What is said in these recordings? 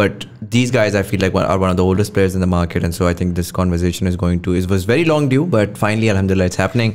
But these guys, I feel like, are one of the oldest players in the market, and so I think this conversation is going to, it was very long due, but finally, alhamdulillah, it's happening.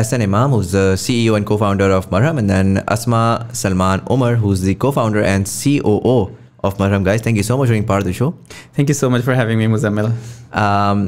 Ehsan Imam, who's the CEO and co-founder of Marham, and then Asma, Salman, Omer, who's the co-founder and COO of Marham. Guys, thank you so much for being part of the show. Thank you so much for having me, Muzamil.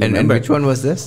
And which one was this?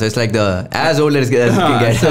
so it's like the as old as you can get. So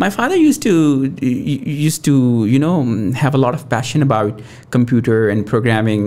my father used to you know have a lot of passion about computer and programming.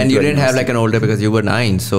And you didn't have like an older, because you were 9, so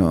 No.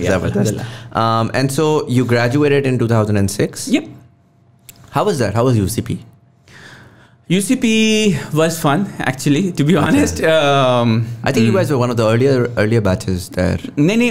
Zabardast. And so you graduated in 2006? Yep. How was that? How was UCP? UCP was fun, actually, to be honest. I think you guys were one of the earlier batches there. نہیں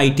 IT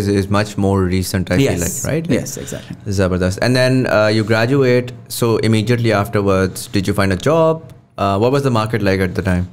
is much more recent, I feel like, right? Yes, exactly. Zabardast. And then you graduate, so immediately afterwards, did you find a job? What was the market like at the time?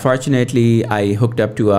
fortunately I hooked up to a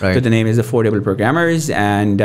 So the name is Affordable Programmers and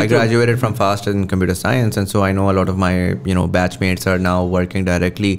I graduated from fast in computer science and so I know a lot of my batchmates are now working directly.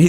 he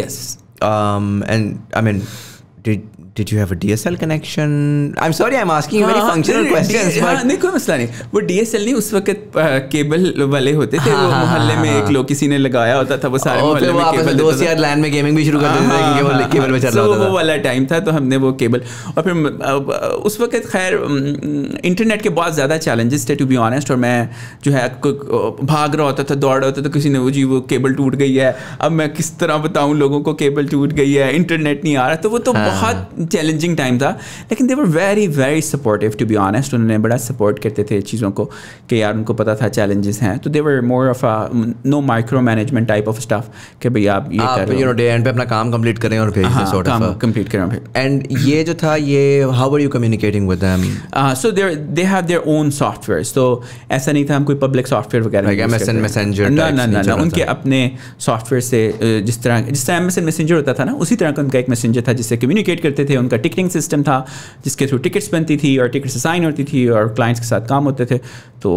Yes. And I mean did you have a DSL connection? I'm sorry, I'm asking you very functional questions. نہیں کوئی مسئلہ نہیں. وہ DSL نہیں, اس وقت cable والے ہوتے تھے, وہ محلے میں ایک لوگ کسی نے لگایا ہوتا تھا, وہ سارے محلے میں کیبل دیتے تھے. لینڈ میں گیمنگ بھی شروع کر دیتے تھے, کیبل پہ چل رہا تھا. وہ والا ٹائم تھا, تو ہم نے وہ کیبل. اور پھر اس وقت خیر انٹرنیٹ کے بہت زیادہ چیلنجز تھے ٹو بی آنیسٹ, اور میں جو ہے بھاگ رہا ہوتا تھا, دوڑ رہا ہوتا تھا, کسی نے وہ جی وہ کیبل ٹوٹ گئی ہے, اب میں کس طرح بتاؤں لوگوں کو کیبل ٹوٹ گئی ہے, انٹرنیٹ نہیں آ رہا. تو وہ تو بہت چیلنجنگ ٹائم تھا, لیکن they were very very supportive to be honest. انہوں نے بڑا سپورٹ کرتے تھے چیزوں کو, کہ یار ان کو پتا تھا چیلنجز ہیں, تو they were more of no micro management type of stuff, کہ بھائی آپ یہ کر رہے ہو ڈے اینڈ پہ اپنا کام کمپلیٹ کریں اور پھر کام کمپلیٹ کریں. اینڈ یہ جو تھا, یہ how were you communicating with them? So they have their own softwares, تو ایسا نہیں تھا ہم کوئی پبلک سافٹ ویئر وغیرہ, میسنجر, نہ ان کے اپنے سافٹ ویئر سے, جس طرح MSN میسنجر ہوتا تھا نا, اسی طرح کا ان کا ایک میسنجر تھا جس سے کمیونیکیٹ کرتے تھے. ان کا ٹکٹنگ سسٹم تھا جس کے تھرو ٹکٹس بنتی تھی اور ٹکٹس اسائن ہوتی تھی اور کلائنٹس کے ساتھ کام ہوتے تھے, تو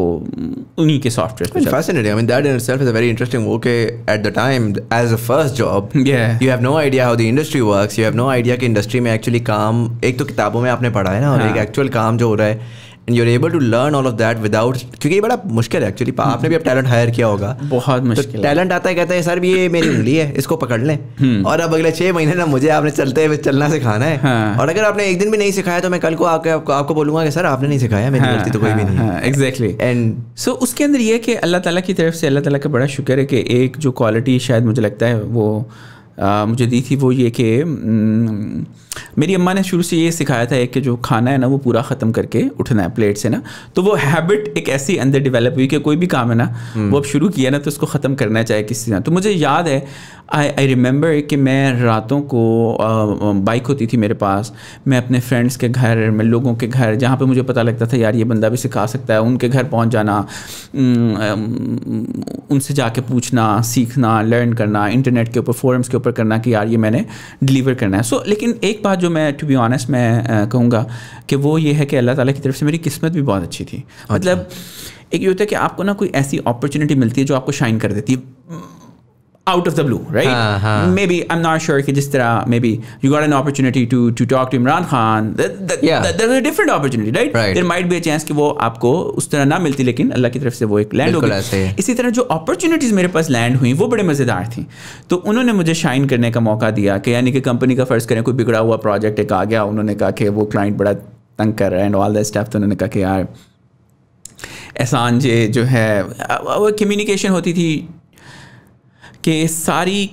انہی کے soft where. Fascinating. I mean, that in itself is a very interesting work. At the time, as a first job, you have no idea how the industry works. You have no idea کہ industry میں actually کام, ایک تو کتابوں میں آپ نے پڑھا ہے نا, اور ایک ایکچوئل کام جو ہو رہا ہے, and you're able to learn all of that without, کیونکہ یہ بڑا مشکل ہے ایکچولی. آپ نے بھی اب ٹیلنٹ ہائر کیا ہوگا, بہت مشکل. ٹیلنٹ آتا ہے, کہتا ہے سر یہ میری انگلی ہے, اس کو پکڑ لیں, اور اب اگلے 6 مہینے نا مجھے آپ نے چلتے ہوئے چلنا سکھانا ہے, اور اگر آپ نے ایک دن بھی نہیں سکھایا تو میں کل کو آپ کو بولوں گا کہ سر آپ نے نہیں سکھایا, میری غلطی تو کوئی بھی نہیں. ایگزیکٹلی. اینڈ سو اس کے اندر یہ کہ اللہ تعالیٰ کی طرف سے, اللہ تعالیٰ کا بڑا شکر ہے کہ ایک جو کوالٹی شاید مجھے لگتا ہے وہ مجھے دی تھی, وہ یہ کہ میری اماں نے شروع سے یہ سکھایا تھا کہ جو کھانا ہے نا وہ پورا ختم کر کے اٹھنا ہے پلیٹ سے نا. تو وہ ہیبٹ ایک ایسی اندر ڈیولپ ہوئی کہ کوئی بھی کام ہے نا وہ اب شروع کیا نا تو اس کو ختم کرنا چاہے کسی طرح. تو مجھے یاد ہے, آئی ریممبر کہ میں راتوں کو بائک ہوتی تھی میرے پاس, میں اپنے فرینڈس کے گھر, میں لوگوں کے گھر جہاں پہ مجھے پتہ لگتا تھا یار یہ بندہ بھی سکھا سکتا ہے, ان کے گھر پہنچ جانا, ان سے جا کے پوچھنا, سیکھنا, لرن کرنا, انٹرنیٹ کے اوپر فورمس کے اوپر کرنا کہ یار یہ میں نے ڈلیور کرنا ہے. سو لیکن ایک بات جو میں ٹو بی آنیسٹ میں کہوں گا کہ وہ یہ ہے کہ اللہ تعالیٰ کی طرف سے میری قسمت بھی بہت اچھی تھی. مطلب ایک یہ ہوتا ہے کہ آپ کو نا کوئی ایسی اپرچونیٹی ملتی ہے جو آپ کو شائن کر دیتی ہے out of the blue, right? Maybe I'm not sure کہ جس طرح maybe you got an opportunity to talk to Imran Khan, that's a different opportunity, right? There might be a chance کہ وہ آپ کو اس طرح نہ ملتی, لیکن اللہ کی طرف سے وہ ایک لینڈ ہو گئی. اسی طرح جو opportunities میرے پاس لینڈ ہوئیں وہ بڑے مزیدار تھیں, تو انہوں نے مجھے شائن کرنے کا موقع دیا. کہ یعنی کہ کمپنی کا فرض کریں کوئی بگڑا ہوا پروجیکٹ ایک آ گیا, انہوں نے کہا کہ وہ کلائنٹ بڑا تنگ کر رہا ہے and all that stuff, تو انہوں نے کہا کہ یار احسان جی جو ہے, وہ کمیونیکیشن ہوتی تھی کہ ساری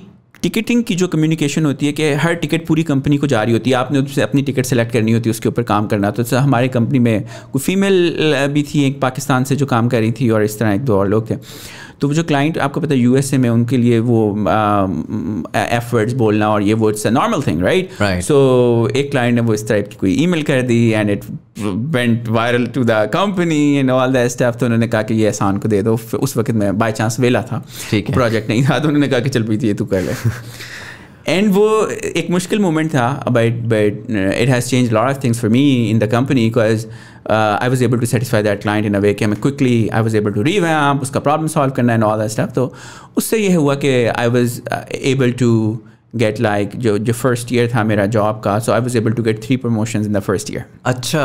ٹکٹنگ کی جو کمیونیکیشن ہوتی ہے کہ ہر ٹکٹ پوری کمپنی کو جاری ہوتی ہے, آپ نے اس سے اپنی ٹکٹ سلیکٹ کرنی ہوتی ہے, اس کے اوپر کام کرنا. تو ہمارے کمپنی میں کوئی فیمیل بھی تھی, ایک پاکستان سے جو کام کر رہی تھی, اور اس طرح ایک دو اور لوگ تھے. تو وہ جو کلائنٹ آپ کو پتہ USA میں ان کے لیے وہ ایف ورڈز بولنا اور یہ وہ it's a normal thing, right? So ایک کلائنٹ نے وہ اس طرح کی کوئی ای میل کر دی and it went viral to the company and all that stuff. تو انہوں نے کہا کہ یہ احسان کو دے دو. اس وقت میں بائی چانس ویلا تھا, پروجیکٹ نہیں تھا, تو انہوں نے کہا کہ چل بھی یہ تو کر لے. اینڈ وہ ایک مشکل مومنٹ تھا, but it has change lot of things for me in the company, because I was able to satisfy that client in a way کہ میں quickly I was able to revamp, اس کا problem solve کرنا and all that stuff. تو اس سے یہ ہوا کہ I was able to get like جو فرسٹ ایئر تھا میرا جاب کا, so I was able to get 3 promotions in the first year. اچھا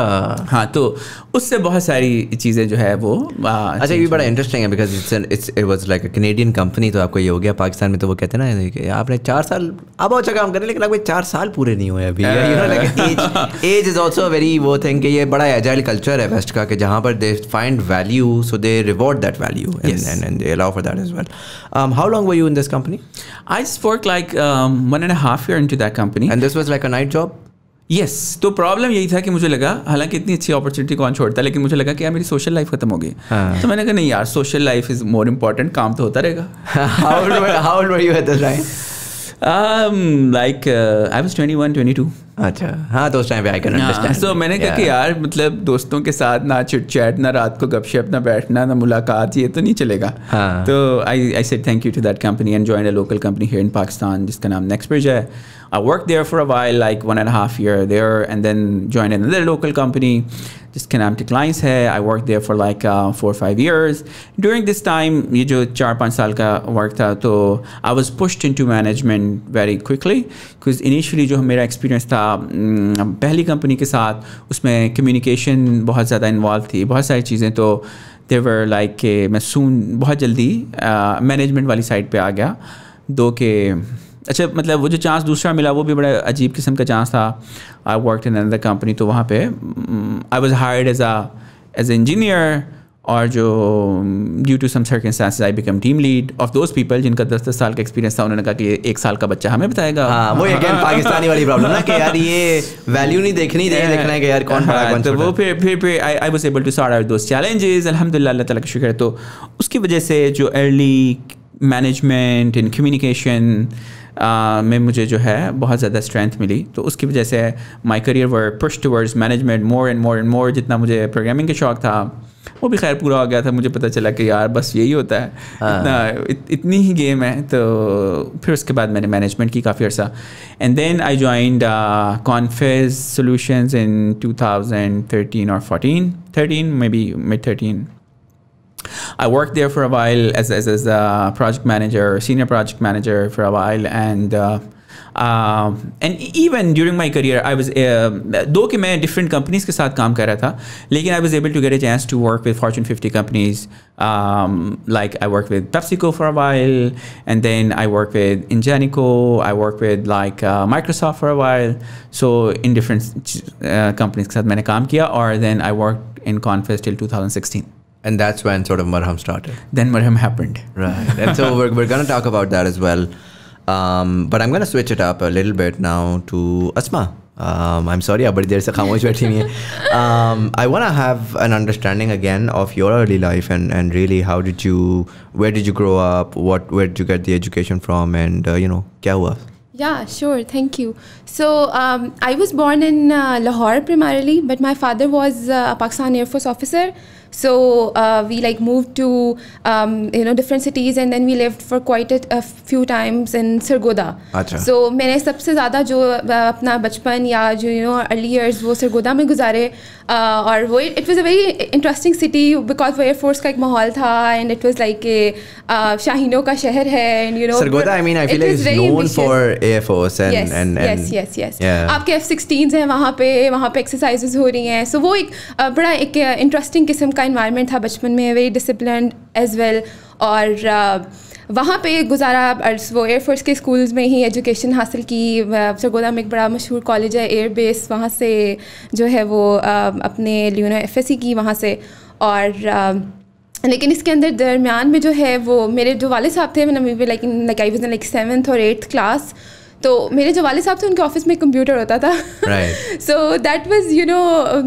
ہاں, تو اس سے بہت ساری چیزیں جو ہے وہ اچھا یہ بڑا انٹرسٹنگ ہے because it was like a Canadian company. تو آپ کو یہ ہو گیا, پاکستان میں تو وہ کہتے ہیں نا کہ آپ نے 4 سال آپ بہت اچھا کام کریں لیکن آپ کو 4 سال پورے نہیں ہوئے ابھی. ایج از آلسو ویری وہ تھنگ کہ یہ بڑا ایجائل کلچر ہے ویسٹ کا, کہ جہاں پر they find value so they reward that value and they allow for that as well. How long were you in this company? I just worked like 1.5 year into that company. And this was like a night job? Yes. تو problem یہی تھا کہ مجھے لگا, حالانکہ اتنی اچھی opportunity کون چھوڑتا, لیکن مجھے لگا کہ یار میری سوشل لائف ختم ہو گئی. تو میں نے کہا نہیں یار, social life is more important, کام تو ہوتا رہے گا. How old were you at the time? Like I was 21-22. اچھا ہاں, تو اس ٹائم پہ آئی کین انڈرسٹینڈ. سو میں نے کہا کہ یار مطلب دوستوں کے ساتھ نہ چٹ چیٹ, نہ رات کو گپ شپ, نہ بیٹھنا, نہ ملاقات, یہ تو نہیں چلے گا. تو I said thank you to that company and joined a local company here in Pakistan جس کا نام نیکسٹ برج ہے. I worked there for a while, like 1.5 years there, and then joined another local company جس کے نام ٹکلائنس ہے. I worked there for like 4 or 5 years. During this time یہ جو 4-5 سال کا ورک تھا تو I was pushed into management very quickly because initially جو میرا ایکسپیرینس تھا پہلی کمپنی کے ساتھ اس میں کمیونیکیشن بہت زیادہ انوالو تھی, بہت ساری چیزیں, تو they were like کہ میں بہت جلدی مینجمنٹ والی سائڈ پہ آ گیا. دو کہ اچھا مطلب وہ جو چانس دوسرا ملا وہ بھی بڑا عجیب قسم کا چانس تھا. I worked in another company, تو وہاں پہ I was hired as a engineer, اور جو due to some circumstances I became team lead of those people جن کا 10 سال کا ایکسپیرینس تھا. انہوں نے کہا کہ 1 سال کا بچہ ہمیں بتائے گا. ہاں وہ اگین پاکستانی والی پرابلم نا کہ یار یہ ویلیو نہیں دیکھنی, دیکھنا ہے کہ یار کون بڑا کون چھوٹا. تو وہ پھر I was able to sort out those challenges. الحمدللہ اللہ تعالیٰ کا شکر ہے. تو اس کی وجہ سے جو ارلی مینجمنٹ ان کمیونیکیشن میں مجھے جو ہے بہت زیادہ اسٹرینتھ ملی. تو اس کی وجہ سے my career were push towards management more and مور. جتنا مجھے پروگرامنگ کا شوق تھا وہ بھی خیر پورا ہو گیا تھا. مجھے پتہ چلا کہ یار بس یہی ہوتا ہے, اتنی ہی گیم ہے. تو پھر اس کے بعد میں نے مینجمنٹ کی کافی عرصہ. And then I joined Confiz Solutions in 2013 or 13 maybe mid-13. I worked there for a while as a project manager, senior project manager for a while, and even during my career I was though کہ میں different companies کے ساتھ کام کر رہا تھا, لیکن I was able to get a chance to work with Fortune 50 companies. Like I worked with PepsiCo for a while, and then I worked with Ingenico, I worked with like Microsoft for a while. So in different companies کے ساتھ میں نے کام کیا, اور then I worked in Confess till 2016. And that's when sort of Marham started. Then Marham happened. Right. And so we're going to talk about that as well. But I'm going to switch it up a little bit now to Asma. I'm sorry, badi der se khamosh bathi hui hai. I want to have an understanding again of your early life and really where did you grow up, where did you get the education from, and kya hua? Yeah, sure. Thank you. So I was born in Lahore primarily, but my father was a Pakistan Air Force officer. So we like moved to different cities, and then we lived for quite a few times in Sargodha. Achha. So میں نے سب سے زیادہ جو اپنا بچپن یا جو early years وہ سرگودا میں گزارے, اور وہ it was a very interesting city because وہ ایئر فورس کا ایک ماحول تھا, and it was like شاہینوں کا شہر ہے, and Sargodha, I mean, I feel like it's known for Air Force and yes. آپ کے F-16s ہیں وہاں پہ ایکسرسائزز ہو رہی ہیں. سو وہ ایک بڑا ایک انٹرسٹنگ قسم کا انوائرمنٹ تھا بچپن میں, ویری ڈسپلنڈ ایز ویل. اور وہاں پہ گزارا, وہ ایئر فورس کے اسکولز میں ہی ایجوکیشن حاصل کی. سرگودا میں ایک بڑا مشہور کالج ہے ایئر بیس, وہاں سے جو ہے وہ اپنے FSC کی وہاں سے. اور لیکن اس کے اندر درمیان میں جو ہے وہ میرے جو والد صاحب تھے, like I was in like 7th or 8th class, تو میرے جو والد صاحب تھے ان کے آفس میں کمپیوٹر ہوتا تھا. So that was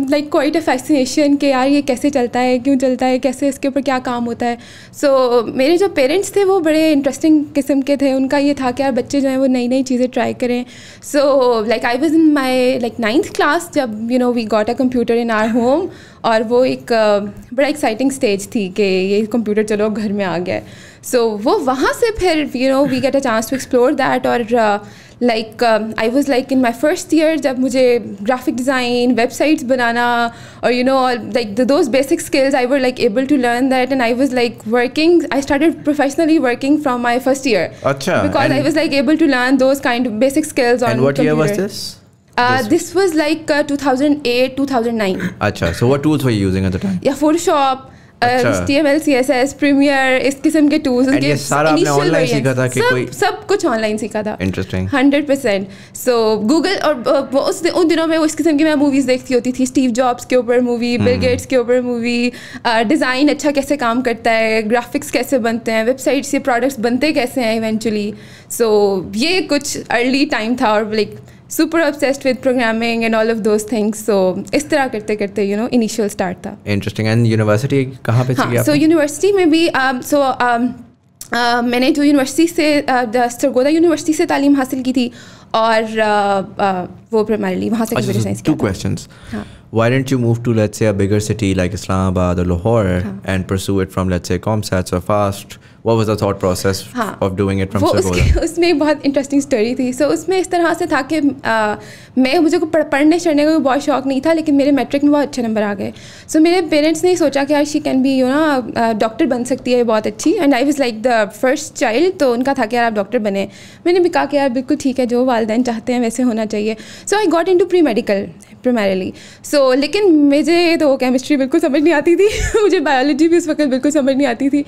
like quite a fascination کہ یار یہ کیسے چلتا ہے, کیوں چلتا ہے, کیسے اس کے اوپر کیا کام ہوتا ہے. سو میرے جو پیرنٹس تھے وہ بڑے انٹرسٹنگ قسم کے تھے. ان کا یہ تھا کہ یار بچے جو ہیں وہ نئی چیزیں ٹرائی کریں. So like I was in my like 9th class جب we got a computer in our home, اور وہ ایک بڑا ایکسائٹنگ اسٹیج تھی کہ یہ کمپیوٹر چلو گھر میں آ گیا. سو وہ وہاں سے پھر we get a chance to explore that. اور like I was like in my first year جب مجھے گرافک ڈیزائن, ویب سائٹس بنانا, اور like those basic skills I were like able to learn that. And I was like working, I started professionally working from my first year because I was like able to learn those kind of basic skills on computer. This was like 2008, 2009. Acha. So what tools were you using at the time? Yeah, Photoshop, HTML, CSS, Premiere, اس قسم کے tools. And یہ سارا آپ نے on line سیکھا تھا کہ کوئی سب کچھ آن لائن سیکھا تھا. Interesting. 100%. So Google, اور ان دنوں میں اس قسم کی میں موویز دیکھتی ہوتی تھی. اسٹیو جابس کے اوپر مووی, بل گیٹس کے اوپر مووی, ڈیزائن اچھا کیسے کام کرتا ہے, گرافکس کیسے بنتے ہیں, ویب سائٹ سے پروڈکٹس بنتے کیسے ہیں ایونچولی. سو یہ کچھ ارلی ٹائم تھا, اور like super obsessed with programming and all of those things. So اس طرح کرتے کرتے initial start تھا. Interesting. And university کہاں پہ سیکھی آپ نے؟ So university میں بھی میں نے جو یونیورسٹی سے سرگودا یونیورسٹی سے تعلیم حاصل کی تھی, اور وہ primarily وہاں سے computer science کیا. 2 questions. Why didn't you move to, let's say, a bigger city like Islamabad or Lahore and pursue it from, let's say, ComStats or FAST? What was the thought process of doing it from Sargodha? اس میں ایک بہت interesting story تھی. سو اس میں اس طرح سے تھا کہ مجھے پڑھنے چڑھنے کا بہت شوق نہیں تھا, لیکن میرے میٹرک میں بہت اچھے نمبر آ گئے. سو میرے پیرنٹس نے سوچا کہ شی کین بی ڈاکٹر بن سکتی ہے بہت اچھی, and I was like the first child. تو ان کا تھا کہ یار آپ ڈاکٹر بنیں. میں نے بھی کہا کہ یار بالکل ٹھیک ہے, جو والدین چاہتے ہیں ویسے ہونا چاہیے. So I got into pre medical primarily. So لیکن مجھے تو کیمسٹری بالکل سمجھ نہیں آتی تھی, مجھے بایولوجی بھی اس وقت بالکل سمجھ نہیں آتی تھی.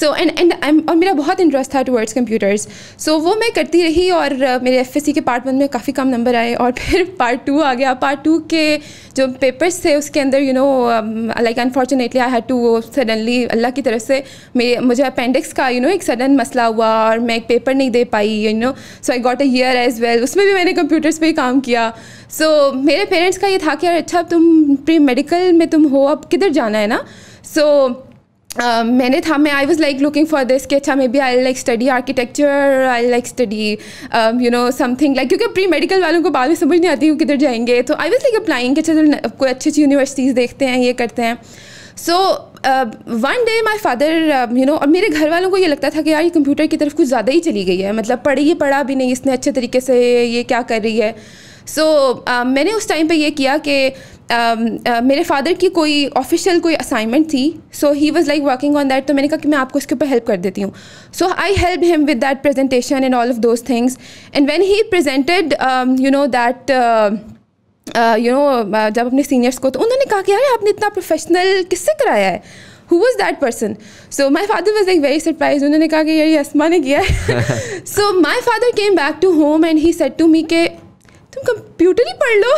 سو اینڈ اور میرا بہت انٹرسٹ تھا ٹورڈس کمپیوٹرس. سو وہ میں کرتی رہی, اور میرے ایف ایس سی کے پارٹ 1 میں کافی کم نمبر آئے, اور پھر پارٹ 2 آ گیا. پارٹ 2 کے جو پیپرس تھے اس کے اندر like unfortunately I had to suddenly, اللہ کی طرف سے مجھے اپینڈکس کا ایک سڈن مسئلہ ہوا, اور میں ایک پیپر نہیں دے پائی. So I got a year as well. اس میں بھی میں نے کمپیوٹرس پہ ہی کام کیا. سو میرے پیرنٹس کا یہ تھا کہ اچھا تم پری میڈیکل میں تم ہو, اب کدھر جانا ہے نا. سو میں I was like looking for this کہ اچھا maybe I like study architecture, I like study something like, کیونکہ پری میڈیکل والوں کو بعد میں سمجھ نہیں آتی وہ کدھر جائیں گے. تو آئی واز لائک اپلائنگ کہ اچھا کوئی اچھی اچھی یونیورسٹیز دیکھتے ہیں, یہ کرتے ہیں. سو ون ڈے مائی فادر اور میرے گھر والوں کو یہ لگتا تھا کہ یار یہ کمپیوٹر کی طرف کچھ زیادہ ہی چلی گئی ہے, مطلب پڑھا بھی نہیں اس نے اچھے طریقے سے, یہ کیا کر رہی ہے. سو میں نے اس ٹائم پہ یہ کیا کہ میرے فادر کی کوئی آفیشیل کوئی اسائنمنٹ تھی. So he was like working on that. تو میں نے کہا کہ میں آپ کو اس کے اوپر ہیلپ کر دیتی ہوں. So I help him with that presentation and all of those things. And when he presented that جب اپنے سینئرس کو, تو انہوں نے کہا کہ یار آپ نے اتنا پروفیشنل کس سے کرایا ہے, who was that person? So my father was like very surprised. انہوں نے کہا کہ یہ اسما نے کیا ہے. So my father came back to home and he said to me کہ تم کمپیوٹر ہی پڑھ لو.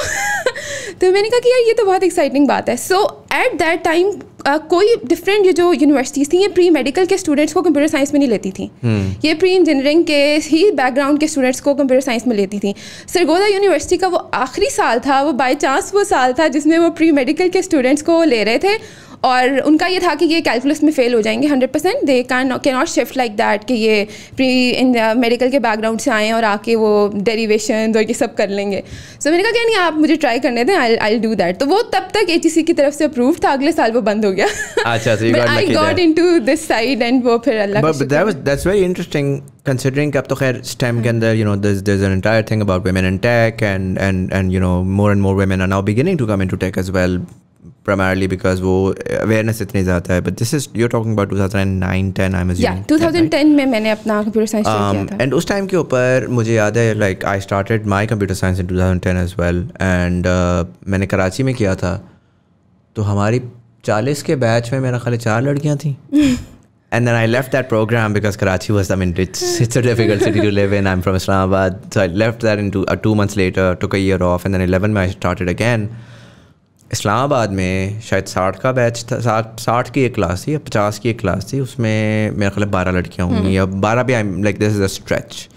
تو میں نے کہا کہ یار یہ تو بہت ایکسائٹنگ بات ہے. سو ایٹ دیٹ ٹائم کوئی ڈفرینٹ یہ جو یونیورسٹیز تھیں, یہ پری میڈیکل کے اسٹوڈنٹس کو کمپیوٹر سائنس میں نہیں لیتی تھیں, یہ پری انجینئرنگ کے ہی بیک گراؤنڈ کے اسٹوڈنٹس کو کمپیوٹر سائنس میں لیتی تھیں. سرگودا یونیورسٹی کا وہ آخری سال تھا, وہ بائی چانس وہ سال تھا جس میں وہ پری میڈیکل کے اسٹوڈنٹس کو لے رہے تھے, اور ان کا یہ تھا کہ یہ کیلکولس میں فیل ہو جائیں گے 100%. They can not shift like that کہ یہ پری میڈیکل کے بیک گراؤنڈ سے آئیں اور آ کے وہ ڈیریویشن اور یہ سب کر لیں گے. سو میں نے کہا کہ نہیں آپ مجھے ٹرائی کرنے دیں, آئی ڈو دیٹ. تو وہ تب تک ATC کی طرف سے اپروو تھا, اگلے سال وہ بند ہو گیا. I got into this side and وہ پھر اللہ کا شکر. That's very interesting considering کہ اب تو خیر STEM کے اندر there's an entire thing about women in tech and more and more women are now beginning to come into tech as well, primarily because وہ awareness اتنی زیادہ ہے. But this is you're talking about 2009-10 I'm assuming. Yeah, 2010 میں نے اپنا computer science کیا تھا. And us time کے اوپر مجھے یاد ہے like I started my computer science in 2010 as well, and میں نے کراچی میں کیا تھا. تو ہماری 40 کے بیچ میں میرا خیال 4 لڑکیاں تھیں. And then I left that program because Karachi was, it's a difficult city to live in. I'm from Islamabad. So I left that into 2 months later, took a year off, and then 11 میں I started again. اسلام آباد میں شاید 60 کا بیچ تھا, 60 کی ایک class تھی یا 50 کی ایک کلاس تھی, اس میں میرا خیال 12 لڑکیاں ہوں گی, یا 12 بھی like this is a stretch.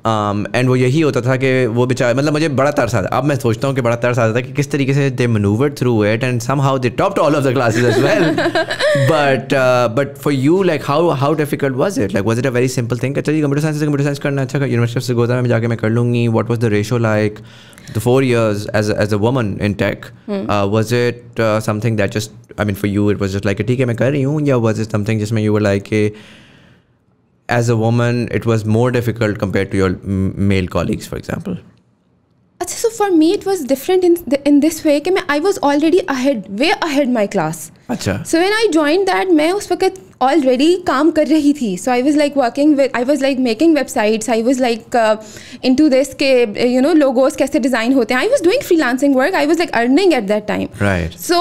And وہ یہی ہوتا تھا کہ وہ بیچارے, مطلب مجھے بڑا ترس آتا, اب میں سوچتا ہوں کہ بڑا ترس آتا تھا کہ کس طریقے سے they manoeuvred through it and somehow they topped all of the classes as well. But for you like how difficult was it, like was it a very simple thing کہ چلیے کمپیوٹر سائنس سے computer science کرنا, اچھا university of Sargodha میں جا کے میں کر لوں گی. What was the ratio like the 4 years as a woman in tech? Was it something that just, I mean for you it was just like ٹھیک ہے میں کر رہی ہوں, یا was it something جس میں you were like as a woman it was more difficult compared to your male colleagues for example? اچھا, so for me it was different in this way کہ میں I was already way ahead my class. اچھا. So when I joined that میں اس وقت already کام کر رہی تھی. So I was like working with, I was like making websites, I was like into this کہ logos کیسے ڈیزائن ہوتے ہیں. I was doing freelancing work, I was like earning at that time. Right. So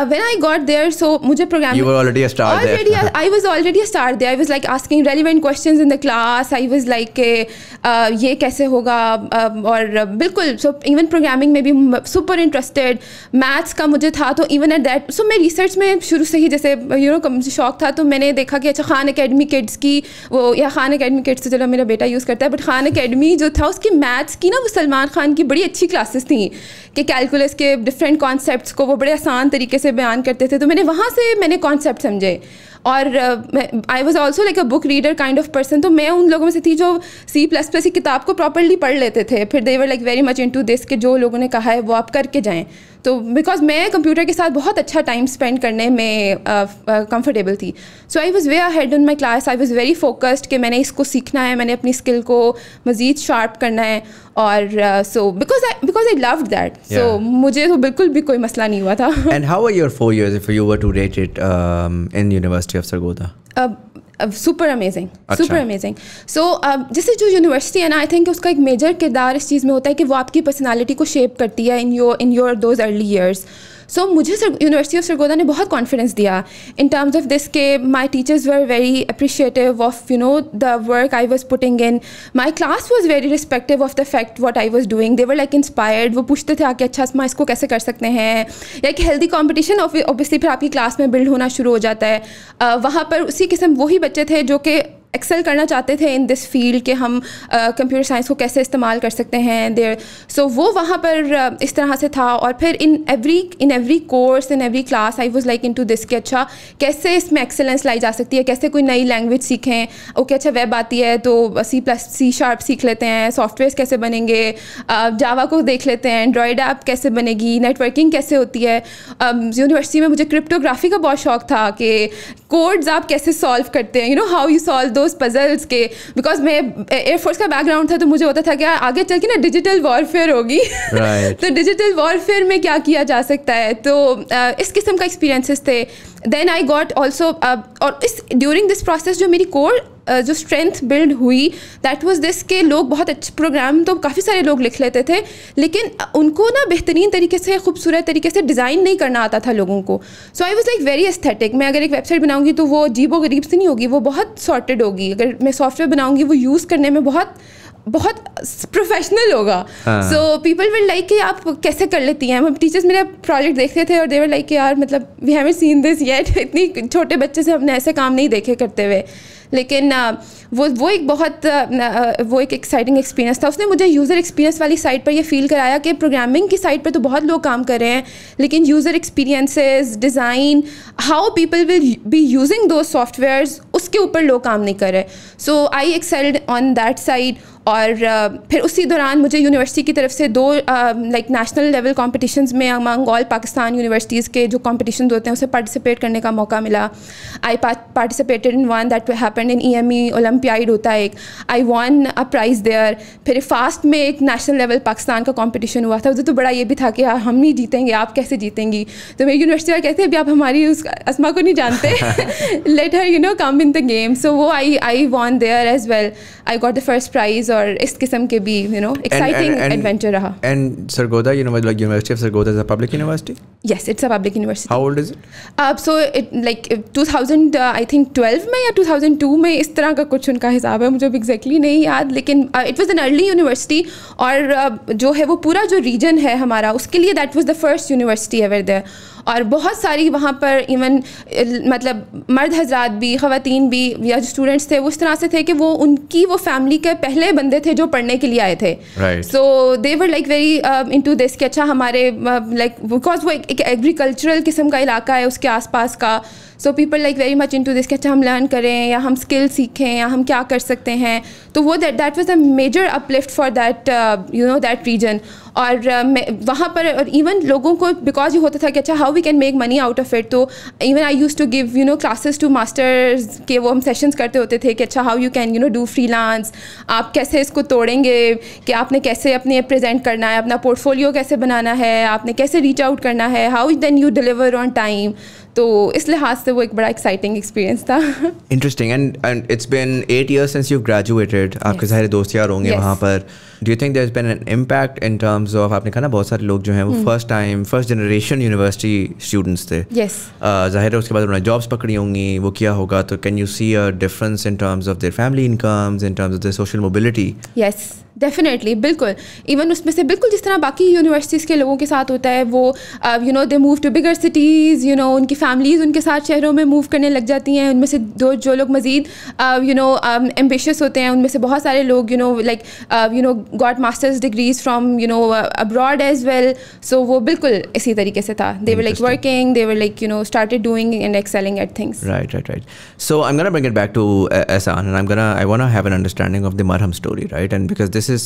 when I got there, so مجھے programming, you were already a star there. I was already a star there. I was like asking relevant questions in the class. I was like یہ کیسے ہوگا, اور بالکل so even programming میں بھی super interested. Maths کا مجھے تھا, تو even at that, so میں ریسرچ میں شروع سے ہی جیسے شوق تھا, تو میں نے نے دیکھا کہ اچھا خان اکیڈمی کڈس کی وہ, یا خان اکیڈمی کڈس تو چلو میرا بیٹا یوز کرتا ہے, بٹ خان اکیڈمی جو تھا اس کی میتھس کی نا وہ سلمان خان کی بڑی اچھی کلاسز تھیں کہ کیلکولس کے ڈفرینٹ کانسیپٹس کو وہ بڑے آسان طریقے سے بیان کرتے تھے. تو میں نے وہاں سے کانسیپٹ سمجھے. اور آئی was also like a book reader kind of person. تو میں ان لوگوں میں سے تھی جو C++ کی کتاب کو پراپرلی پڑھ لیتے تھے. پھر they were like very much into this کہ جو لوگوں نے کہا ہے وہ آپ کر کے جائیں. تو بیکاز میں کمپیوٹر کے ساتھ بہت اچھا ٹائم اسپینڈ کرنے میں کمفرٹیبل تھی. So I was way ahead in my class. I was very focused کہ میں نے اس کو سیکھنا ہے, میں نے اپنی اسکل کو مزید شارپ کرنا ہے. اور so because I loved that, سو مجھے تو بالکل بھی کوئی مسئلہ نہیں ہوا تھا. And how are your 4 years if you were to rate it in University of Sargodha? Super amazing. So جیسے جو یونیورسٹی ہے نا, آئی تھنک اس کا ایک میجر کردار اس چیز میں ہوتا ہے کہ وہ آپ کی پرسنالٹی کو شیپ کرتی ہے in your those early years. سو مجھے یونیورسٹی آف سرگودا نے بہت کانفیڈنس دیا ان ٹرمز آف دس کہ my teachers were very appreciative of the work I was putting in. My class was very respective of the fact what I was doing. They were like inspired. وہ پوچھتے تھے آ کے اچھا اسما اس کو کیسے کر سکتے ہیں. ایک ہیلدی کمپٹیشن اوبیسلی پھر آپ کی کلاس میں بلڈ ہونا شروع ہو جاتا ہے. وہاں پر اسی قسم وہی بچے تھے جو کہ ایکسل کرنا چاہتے تھے ان دس فیلڈ کہ ہم کمپیوٹر سائنس کو کیسے استعمال کر سکتے ہیں دیر. سو وہ وہاں پر اس طرح سے تھا. اور پھر in every course in every class I was like into this کہ اچھا کیسے اس میں ایکسلنس لائی جا سکتی ہے, کیسے کوئی نئی لینگویج سیکھیں. اوکے اچھا ویب آتی ہے تو C# سیکھ لیتے ہیں, سافٹ ویئرس کیسے بنیں گے, جاوا کو دیکھ لیتے ہیں, اینڈرائڈ ایپ کیسے بنے گی, نیٹ ورکنگ کیسے ہوتی ہے. یونیورسٹی میں مجھے کرپٹوگرافی کا بہت شوق تھا کہ کوڈز آپ کیسے سالو کرتے ہیں, how you solve those puzzles کے. بیکاز میں ایئر فورس کا بیک گراؤنڈ تھا تو مجھے ہوتا تھا کہ آگے چل کے نا ڈیجیٹل وارفیئر ہوگی تو ڈیجیٹل وارفیئر میں کیا کیا جا سکتا ہے. تو اس قسم کا ایکسپیرینسز تھے. دین آئی گاٹ آلسو, اور اس ڈیورنگ دس پروسیس جو میری کور جو اسٹرینتھ بلڈ ہوئی دیٹ واز دس کہ لوگ بہت اچھے پروگرام تو کافی سارے لوگ لکھ لیتے تھے, لیکن ان کو نا بہترین طریقے سے خوبصورت طریقے سے ڈیزائن نہیں کرنا آتا تھا لوگوں کو. So I was like very aesthetic. میں اگر ایک ویب سائٹ بناؤں گی تو وہ عجیب و غریب سے نہیں ہوگی, وہ بہت سارٹیڈ ہوگی. اگر میں سافٹ ویئر بناؤں گی وہ یوز کرنے میں بہت پروفیشنل ہوگا. سو پیپل ول لائک کہ آپ کیسے کر لیتی ہیں. ٹیچرس میرا پروجیکٹ دیکھتے تھے اور دے ور لائک کہ یار مطلب we haven't seen this yet. اتنی چھوٹے بچے سے ہم نے ایسے کام نہیں دیکھے کرتے ہوئے. لیکن وہ ایک بہت وہ ایک ایکسائٹنگ ایکسپیرینس تھا. اس نے مجھے یوزر ایکسپیرینس والی سائٹ پر یہ فیل کرایا کہ پروگرامنگ کی سائٹ پہ تو بہت لوگ کام کر رہے ہیں, لیکن user experiences, design, how people will be using those softwares, اس کے اوپر لوگ کام نہیں کر رہے. So I excelled on that side. اور پھر اسی دوران مجھے یونیورسٹی کی طرف سے 2 لائک نیشنل لیول کمپٹیشنز میں امانگ آل پاکستان یونیورسٹیز کے جو کمپٹیشنز ہوتے ہیں اسے پارٹیسپیٹ کرنے کا موقع ملا. I participated in one that happened in EME olympiad ہوتا ہے ایک. I won a prize there. پھر فاسٹ میں ایک نیشنل لیول پاکستان کا کمپٹیشن ہوا تھا. تو بڑا یہ بھی تھا کہ ہم نہیں جیتیں گے, آپ کیسے جیتیں گی. تو میری یونیورسٹی والے کہتے ہیں ابھی آپ ہماری اس اسما کو نہیں جانتے, لیٹ ہر کم ان دا گیم. سو وہ I won there as well. I got the first prize. اور اس قسم کے بھی ایکسائٹنگ ایڈونچر رہا. And Sargodha university of Sargodha is a public university. Yes it's a public university. How old is it? So like 2000 I think 12 میں یا 2002 میں اس طرح کا کچھ ان کا حساب ہے, مجھے اب ایگزیکٹلی نہیں یاد. لیکن it was an early university. اور جو ہے وہ پورا جو ریجن ہے ہمارا اس کے لیے that was the first university ever there. اور بہت ساری وہاں پر ایون مطلب مرد حضرات بھی, خواتین بھی, یا جو اسٹوڈنٹس تھے وہ اس طرح سے تھے کہ وہ ان کی وہ فیملی کے پہلے بندے تھے جو پڑھنے کے لیے آئے تھے. So they were like very into this کہ اچھا ہمارے لائک بیکاز وہ ایک ایگریکلچرل قسم کا علاقہ ہے اس کے آس پاس کا. So people like very much into this کہ اچھا ہم لرن کریں یا ہم اسکل سیکھیں یا ہم کیا کر سکتے ہیں. تو وہ that was a major uplift for that that region. اور وہاں پر ایون لوگوں کو بیکاز یہ ہوتا تھا کہ اچھا how we can make money out of it. تو even I use to give classes to masters کے وہ ہم سیشنز کرتے ہوتے تھے کہ اچھا how you can do freelance. آپ کیسے اس کو توڑیں گے کہ آپ نے کیسے اپنے پریزنٹ کرنا ہے, اپنا پورٹ فولیو کیسے بنانا ہے, آپ نے کیسے ریچ آؤٹ کرنا ہے, how then you deliver on time. تو اس لحاظ سے وہ ایک بڑا ایکسائٹنگ ایکسپیرینس تھا. Interesting. And it's been 8 years since you graduated. آپ کے سارے دوست یار ہوں گے وہاں پر. Do you think there is been an impact in terms of, آپ نے کہا نا بہت سارے لوگ جو ہیں وہ فرسٹ جنریشن یونیورسٹی اسٹوڈنٹس تھے. ظاہر ہے اس کے بعد انہوں نے جابس پکڑی ہوں گی, وہ کیا ہوگا. تو can you see a difference in terms of their family incomes, in terms of their social mobility? Yes definitely بالکل. ایون اس میں سے بالکل جس طرح باقی یونیورسٹیز کے لوگوں کے ساتھ ہوتا ہے, وہ they move to bigger cities, ان کی فیملیز ان کے ساتھ شہروں میں موو کرنے لگ جاتی ہیں. ان میں سے جو لوگ مزید ایمبیشیس ہوتے ہیں, ان میں سے بہت سارے لوگ got masters degrees from abroad as well. سو وہ بالکل اسی طریقے سے تھا. They were like working, they were like started doing and excelling at things. Right. So I'm gonna bring it back to Ehsan, and I wanna have an understanding of the Marham story, right? And because this is,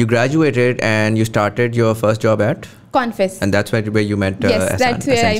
you graduated and you started your first job at Confess. And that's where you met Yes, Ehsan. that's where I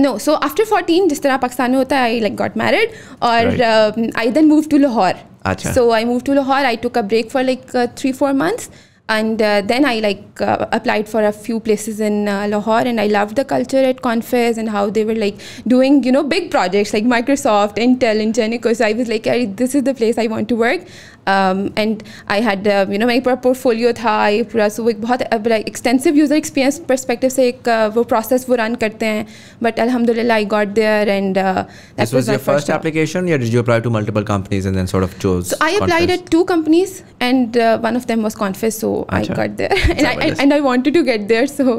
No, so after 14 جس طرح پاکستان میں ہوتا ہے, I like got married اور I then moved to Lahore. Achha. So I moved to Lahore. I took a break for like 3-4 months. And then I applied for a few places in Lahore, and I loved the culture at Confess and how they were like doing big projects like Microsoft, Intel, and Ingenico. So I was like, this is the place I want to work. And I had میرے پورا portfolio تھا, پورا سو ایک بہت extensive user experience perspective سے ایک وہ process وہ رن کرتے ہیں. بٹ الحمد للہ I got there, and This was your first application, or did you apply to multiple companies and then sort of chose? So I applied at 2 companies, and one of them was Confess, so I got there. And I wanted to get there, so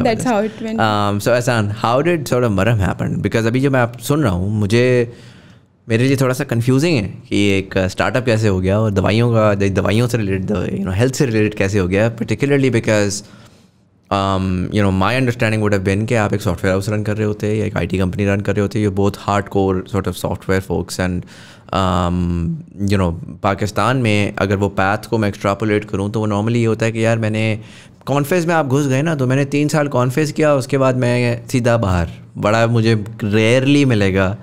that's how it went. So Ehsan, how did sort of Marham happen? Because ابھی جو میں سن رہا ہوں, میرے لیے تھوڑا سا confusing ہے کہ ایک اسٹارٹ اپ کیسے ہو گیا, اور دوائیوں سے ریلیٹڈ ہیلتھ سے ریلیٹڈ کیسے ہو گیا, particularly because my understanding would have been کہ آپ ایک سافٹ ویئر ہاؤس رن کر رہے ہوتے یا ایک IT کمپنی رن کر رہے ہوتے. You both hard core sort of soft where focus, and Pakistan میں اگر وہ پیتھ کو میں ایکسٹراپولیٹ کروں تو وہ نارملی یہ ہوتا ہے کہ یار میں نے کانفیس میں آپ گھس گئے نا, تو میں نے 3 سال کانفیس کیا, اس کے بعد میں سیدھا باہر. بڑا مجھے ریئرلی ملے گا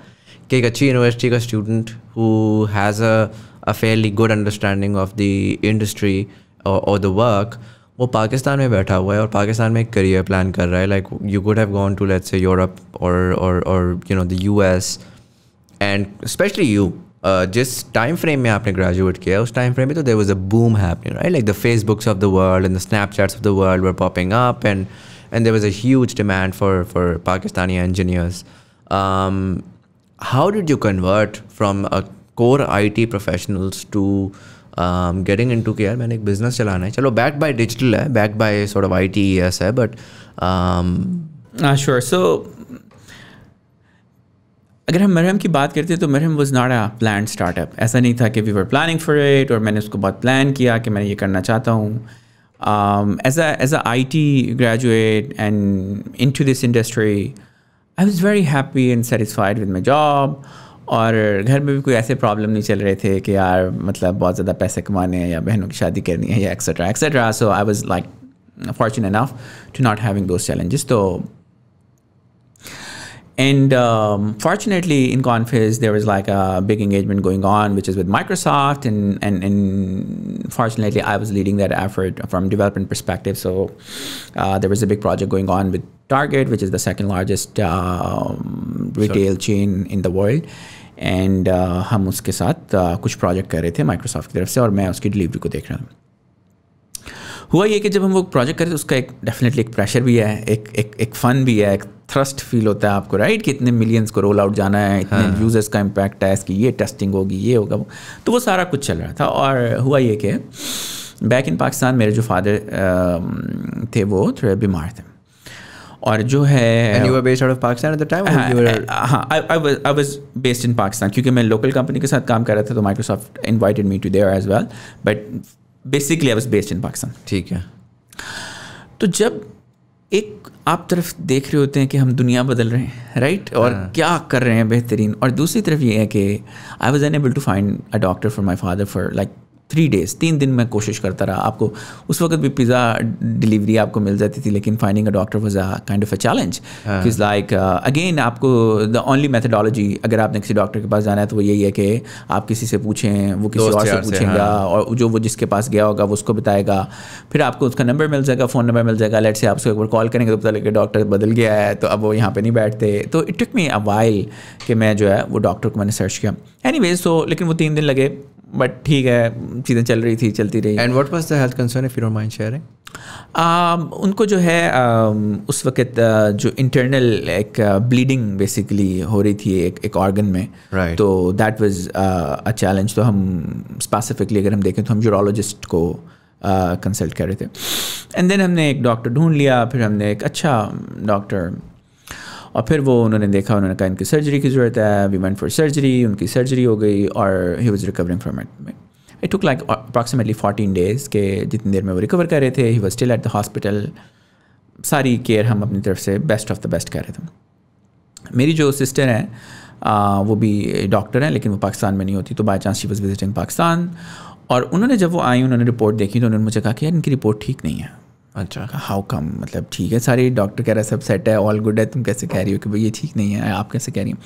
کہ ایک اچھی یونیورسٹی کا student who has a fairly good understanding of the industry اور دا ورک, وہ پاکستان میں بیٹھا ہوا ہے اور پاکستان میں ایک کریئر پلان کر رہا ہے. Like you could have gone to let's say Europe اور the US, and especially you جس ٹائم فریم میں آپ نے گریجویٹ کیا اس ٹائم فریم میں تو there was a boom happening, right, like the Facebooks of the world and the Snapchats of the world were popping up, and there was a huge demand for Pakistani engineers. How did you convert from a core IT professionals to getting into کہ یار میں نے ایک business چلانا ہے, چلو back by digital ہے, back by sort of ITES ہے, بٹ sure. So اگر ہم مرہم کی بات کرتے تو مرہم was not a planned start up. ایسا نہیں تھا کہ وی ور پلاننگ فار اٹ اور میں نے اس کو بہت پلان کیا کہ میں یہ کرنا چاہتا ہوں. As a IT graduate and into this industry, I was very happy and satisfied with my job. اور گھر میں بھی کوئی ایسے پرابلم نہیں چل رہے تھے کہ یار مطلب بہت زیادہ پیسے کمانے ہیں یا بہنوں کی شادی کرنی ہے یا etcetera etcetera. So I was like fortunate enough to not having those challenges. So and fortunately in Confess there was like a big engagement going on which is with Microsoft, and fortunately I was leading that effort from development perspective. So there was a big project going on with Target, which is the second largest retail chain in the world, and ہم اس کے ساتھ کچھ project کر رہے تھے Microsoft کی طرف سے, اور میں اس کی ڈلیوری کو دیکھ رہا ہوں. ہوا یہ کہ جب ہم وہ پروجیکٹ کرتے اس کا ایک ڈیفینیٹلی ایک پریشر بھی ہے, ایک فن بھی ہے, ایک تھرسٹ فیل ہوتا ہے آپ کو, رائٹ, کہ اتنے ملینس کو رول آؤٹ جانا ہے, اتنے یوزرس کا امپیکٹ ہے, اس کی یہ ٹیسٹنگ ہوگی, یہ ہوگا, تو وہ سارا کچھ چل رہا تھا. اور ہوا یہ کہ بیک ان پاکستان میرے جو فادر تھے وہ تھوڑے بیمار تھے, اور جو ہے And you were based out of Pakistan at the time? I was based in Pakistan کیونکہ میں لوکل کمپنی کے ساتھ کام کر رہا تھا, تو Microsoft invited me to there as well, but basically I was based in Pakistan. ٹھیک ہے. تو جب ایک آپ طرف دیکھ رہے ہوتے ہیں کہ ہم دنیا بدل رہے ہیں, رائٹ, اور کیا کر رہے ہیں بہترین, اور دوسری طرف یہ ہے کہ I was unable to find a doctor for my father for like 3 days, 3 دن میں کوشش کرتا رہا. آپ کو اس وقت بھی پیزا ڈلیوری آپ کو مل جاتی تھی, لیکن finding a doctor was a kind of a challenge. It's like again آپ کو دا اونلی میتھڈالوجی اگر آپ نے کسی ڈاکٹر کے پاس جانا ہے تو وہ یہی ہے کہ آپ کسی سے پوچھیں, وہ کسی اور سے پوچھیں گا, اور جو وہ جس کے پاس گیا ہوگا وہ اس کو بتائے گا, پھر آپ کو اس کا نمبر مل جائے گا, فون نمبر مل جائے گا, لیٹ سے آپ اس کو ایک بار کال کریں گے تو پتہ لگے کہ ڈاکٹر بدل گیا ہے, تو اب وہ یہاں پہ نہیں بیٹھتے. تو it took me a while کہ میں جو ہے وہ ڈاکٹر کو میں نے سرچ کیا. اینی ویز, تو لیکن وہ 3 دن لگے, بٹ ٹھیک ہے چیزیں چل رہی تھی چلتی رہی. And what was the health concern if you don't mind sharing? ان کو جو ہے اس وقت جو انٹرنل ایک بلیڈنگ بیسیکلی ہو رہی تھی ایک آرگن میں, تو دیٹ واز اے چیلنج. تو ہم اسپیسیفکلی اگر ہم دیکھیں تو ہم یورولوجسٹ کو کنسلٹ کر رہے تھے. اینڈ دین ہم نے ایک ڈاکٹر ڈھونڈ لیا, پھر ہم نے ایک اچھا ڈاکٹر, اور پھر وہ انہوں نے دیکھا, انہوں نے کہا ان کی سرجری کی ضرورت ہے. وی وینٹ فار سرجری, ان کی سرجری ہو گئی اور he was recovering from it. It took like approximately 14 days کہ جتنی دیر میں وہ ریکور کر رہے تھے. He was still at the hospital. ساری کیئر ہم اپنی طرف سے بیسٹ آف دا بیسٹ کر رہے تھے. میری جو سسٹر ہیں وہ بھی ڈاکٹر ہیں لیکن وہ پاکستان میں نہیں ہوتی, تو by chance she was visiting Pakistan. اور انہوں نے جب وہ آئی انہوں نے رپورٹ دیکھی تو انہوں نے مجھے کہا کہ یار ان کی رپورٹ ٹھیک نہیں ہے. اچھا, ہاؤ کم, مطلب ٹھیک ہے ساری ڈاکٹر کہہ رہا ہے سب سیٹ ہے, آل گڈ ہے, تم کیسے کہہ رہی ہو کہ بھائی یہ ٹھیک نہیں ہے, آپ کیسے کہہ رہی ہیں؟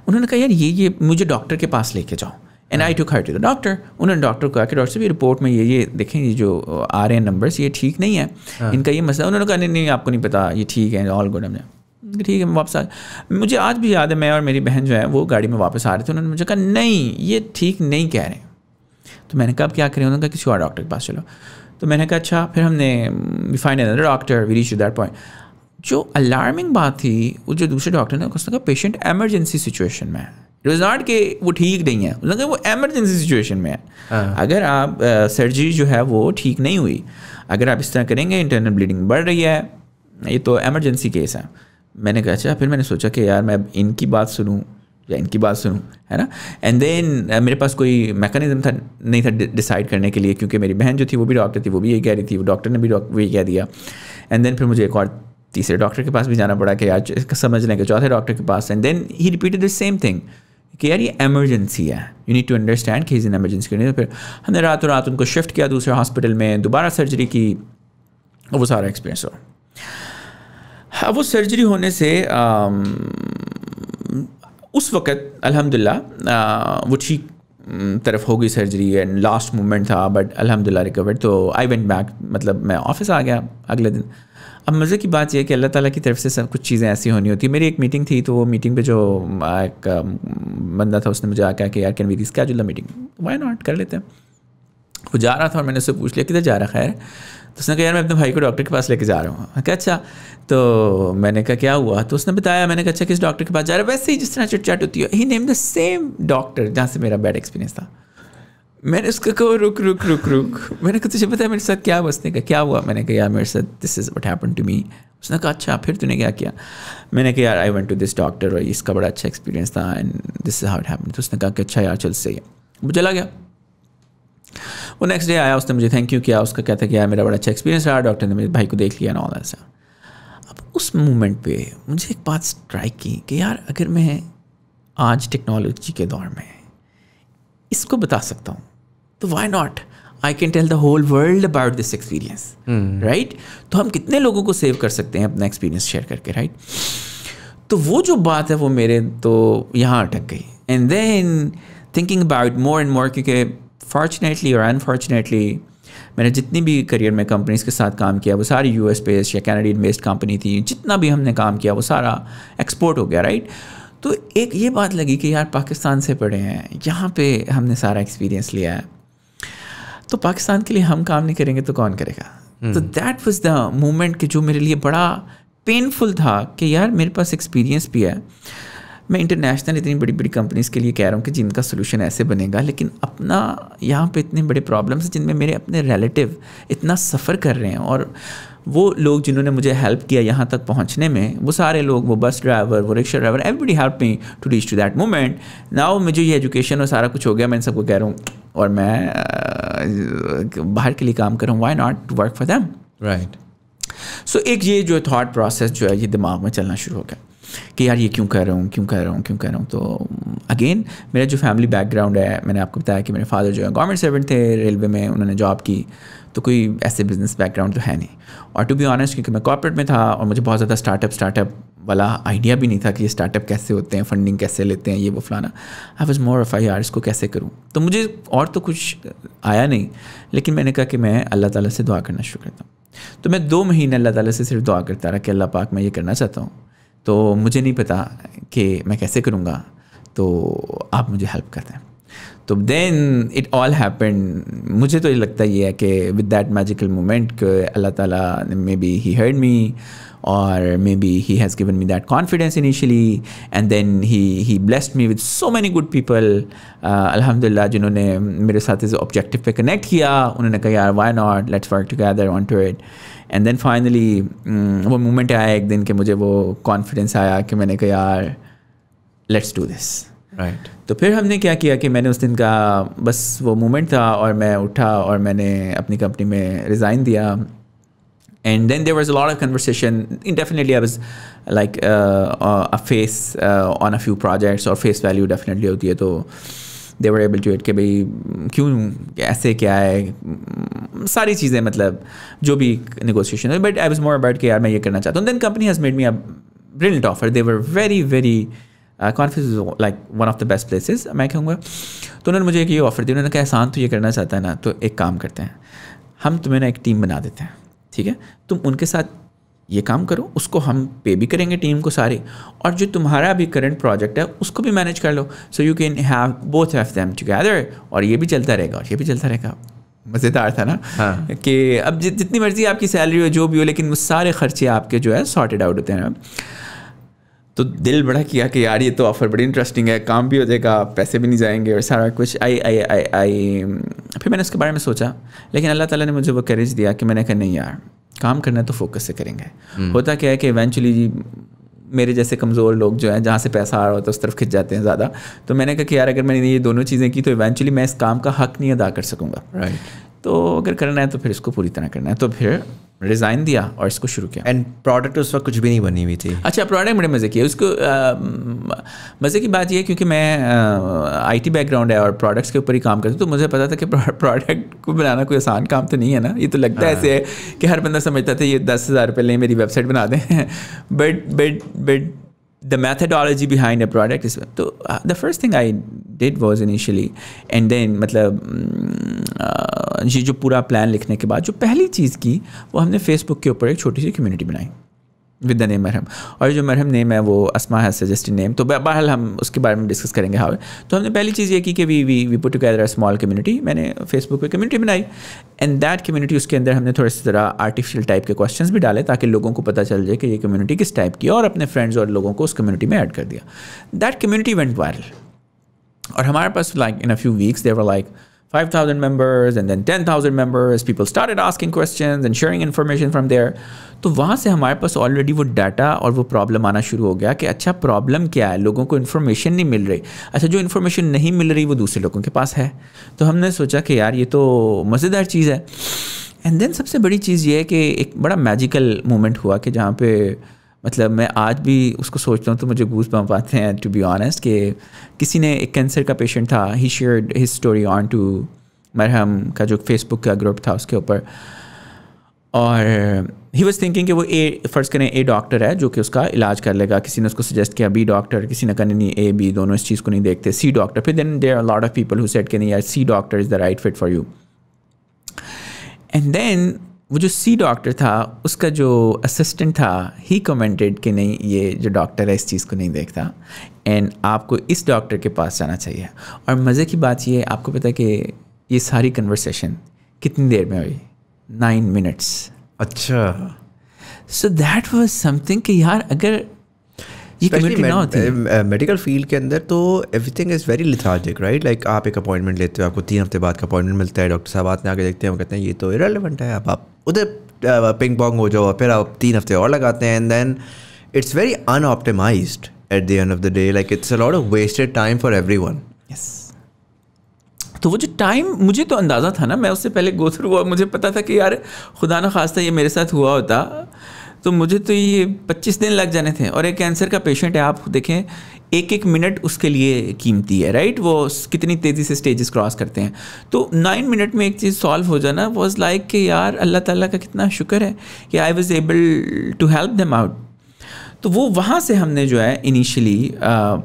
انہوں نے کہا یار یہ مجھے ڈاکٹر کے پاس لے کے جاؤ. اینڈ آئی ٹوک ہر ٹو دا ڈاکٹر. انہوں نے ڈاکٹر کو کہا کہ ڈاکٹر صاحب یہ رپورٹ میں یہ دیکھیں یہ جو آ رہے ہیں نمبرس یہ ٹھیک نہیں ہے, ان کا یہ مسئلہ. انہوں نے کہا نہیں آپ کو نہیں پتا, یہ ٹھیک ہے, آل گڈ. ہم نے ٹھیک ہے واپس آ. مجھے آج بھی یاد ہے میں اور میری بہن جو ہے وہ گاڑی میں واپس آ رہے تھے, انہوں نے مجھے کہا نہیں یہ ٹھیک نہیں کہہ رہے ہیں. تو میں نے کہا اب کیا کریں؟ انہوں نے کہا کسی اور ڈاکٹر کے پاس چلو. تو میں نے کہا اچھا. پھر ہم نے we find another doctor, we reach to that point. جو الارمنگ بات تھی وہ جو دوسرے ڈاکٹر نے اس نے کہا پیشنٹ ایمرجنسی سچویشن میں ہے. اٹ واز ناٹ کہ وہ ٹھیک نہیں ہے, اس نے کہا وہ ایمرجنسی سچویشن میں ہے. اگر آپ سرجری جو ہے وہ ٹھیک نہیں ہوئی, اگر آپ اس طرح کریں گے انٹرنل بلیڈنگ بڑھ رہی ہے, یہ تو ایمرجنسی کیس ہے. میں نے کہا اچھا. پھر میں نے سوچا کہ یار میں اب ان کی بات سنوں یا ان کی بات سنوں, ہے نا. اینڈ دین میرے پاس کوئی میکانزم نہیں تھا ڈیسائڈ کرنے کے لیے, کیونکہ میری بہن جو تھی وہ بھی ڈاکٹر تھی, وہ بھی یہی کہہ رہی تھی, وہ ڈاکٹر نے بھی وہی کہہ دیا. اینڈ دین پھر مجھے ایک اور تیسرے ڈاکٹر کے پاس بھی جانا پڑا کہ یار سمجھ لیں کہ چوتھے ڈاکٹر کے پاس. And then he repeated the same thing کہ یار یہ ایمرجنسی ہے, یو نیڈ ٹو انڈرسٹینڈ کہ ان ایمرجنسی. پھر ہم نے راتوں رات ان کو شفٹ کیا دوسرے ہاسپٹل میں, دوبارہ سرجری کی, وہ سارا ایکسپیرینس ہوا. اب وہ سرجری ہونے سے اس وقت الحمدللہ وہ ٹھیک طرف ہو گئی سرجری, اینڈ لاسٹ مومنٹ تھا بٹ الحمدللہ ریکورڈ. تو آئی وینٹ بیک, مطلب میں آفس آ گیا اگلے دن. اب مزے کی بات یہ ہے کہ اللہ تعالیٰ کی طرف سے سب کچھ چیزیں ایسی ہونی ہوتی ہیں. میری ایک میٹنگ تھی, تو وہ میٹنگ پہ جو ایک بندہ تھا اس نے مجھے آ کہا کہ یار can we reschedule the meeting, why not, کر لیتے ہیں. وہ جا رہا تھا اور میں نے اس سے پوچھ لیا کدھر جا رہا خیر. تو اس نے کہا یار میں اپنے بھائی کو ڈاکٹر کے پاس لے کے جا رہا ہوں. کہا اچھا. تو میں نے کہا کیا ہوا؟ تو اس نے بتایا. میں نے کہا اچھا کس ڈاکٹر کے پاس جا رہا ہے؟ ویسے ہی جس طرح چٹ چاٹ ہوتی ہے. ہی نیم دا سیم ڈاکٹر جہاں سے میرا بیڈ ایکسپیرینس تھا. میں نے اس کو کہا رک. میں نے کہا تجھے پتا ہے میرے ساتھ کیا ہوا؟ اس نے کہا کیا ہوا؟ میں نے کہا یار میرے ساتھ this is what happen to me. اس نے کہا اچھا پھر تو نے کیا کیا؟ میں نے کہا یار I went to this doctor اور اس کا بڑا اچھا ایکسپیرینس تھا and this is how it happen. تو اس نے کہا کہ اچھا یار چل صحیح ہے. وہ چلا گیا. وہ نیکسٹ ڈے آیا, اس نے مجھے تھینک یو کیا. اس کا کہتا کہ یار میرا بڑا اچھا ایکسپیرینس رہا, ڈاکٹر نے میرے بھائی کو دیکھ لیا نال ایسا. اب اس مومنٹ پہ مجھے ایک بات اسٹرائک کی کہ یار اگر میں آج ٹیکنالوجی کے دور میں اس کو بتا سکتا ہوں تو why not I can tell the whole world about this experience, right. تو ہم کتنے لوگوں کو سیو کر سکتے ہیں اپنا ایکسپیرینس شیئر کر کے, رائٹ. تو وہ جو بات ہے وہ میرے تو یہاں اٹک گئی. And then thinking about more and more, کیونکہ فارچونیٹلی اور انفارچونیٹلی میں نے جتنی بھی کریئر میں کمپنیز کے ساتھ کام کیا وہ ساری یو ایس بیسڈ یا کینیڈین بیسڈ کمپنی تھی. جتنا بھی ہم نے کام کیا وہ سارا ایکسپورٹ ہو گیا, رائٹ. تو ایک یہ بات لگی کہ یار پاکستان سے پڑھے ہیں, یہاں پہ ہم نے سارا ایکسپیرینس لیا ہے, تو پاکستان کے لیے ہم کام نہیں کریں گے تو کون کرے گا. تو دیٹ واز دا مومنٹ کہ جو میرے لیے بڑا پینفل تھا کہ یار میرے پاس ایکسپیرینس بھی ہے. میں انٹرنیشنل اتنی بڑی بڑی کمپنیز کے لیے کہہ رہا ہوں کہ جن کا سلوشن ایسے بنے گا, لیکن اپنا یہاں پہ اتنے بڑے پرابلمس ہیں جن میں میرے اپنے ریلیٹیو اتنا سفر کر رہے ہیں, اور وہ لوگ جنہوں نے مجھے ہیلپ کیا یہاں تک پہنچنے میں, وہ سارے لوگ, وہ بس ڈرائیور, وہ rickshaw driver, everybody help me to reach to that moment. Now مجھے یہ ایجوکیشن اور سارا کچھ ہو گیا, میں ان سب کو کہہ رہا ہوں اور میں باہر کے لیے کام کر رہا ہوں, why not to work for them, right. So ایک یہ جو تھاٹ پروسیس جو ہے یہ دماغ میں چلنا شروع ہو گیا کہ یار یہ کیوں کر رہا ہوں. تو اگین میرا جو فیملی بیک گراؤنڈ ہے, میں نے آپ کو بتایا کہ میرے فادر جو ہے گورنمنٹ سرونٹ تھے, ریلوے میں انہوں نے جاب کی, تو کوئی ایسے بزنس بیک گراؤنڈ تو ہے نہیں. اور ٹو بی آنیسٹ کیونکہ میں کارپوریٹ میں تھا اور مجھے بہت زیادہ اسٹارٹ اپ والا آئیڈیا بھی نہیں تھا کہ یہ اسٹارٹ اپ کیسے ہوتے ہیں, فنڈنگ کیسے لیتے ہیں, یہ وہ فلانا. آئی واز مور آف یار اس کو کیسے کروں. تو مجھے اور تو کچھ آیا نہیں, لیکن میں نے کہا کہ میں اللہ تعالیٰ سے دعا کرنا شروع کرتا ہوں. تو میں 2 مہینے اللہ تعالیٰ سے صرف دعا کرتا رہا کہ اللہ پاک میں یہ کرنا چاہتا ہوں, تو مجھے نہیں پتا کہ میں کیسے کروں گا, تو آپ مجھے ہیلپ کر دیں. تو دین اٹ آل ہیپن. مجھے تو یہ لگتا یہ ہے کہ ود دیٹ میجیکل مومنٹ کہ اللہ تعالیٰ نے may be he heard me, اور maybe he has given me that confidence initially, and then he blessed me with so many good people الحمد للہ, جنہوں نے میرے ساتھ اس آبجیکٹیو پہ کنیکٹ کیا. انہوں نے کہا یار why not, let's work together on to it. And then finally وہ مومنٹ آیا ایک دن کہ مجھے وہ کانفیڈینس آیا کہ میں نے کہا یار لیٹس ڈو دس. رائٹ. تو پھر ہم نے کیا کیا کہ میں نے اس دن کا بس وہ مومنٹ تھا, اور میں اٹھا اور میں نے اپنی کمپنی میں ریزائن دیا. And then there was a lot of conversation. Definitely I was like a face on a few projects, or face value definitely ہوتی ہے. تو they were able to it کہ بھئی کیوں ایسے کیا ہے ساری چیزیں, مطلب جو بھی نیگوسیشن ہے. But I was more about کہ یار میں یہ کرنا چاہتا ہوں. Then company has made me a brilliant offer. They were very very conference is like one of the best places میں کہوں گا. تو انہوں نے مجھے ایک یہ آفر دی. انہوں نے کہا احسان تو یہ کرنا چاہتا ہے نا, تو ایک کام کرتے ہیں, ہم تمہیں نا ایک ٹیم بنا دیتے ہیں, ٹھیک ہے, تم ان کے ساتھ یہ کام کرو, اس کو ہم پے بھی کریں گے ٹیم کو سارے, اور جو تمہارا بھی کرنٹ پروجیکٹ ہے اس کو بھی مینیج کر لو. So you can have both of them together, اور یہ بھی چلتا رہے گا اور یہ بھی چلتا رہے گا. مزیدار تھا نا کہ اب جتنی مرضی آپ کی سیلری ہو جو بھی ہو, لیکن وہ سارے خرچے آپ کے جو ہے سارٹیڈ آؤٹ ہوتے ہیں. تو دل بڑا کیا کہ یار یہ تو آفر بڑی انٹرسٹنگ ہے, کام بھی ہو جائے گا, پیسے بھی نہیں جائیں گے, اور سارا کچھ. پھر میں نے اس کے بارے میں سوچا, لیکن اللہ تعالیٰ نے مجھے وہ کریج دیا کہ میں نے کہا نہیں یار کام کرنا تو فوکس سے کریں گے. ہوتا کیا ہے کہ ایونچولی میرے جیسے کمزور لوگ جو ہیں جہاں سے پیسہ آ رہا ہوتا ہے اس طرف کھنچ جاتے ہیں زیادہ. تو میں نے کہا کہ یار اگر میں نے یہ دونوں چیزیں کی تو ایونچولی میں اس کام کا حق نہیں ادا کر سکوں گا. تو اگر کرنا ہے تو پھر اس کو پوری طرح کرنا ہے. تو پھر ریزائن دیا اور اس کو شروع کیا. اینڈ پروڈکٹ اس وقت کچھ بھی نہیں بنی ہوئی تھی. اچھا, پروڈکٹ بڑے مزے کی ہے. اس کو مزے کی بات یہ ہے کیونکہ میں آئی ٹی بیک گراؤنڈ ہے اور پروڈکٹس کے اوپر ہی کام کرتا ہوں, تو مجھے پتا تھا کہ پروڈکٹ کو بنانا کوئی آسان کام تو نہیں ہے نا. یہ تو لگتا ہے ایسے ہے کہ ہر بندہ سمجھتا تھا یہ 10,000 روپے لیں میری ویب سائٹ بنا دیں, but the methodology behind a product is, so the first thing I did was initially, and then مطلب یہ جو پورا پلان لکھنے کے بعد جو پہلی چیز کی وہ ہم نے فیس بک کے اوپر ایک چھوٹی سی کمیونٹی بنائی ود دا نیم مرہم. اور جو مرہم نیم ہے وہ اسما ہیز سجیسٹڈ نیم, تو بہرحال ہم اس کے بارے میں ڈسکس کریں گے ہاؤ. تو ہم نے پہلی چیز یہ کی کہ we put together a small community. میں نے فیس بک پہ کمیونٹی بنائی, اینڈ دیٹ کمیونٹی اس کے اندر ہم نے تھوڑے سی طرح آرٹیفیشیل ٹائپ کے کوشچنس بھی ڈالے تاکہ لوگوں کو پتہ چل جائے کہ یہ کمیونٹی کس ٹائپ کی ہے, اور اپنے فرینڈز اور لوگوں کو اس کمیونٹی میں ایڈ کر دیا. دیٹ کمیونٹی وینٹ وائرل, اور ہمارے پاس like in a few weeks there were like 5,000 members and then 10,000 members. People started asking questions and sharing information from there. تو وہاں سے ہمارے پاس آلریڈی وہ ڈاٹا اور وہ پرابلم آنا شروع ہو گیا کہ اچھا پرابلم کیا ہے, لوگوں کو انفارمیشن نہیں مل رہی. اچھا جو انفارمیشن نہیں مل رہی وہ دوسرے لوگوں کے پاس ہے. تو ہم نے سوچا کہ یار یہ تو مزیدار چیز ہے. اینڈ دین سب سے بڑی چیز یہ ہے کہ ایک بڑا میجیکل مومنٹ ہوا کہ جہاں پہ مطلب میں آج بھی اس کو سوچتا ہوں تو مجھے گوز بمپ آتے ہیں ٹو بی آنیسٹ, کہ کسی نے ایک کینسر کا پیشنٹ تھا, he shared his story on to Marham کا جو فیس بک کا گروپ تھا اس کے اوپر, اور ہی واز تھنکنگ کہ وہ فرض کریں اے ڈاکٹر ہے جو کہ اس کا علاج کر لے گا. کسی نے اس کو سجیسٹ کیا بی ڈاکٹر, کسی نے کہا نہیں اے بی دونوں اس چیز کو نہیں دیکھتے, سی ڈاکٹر. پھر then there are lot of people who said کہ نہیں یار C doctor is the right fit for you. And then وہ جو سی ڈاکٹر تھا اس کا جو اسسٹنٹ تھا ہی کمنٹڈ کہ نہیں یہ جو ڈاکٹر ہے اس چیز کو نہیں دیکھتا, اینڈ آپ کو اس ڈاکٹر کے پاس جانا چاہیے. اور مزے کی بات یہ ہے, آپ کو پتہ ہے کہ یہ ساری کنورسیشن کتنی دیر میں ہوئی؟ 9 minutes. اچھا, so that was some thing کہ یار اگر یہ کمیونٹی نہ ہوتی میڈیکل فیلڈ کے اندر تو everything is very lethargic right. Like آپ ایک اپوائنٹمنٹ لیتے ہو, آپ کو 3 ہفتے بعد کا اپوائنٹمنٹ ملتا ہے, ڈاکٹر صاحب آتے ہیں آ کے دیکھتے ہیں, وہ کہتے ہیں یہ تو ارریلیونٹ ہے, اب آپ ادھر پنگ پونگ ہو جاؤ, پھر آپ 3 ہفتے اور لگاتے ہیں, and then it's very unoptimised at the end of the day. Like it's a lot of wasted time for everyone. Yes. تو وہ جو ٹائم مجھے تو اندازہ تھا نا, میں اس سے پہلے گو تھرو ہوا, مجھے پتا تھا کہ یار خدا نہ خواستہ یہ میرے ساتھ ہوا ہوتا تو مجھے تو یہ 25 دن لگ جانے تھے. اور ایک کینسر کا پیشنٹ ہے, آپ دیکھیں ایک منٹ اس کے لیے قیمتی ہے رائٹ, وہ کتنی تیزی سے اسٹیجز کراس کرتے ہیں. تو 9 منٹ میں ایک چیز سالو ہو جانا واز لائک کہ یار اللہ تعالیٰ کا کتنا شکر ہے کہ I was able to help them out. تو وہ وہاں سے ہم نے جو ہے انیشلی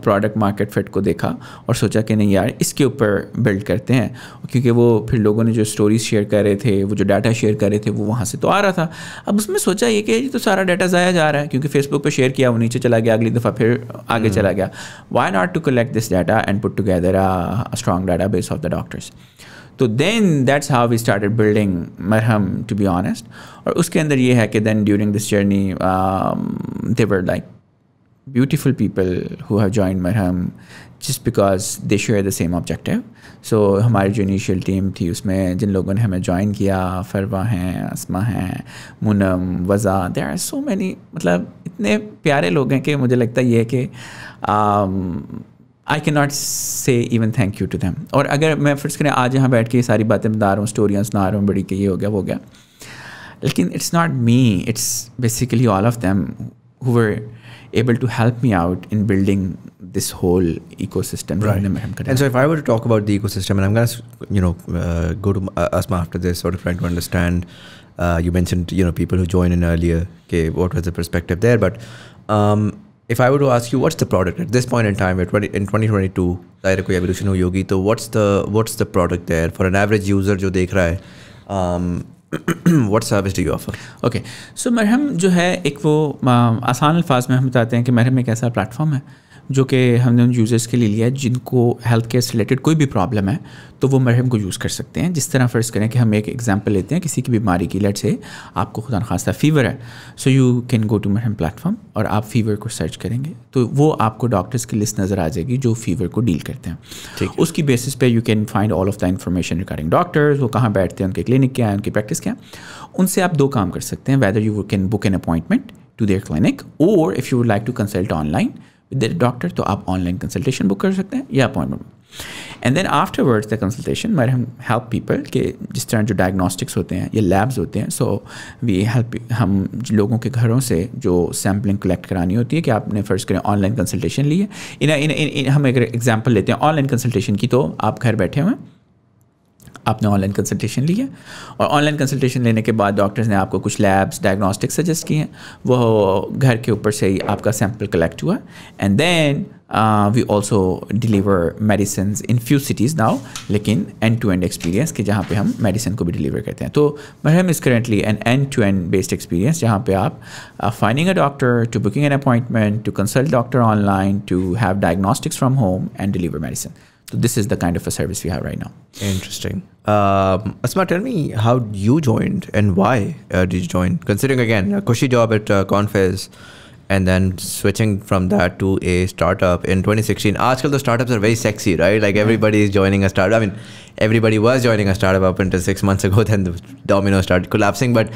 پروڈکٹ مارکیٹ فٹ کو دیکھا اور سوچا کہ نہیں یار اس کے اوپر بلڈ کرتے ہیں, کیونکہ وہ پھر لوگوں نے جو اسٹوریز شیئر کر رہے تھے, وہ جو ڈاٹا شیئر کر رہے تھے, وہ وہاں سے تو آ رہا تھا. اب اس میں سوچا یہ کہ یہ تو سارا ڈاٹا ضائع جا رہا ہے, کیونکہ فیس بک پہ شیئر کیا, وہ نیچے چلا گیا, اگلی دفعہ پھر آگے چلا گیا. Why not to collect this data and put together strong database of the doctors. تو then that's how we started building Marham, to be honest. اور اس کے اندر یہ ہے کہ then during this journey they were like beautiful people who have joined Marham just because they share the same objective. So ہماری جو انیشیل ٹیم تھی اس میں جن لوگوں نے ہمیں جوائن کیا, فروا ہیں, اسما ہیں, منم, وضا, there are so many, مطلب اتنے پیارے لوگ ہیں کہ مجھے لگتا یہ ہے کہ I cannot say even thank you to them. اور اگر میں فرض کریں آج یہاں بیٹھ کے یہ ساری باتیں بتا رہا ہوں, اسٹوریاں سنا رہا ہوں بڑی کہ یہ ہو گیا وہ گیا, لیکن it's not me, it's basically all of them who were able to help me out in building this whole ecosystem. Right. And so if I were to talk about the ecosystem, and I'm going to go to Asma after this, sort of trying to understand, you mentioned people who joined in earlier, okay, what was the perspective there, but if I were to ask you what's the product at this point in time, in 2022 ظاہر کوئی evolution ہوئی ہوگی, تو what's the product there for an average user جو دیکھ رہا ہے, what service do you offer? Okay, so Marham جو ہے ایک وہ آسان الفاظ میں ہم بتاتے ہیں کہ مرہم ایک ایسا پلیٹ فارم ہے جو کہ ہم نے ان یوزرس کے لیے لیا ہے جن کو ہیلتھ کیئر سے ریلیٹڈ کوئی بھی پرابلم ہے تو وہ مرہم کو یوز کر سکتے ہیں. جس طرح فرض کریں کہ ہم ایک ایگزامپل لیتے ہیں کسی کی بیماری کی, لیٹ سے آپ کو خدا نخواستہ فیور ہے, so you can go to Marham platform اور آپ فیور کو سرچ کریں گے تو وہ آپ کو ڈاکٹرس کی لسٹ نظر آ جائے گی جو فیور کو ڈیل کرتے ہیں. ٹھیک, اس کی بیسس پہ you can find all of the information regarding doctors, وہ کہاں بیٹھتے ہیں, ان کے کلینک کیا ہے, ان کی پریکٹس کیا ہے. ان سے آپ دو کام کر سکتے ہیں, whether you can book an appointment to their clinic, اور if you would like to consult online with doctor تو آپ آن لائن کنسلٹیشن بک کر سکتے ہیں یا appointment. And then afterwards the consultation Marham help people کہ جس طرح جو ڈائگنوسٹکس ہوتے ہیں یا لیبز ہوتے ہیں, سو وی ہیلپ, ہم لوگوں کے گھروں سے جو سیمپلنگ کلیکٹ کرانی ہوتی ہے کہ آپ نے فرض کریں آن لائن کنسلٹیشن لی ہے, ہم اگر ایگزامپل لیتے ہیں آن لائن کنسلٹیشن کی, تو آپ گھر بیٹھے ہوئے ہیں, آپ نے آن لائن کنسلٹیشن لی ہے, اور آن لائن کنسلٹیشن لینے کے بعد ڈاکٹرز نے آپ کو کچھ لیبس ڈائگنوسٹک سجیسٹ کیے ہیں, وہ گھر کے اوپر سے ہی آپ کا سیمپل کلیکٹ ہوا. And then we also deliver medicines in few cities now, لیکن اینڈ ٹو اینڈ ایکسپیرینس کہ جہاں پہ ہم میڈیسن کو بھی ڈیلیور کرتے ہیں. تو Marham is currently an end to end based experience جہاں پہ آپ finding a doctor, to booking an appointment, to consult doctor online, to have diagnostics from home and deliver medicine. So this is the kind of a service we have right now. Interesting. Asma, tell me how you joined and why did you join? Considering again a cushy job at Confess and then switching from that to a startup in 2016. Aajkal the startups are very sexy, right? Like everybody is joining a startup. I mean, everybody was joining a startup up until 6 months ago. Then the domino started collapsing. But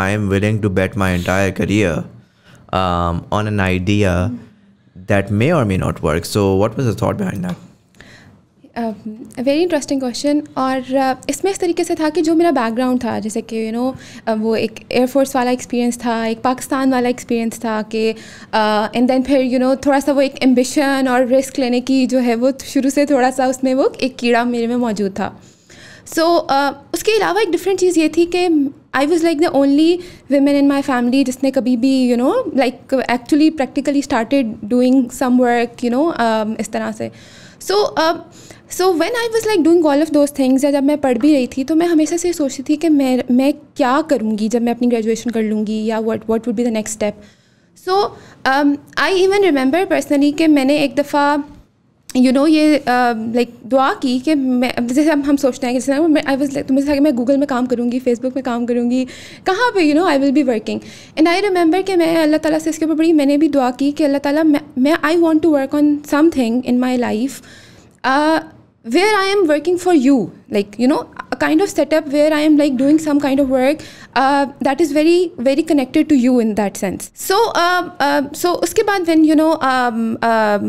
I am willing to bet my entire career on an idea that may or may not work. So what was the thought behind that? Very interesting question. اور اس میں اس طریقے سے تھا کہ جو میرا back ground تھا, جیسے کہ وہ ایک ایئر فورس والا ایکسپیرینس تھا, ایک پاکستان والا ایکسپیرینس تھا کہ اینڈ دین پھر تھوڑا سا وہ ایک ایمبیشن اور رسک لینے کی جو ہے وہ شروع سے تھوڑا سا اس میں وہ ایک کیڑا میرے میں موجود تھا. سو اس کے علاوہ ایک ڈفرینٹ چیز یہ تھی کہ I was like the only women in my family جس نے کبھی بھی like actually practically started doing some work اس طرح سے. So when I was like doing all of those things, یا جب میں پڑھ بھی رہی تھی تو میں ہمیشہ سے سوچتی تھی کہ میں کیا کروں گی جب میں اپنی گریجویشن کر لوں گی, یا what would be the next step. So I even remember personally کہ میں نے ایک دفعہ یہ لائک دعا کی کہ میں, جیسے ہم سوچتے ہیں کہ جیسے آئی واز لائک, مجھے تھا کہ میں گوگل میں کام کروں گی, فیس بک میں کام کروں گی, کہاں پہ I will be working. And I remember کہ میں اللہ تعالیٰ سے اس کے اوپر بڑی میں نے بھی دعا کی کہ اللہ تعالیٰ میں I want to work on something in my life where I am working for you, like a kind of setup where I am like doing some kind of work that is very very connected to you in that sense. So uske baad when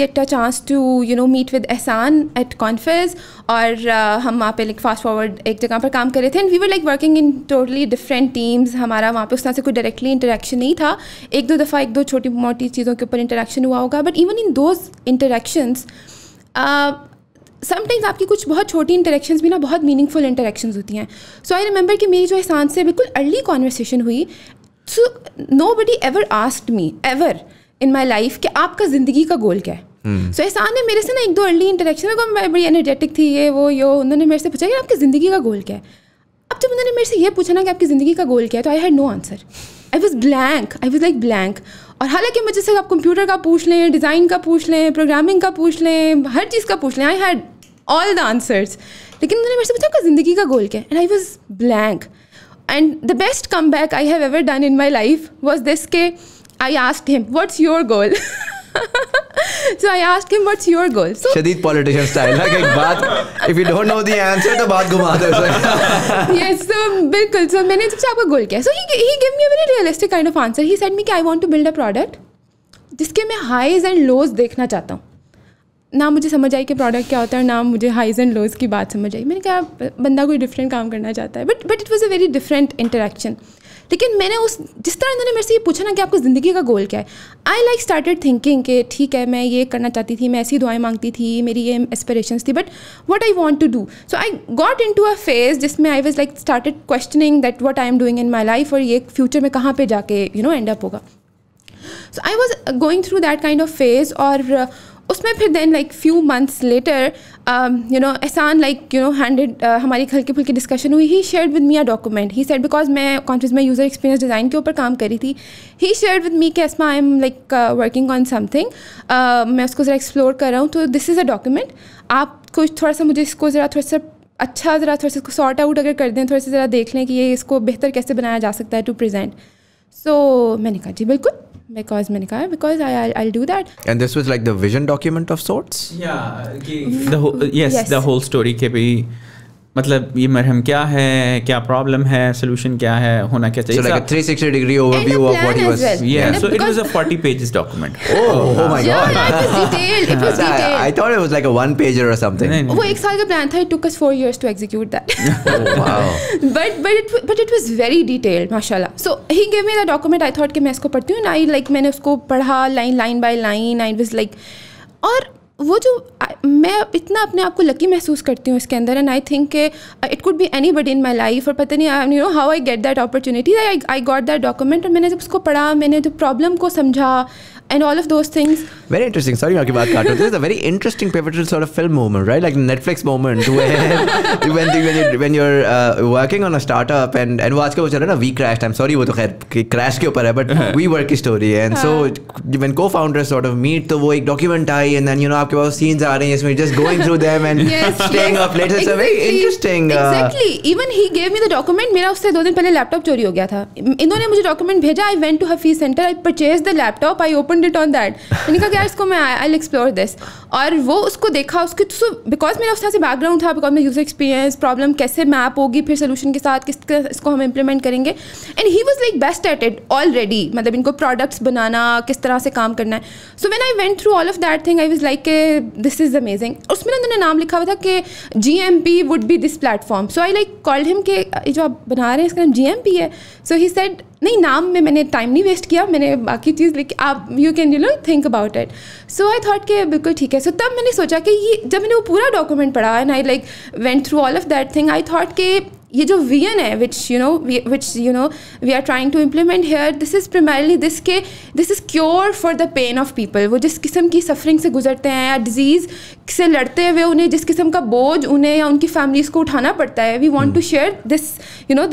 get a chance to meet with Ehsan at Confess, اور ہم وہاں پہ like fast forward ایک جگہ پر کام کر رہے تھے, and we were like working in totally different teams. ہمارا وہاں پہ اس طرح سے کوئی ڈائریکٹلی انٹریکشن نہیں تھا, ایک دو دفعہ ایک دو چھوٹی موٹی چیزوں کے اوپر انٹریکشن ہوا ہوگا, but even in those interactions some times آپ کی کچھ بہت چھوٹی انٹریکشنز بھی نا بہت میننگ فل انٹریکشنز ہوتی ہیں. سو آئی ریممبر کہ میری جو احسان سے بالکل ارلی کانورسیشن ہوئی, so nobody ever asked me ever in my life کہ آپ کا زندگی کا گول کیا ہے. سو احسان نے میرے سے نا 1-2 ارلی انٹریکشن میں بڑی انرجیٹک تھی, یہ وہ انہوں نے میرے سے پوچھا کہ آپ کی زندگی کا گول کیا ہے. اب جب انہوں نے میرے سے یہ پوچھا نا کہ آپ کی زندگی کا گول کیا ہے, تو I had no answer. I was like blank. اور حالانکہ مجھے سے آپ کمپیوٹر کا پوچھ لیں, ڈیزائن کا پوچھ لیں, پروگرامنگ کا پوچھ لیں, ہر چیز کا پوچھ لیں, I had all the answers. لیکن انہوں نے میرے سے پوچھا آپ کا زندگی کا گول کیا ہے, and I was blank. And the best come back I have ever done in my life was this کہ آئی آسکڈ ہم what's your goal. So I asked him, what's your goal? So شدید politician style, like ایک بات, if you don't know the answer تو بات گھما دو. yes, so بالکل. So میں نے پوچھا آپ کا گول کیا ہے. So he gave me a very realistic kind of answer. He said me کہ I want to build a product جس کے میں ہائیز اینڈ لوز دیکھنا چاہتا ہوں. نہ مجھے سمجھ آئی کہ پروڈکٹ کیا ہوتا ہے, نہ مجھے ہائیز اینڈ لوز کی بات سمجھ آئی. میں نے کہا بندہ کوئی ڈفرینٹ کام کرنا چاہتا ہے, but it was a very different interaction. لیکن میں نے جس طرح انہوں نے میرے سے یہ پوچھا نا کہ آپ کو زندگی کا گول کیا ہے, آئی لائک اسٹارٹیڈ تھنکنگ کہ ٹھیک ہے میں یہ کرنا چاہتی تھی, میں ایسی دعائیں مانگتی تھی, میری یہ اسپریشنس تھی, but what I want to do. So I got into a phase جس میں I was like started questioning that what I am doing in my life, اور یہ فیوچر میں کہاں پہ جا کے اینڈ اپ ہوگا. So I was going through that kind of phase. اور اس میں پھر then like few months later Ehsan handed ہماری ہلکی پھلکی ڈسکشن ہوئی. He shared with me a document. He said because میں کانفرنس میں یوزر ایکسپیرینس ڈیزائن کے اوپر کام کری تھی. ہی شیئرڈ ود می کہ Asma I am like working on something, میں اس کو ذرا ایکسپلور کر رہا ہوں, تو دس از اے ڈاکومنٹ, آپ کو تھوڑا سا مجھے اس کو تھوڑا سا اچھا تھوڑا سا سارٹ آؤٹ اگر کر دیں, تھوڑا سا ذرا دیکھ لیں کہ یہ اس کو بہتر کیسے بنایا جا سکتا ہے ٹو پریزینٹ. سو میں نے کہا جی بالکل, because I'll do that. And this was like the vision document of sorts? Yeah, the whole story کہ بھی مطلب یہ مرہم کیا ہے, کیا پرابلم ہے, سولوشن کیا ہے, ہونا کیا چاہیے. So like a 360-degree overview of what he was. Yeah, so it was a 40 pages document. Oh my God. Yeah, it was detailed. I thought it was like a 1-pager or something. وہ 1 سال کا plan تھا. It took us 4 years to execute that. Oh wow. But it was very detailed, mashallah. So he gave me the document. I thought کہ میں اس کو پڑھتی ہوں, and میں نے اس کو پڑھا line by line. I was like, اور وہ جو میں اتنا اپنے آپ کو لکی محسوس کرتی ہوں اس کے اندر, اینڈ آئی تھنک کہ it could be anybody in my life. اور پتہ نہیں how I get that opportunity, I got that document. اور میں نے جب اس کو پڑھا, میں نے جب پرابلم کو سمجھا and all of those things. Very interesting. Sorry, آپ کی بات کاٹ رہا ہوں. This is a very interesting pivotal sort of film moment, right? Like Netflix moment where when you're working on a startup and وہ آج کل وہ چل رہا ہے نا we crashed. I'm sorry وہ تو خیر crash کے اوپر ہے, but we work کی story ہے. And so when co-founders sort of meet, تو وہ ایک document آئی, and then آپ کے پاس scenes آ رہے ہیں اس میں just going through them and staying up late. It's a very interesting. Exactly. Even he gave me the document. میرا اس سے 2 دن پہلے لیپ ٹاپ چوری ہو گیا تھا. انہوں نے مجھے ڈاکومنٹ بھیجا. I went to Hafiz Center. I purchased the laptop. I opened it on that. میں نے کہا کہ اس کو میں I'll explore this. اور وہ اس کو دیکھا, اس کے بیکاز میرا اس طرح سے بیک گراؤنڈ تھا, بیکاز میں یوزر ایکسپیرینس پرابلم کیسے میپ ہوگی پھر سولوشن کے ساتھ کس اس کو ہم امپلیمنٹ کریں گے, and he was like best at it already. مطلب ان کو پروڈکٹس بنانا کس طرح سے کام کرنا ہے. سو when I went through all of that thing, I was like کہ دس از امیزنگ. اس میں انہوں نے نام لکھا ہوا تھا کہ GMP would be this platform. So I like called him کہ جو آپ بنا رہے ہیں اس کا نام GMP ہے. So he said نہیں, نام میں نے ٹائم نہیں ویسٹ کیا, میں نے باقی چیز لکھی, آپ you can think about it. So I thought کہ بالکل ٹھیک ہے. سو تب میں نے سوچا کہ یہ جب میں نے وہ پورا ڈاکومنٹ پڑھا, and I like went through all of that thing, I thought کہ یہ جو ویژن ہے which we are trying to implement here, this is primarily this is cure for the pain of people. وہ جس قسم کی suffering سے گزرتے ہیں یا ڈیزیز سے لڑتے ہوئے انہیں جس قسم کا بوجھ انہیں یا ان کی فیملیز کو اٹھانا پڑتا ہے, we want to share this,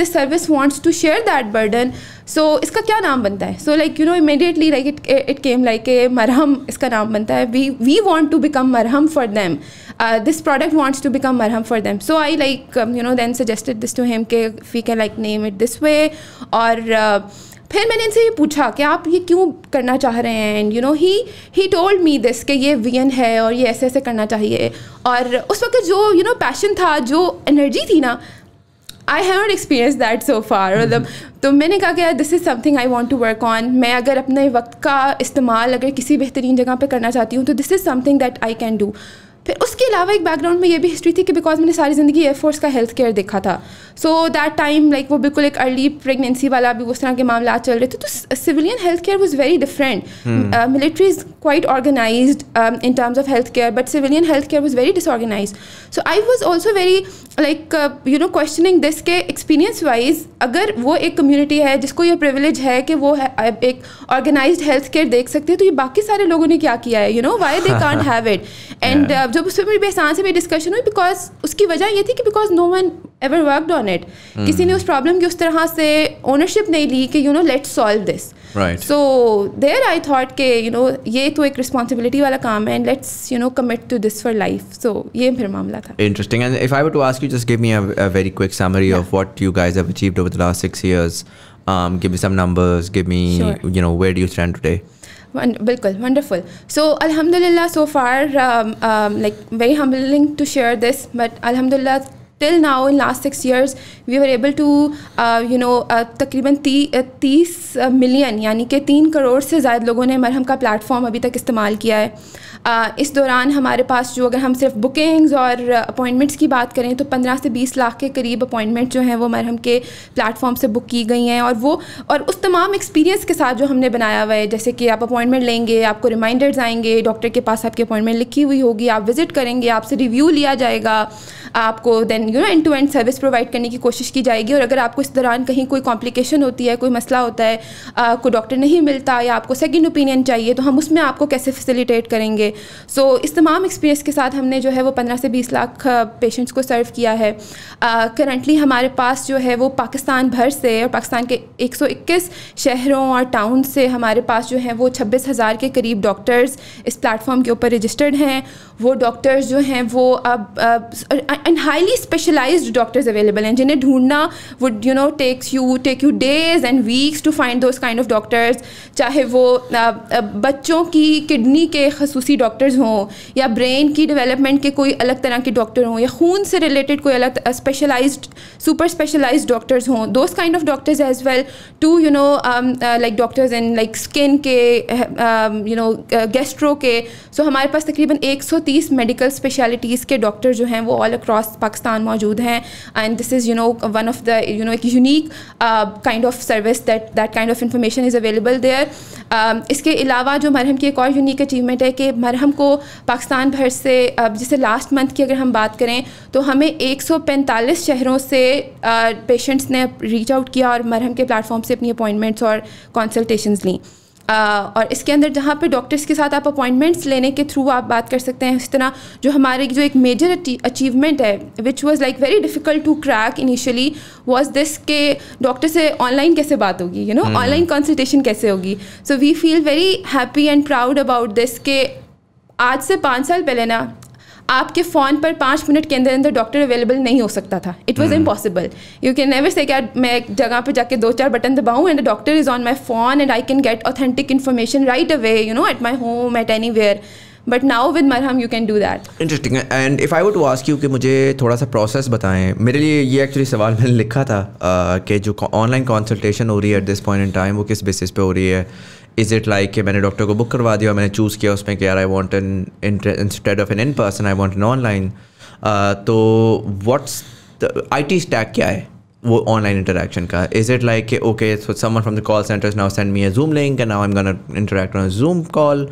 this service wants to share that burden. So اس کا کیا نام بنتا ہے. So like immediately like it came like a مرہم اس کا نام بنتا ہے. we want to become مرہم for them. This product wants to become مرہم for them. So I like then suggested this to him کہ we can like name it this way. اور پھر میں نے ان سے یہ پوچھا کہ آپ یہ کیوں کرنا چاہ رہے ہیں, and he told me this کہ یہ ویژن ہے اور یہ ایسے ایسے کرنا چاہیے. اور اس وقت جو پیشن تھا, جو انرجی تھی نا, I have not experienced that so far. تو میں نے کہا کہ this is something I want to work on. میں اگر اپنے وقت کا استعمال اگر کسی بہترین جگہ پہ کرنا چاہتی ہوں تو this is something that I can do. پھر اس کے علاوہ ایک بیک گراؤنڈ میں یہ بھی ہسٹری تھی کہ بیکاز میں نے ساری زندگی ایئر فورس کا ہیلتھ کیئر دیکھا تھا, سو دیٹ ٹائم لائک وہ بالکل ایک ارلی پریگنینسی والا بھی اس طرح کے معاملات چل رہے تھے, تو civilian health care was very different. Military is quite organised in terms of health care, but civilian health care was very disorganised. So I was also very like questioning this کہ experience wise اگر وہ ایک community ہے جس کو یہ privilege ہے کہ وہ ایک آرگنائزڈ ہیلتھ کیئر دیکھ سکتے ہیں, تو یہ باقی سارے لوگوں نے کیا کیا ہے, why they can't have it. And جب اس پہ میری احسان سے بھی ڈسکشن ہوئی, بیکاز اس کی وجہ یہ تھی کہ because no one ever worked on it, کسی نے اس پرابلم کی اس طرح سے اونرشپ نہیں لی کہ let's solve this. So there I thought کہ یہ تو ایک رسپانسبلٹی والا کام ہے, and let's commit to this for life. So یہ پھر معاملہ تھا. Interesting. And if I were to ask you, just give me a very quick summary of what you guys have achieved over the last 6 years. Give me some numbers, give me, where do you stand today? بالکل wonderful. So الحمد للہ so far like very humbling to share this, but الحمد للہ till now in last 6 years we were able to تقریباً 30 million یعنی کہ 3 کروڑ سے زائد لوگوں نے مرہم کا پلیٹ فارم ابھی تک استعمال کیا ہے. اس دوران ہمارے پاس جو اگر ہم صرف بکنگز اور اپوائنٹمنٹس کی بات کریں تو 15 سے 20 لاکھ کے قریب اپوائنٹمنٹ جو ہیں وہ مرہم کے پلیٹ فارم سے بک کی گئی ہیں. اور اس تمام ایکسپیرینس کے ساتھ جو ہم نے بنایا ہوا ہے, جیسے کہ آپ اپوائنٹمنٹ لیں گے, آپ کو ریمائنڈرز آئیں گے, ڈاکٹر کے پاس آپ کی اپوائنٹمنٹ لکھی ہوئی ہوگی, آپ وزٹ کریں گے, آپ سے ریویو لیا جائے گا, آپ کو then end to end service provide کرنے کی کوشش کی جائے گی. اور اگر آپ کو اس دوران کہیں کوئی کمپلیکیشن ہوتی ہے, کوئی مسئلہ ہوتا ہے, کوئی ڈاکٹر نہیں ملتا یا آپ کو سیکنڈ اوپینین چاہیے, تو ہم اس میں آپ کو کیسے فیسیلیٹیٹ کریں گے. سو اس تمام ایکسپیرینس کے ساتھ ہم نے جو ہے وہ 15 سے 20 لاکھ پیشنٹس کو سرو کیا ہے. کرنٹلی ہمارے پاس جو ہے وہ پاکستان بھر سے اور پاکستان کے 121 شہروں اور ٹاؤن سے ہمارے پاس جو ہیں وہ 26,000 کے قریب ڈاکٹرز اس پلیٹ فارم کے اوپر رجسٹرڈ ہیں. وہ ڈاکٹرز جو ہیں وہ اب and highly specialised doctors available ہیں, جنہیں ڈھونڈنا would take you days and weeks to find those kind of doctors. چاہے وہ بچوں کی کڈنی کے خصوصی ڈاکٹرز ہوں, یا برین کی ڈیولپمنٹ کے کوئی الگ طرح کے ڈاکٹر ہوں, یا خون سے ریلیٹڈ کوئی الگ اسپیشلائزڈ سپر اسپیشلائزڈ ڈاکٹرز ہوں, those kind of doctors as well to like doctors in like skin کے, گیسٹرو کے. سو ہمارے پاس تقریباً 130 میڈیکل اسپیشلٹیز کے ڈاکٹر جو ہیں وہ آل اکراس پاکستان موجود ہیں. And this is one of the ایک unique kind of service that kind of information is available there. اس کے علاوہ جو مرہم کی ایک اور یونیک اچیومنٹ ہے کہ مرہم کو پاکستان بھر سے, جیسے لاسٹ منتھ کی اگر ہم بات کریں تو ہمیں 145 شہروں سے پیشنٹس نے ریچ آؤٹ کیا اور مرہم کے پلیٹ فارم سے اپنی اپوائنٹمنٹس اور کنسلٹیشنز لیں. اور اس کے اندر جہاں پہ ڈاکٹرس کے ساتھ آپ اپوائنٹمنٹس لینے کے تھرو آپ بات کر سکتے ہیں, اس طرح جو ہمارے جو ایک میجر اچیومنٹ ہے which was like very difficult to crack initially was this کہ ڈاکٹر سے آن لائن کیسے بات ہوگی, آن لائن کنسلٹیشن کیسے ہوگی. So we feel very happy and proud about this کہ آج سے 5 سال پہلے نا آپ کے فون پر 5 منٹ کے اندر ڈاکٹر اویلیبل نہیں ہو سکتا تھا. It was impossible. You can never say کہ میں ایک جگہ پہ جا کے 2-4 بٹن دباؤں and doctor is on my phone and I can get authentic information right away at my home at anywhere. But now with Marham you can do that. Interesting. And if I would to ask you کہ مجھے تھوڑا سا process بتائیں. میرے لیے یہ actually سوال میں نے لکھا تھا کہ جو آن لائن کنسلٹیشن ہو رہی ہے at this point in time وہ کس بیسس پہ ہو رہی ہے. از اٹ لائک کہ میں نے ڈاکٹر کو بک کروا دیا اور میں نے چوز کیا اس میں کہ یار I want instead of an in person I want an online. تو واٹس آئی ٹی اسٹیک کیا ہے وہ آن لائن انٹریکشن کا؟ از اٹ لائک کہ okay someone from the call centres now send me a Zoom link and now I am gonna interact on a Zoom call